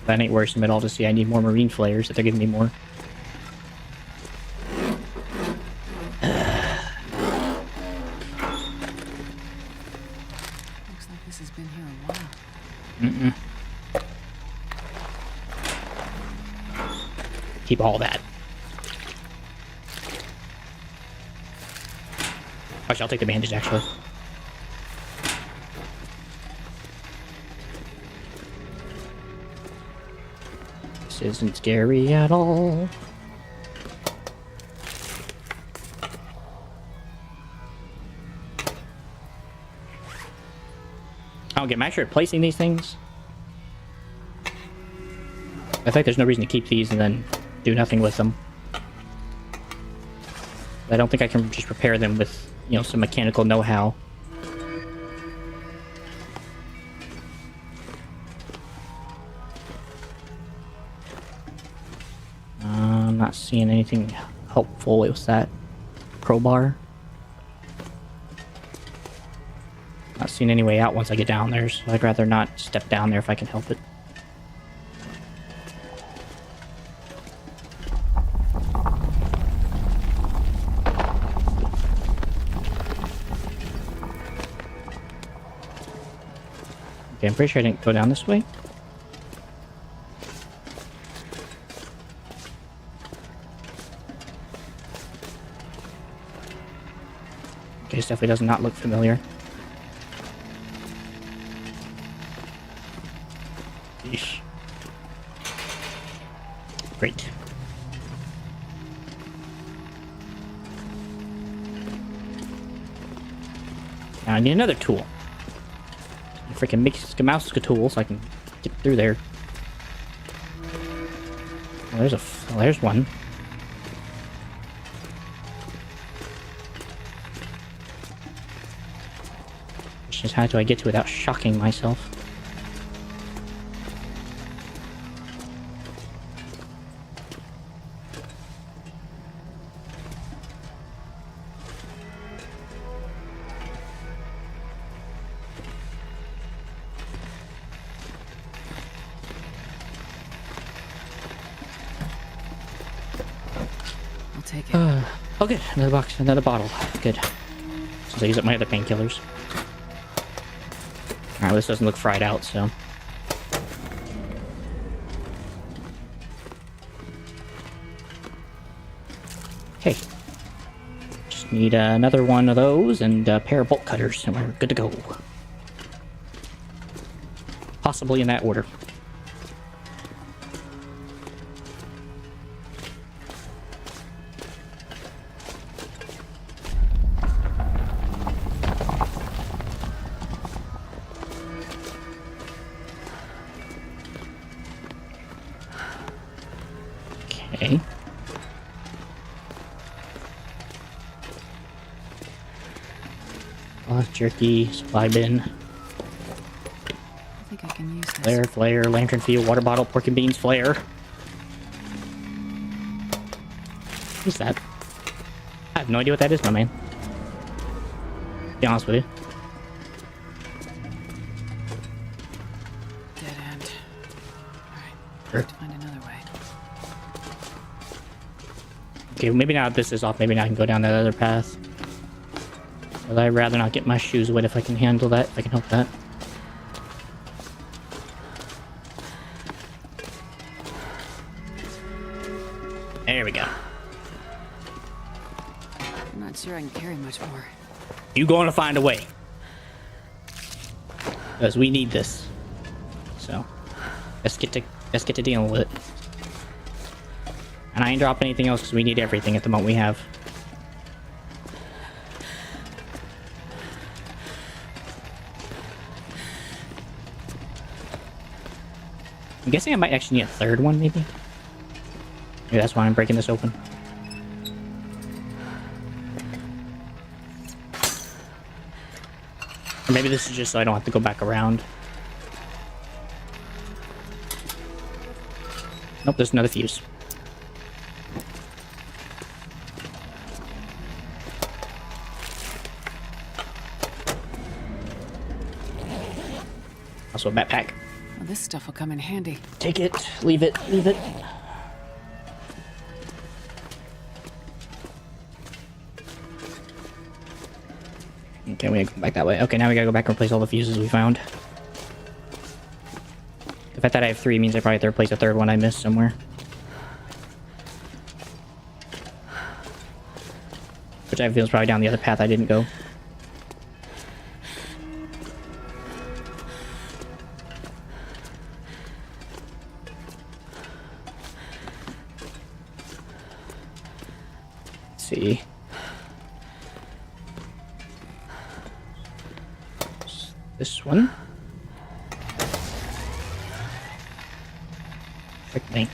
That ain't worse than it all to see. I need more marine flares if they're giving me more. Looks like this has been here a while. Mm-mm. Keep all that. Actually, I'll take the bandage, actually. This isn't scary at all. I don't get my at placing these things. I think there's no reason to keep these and then do nothing with them. I don't think I can just repair them with, you know, some mechanical know-how. I'm not seeing anything helpful with that crowbar. Not seeing any way out once I get down there, so I'd rather not step down there if I can help it. Okay, I'm pretty sure I didn't go down this way. Okay, this definitely does not look familiar. Yeesh. Great. Now I need another tool. Freaking mouse tool so I can get through there. Well, there's one. Question is, how do I get to it without shocking myself? take it. Oh, good. Another box, another bottle. Good. Since I use up my other painkillers. Alright, well, this doesn't look fried out, so. Okay. Just need another one of those and a pair of bolt cutters, and we're good to go. Possibly in that order. Okay. Jerky, supply bin, I think I can use this. flare, lantern field, water bottle, pork and beans, flare. What's that? I have no idea what that is, my man. To be honest with you. Dead end. Alright, Sure. have to find another way. Okay, maybe now this is off, maybe now I can go down that other path. But I'd rather not get my shoes wet if I can handle that, if I can help that. There we go. I'm not sure I can carry much more. You going to find a way. Because we need this. So, let's get to dealing with it. And I ain't dropping anything else because we need everything at the moment we have. I'm guessing I might actually need a third one, maybe? Maybe that's why I'm breaking this open. Or maybe this is just so I don't have to go back around. Nope, there's another fuse. Also a backpack. Well, this stuff will come in handy. Take it, leave it, leave it. Okay, we gotta go back that way. Okay, now we gotta go back and replace all the fuses we found. The fact that I have 3 means I probably have to replace a third one I missed somewhere. Which I feel is probably down the other path I didn't go. Let's see. This one. Frick me.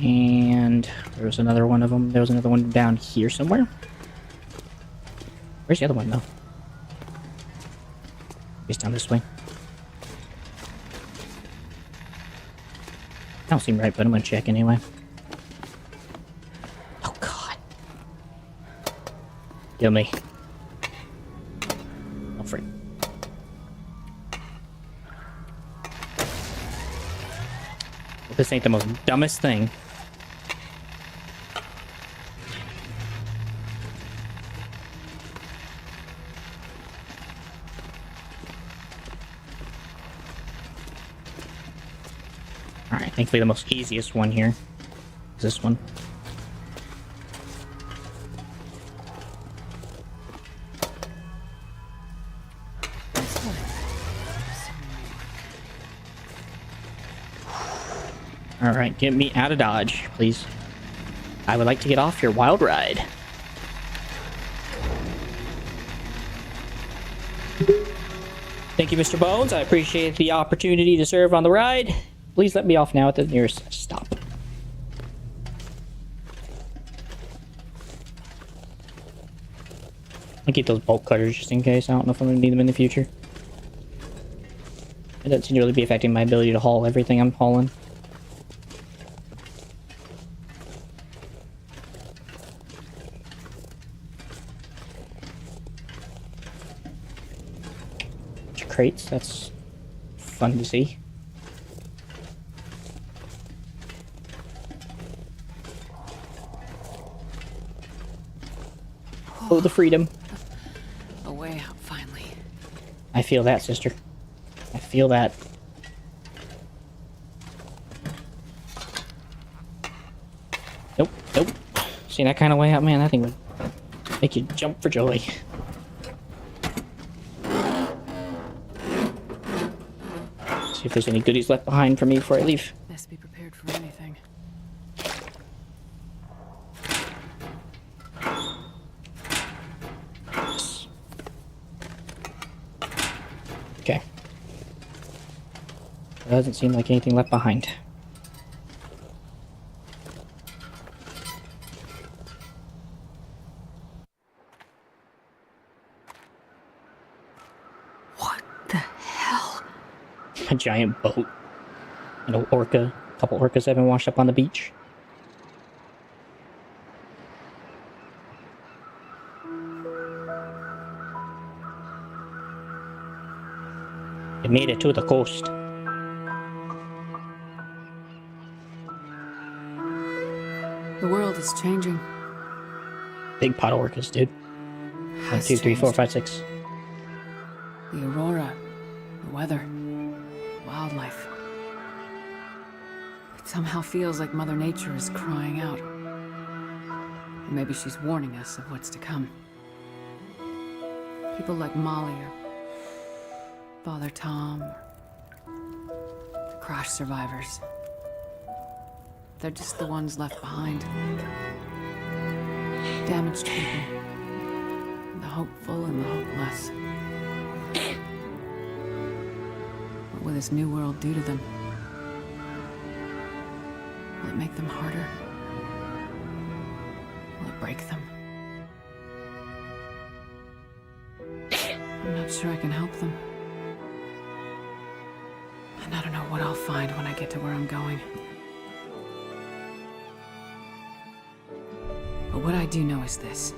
And there was another one of them. There was another one down here somewhere. Where's the other one, though? He's down this way. Don't seem right, but I'm gonna check anyway. Oh god. Kill me. Oh frick. Well, this ain't the most dumbest thing. Alright, thankfully the most easiest one here is this one. Alright, get me out of Dodge, please. I would like to get off your wild ride. Thank you, Mr. Bones. I appreciate the opportunity to serve on the ride. Please let me off now at the nearest stop. I'll keep those bolt cutters just in case. I don't know if I'm going to need them in the future. It doesn't seem to really be affecting my ability to haul everything I'm hauling. crates. That's fun to see. Oh, the freedom. A way out, finally. I feel that, sister. I feel that. Nope, nope. See that kind of way out, man? That thing would make you jump for joy. See if there's any goodies left behind for me before I leave. Best be prepared for anything. Okay. Doesn't seem like anything left behind. What the hell? A giant boat. And an orca. A couple orcas have been washed up on the beach. It made it to the coast. The world is changing. Big pot of orcas, dude. 1, 2, 3, 4, 5, 6. The aurora, the weather, wildlife. It somehow feels like Mother Nature is crying out. Or maybe she's warning us of what's to come. People like Molly or Father Tom, the crash survivors. They're just the ones left behind. Damaged people. The hopeful and the hopeless. What will this new world do to them? Will it make them harder? Will it break them? I'm not sure I can help them. And I don't know what I'll find when I get to where I'm going. But what I do know is this.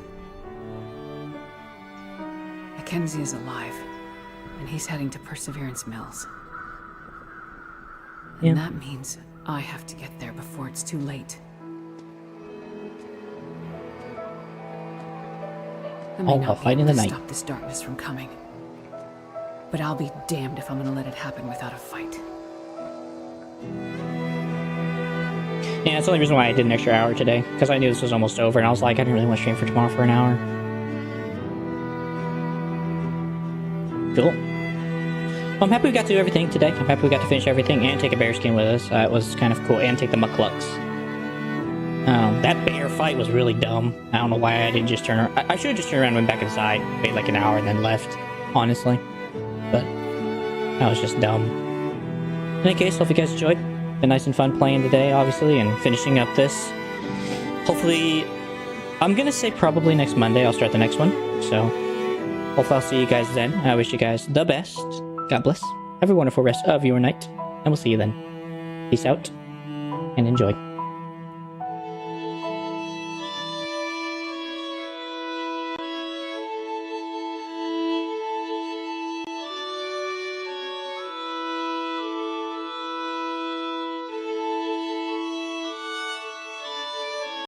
Mackenzie is alive, and he's heading to Perseverance Mills. And that means I have to get there before it's too late. I may All not while be fighting able the to night. stop this darkness from coming. But I'll be damned if I'm gonna let it happen without a fight. Yeah, that's the only reason why I did an extra hour today. Because I knew this was almost over, and I was like, I didn't really want to stream for tomorrow for an hour. Cool. Well, I'm happy we got to do everything today. I'm happy we got to finish everything and take a bear skin with us. It was kind of cool. And take the mucklux. That bear fight was really dumb. I don't know why I didn't just turn around. I should have just turned around and went back inside. Waited like an hour and then left, honestly. But that was just dumb. In any case, hope you guys enjoyed. Been nice and fun playing today, obviously, and finishing up this. Hopefully, I'm gonna say probably next Monday I'll start the next one. So, hopefully I'll see you guys then. I wish you guys the best. God bless. Have a wonderful rest of your night, and we'll see you then. Peace out, and enjoy.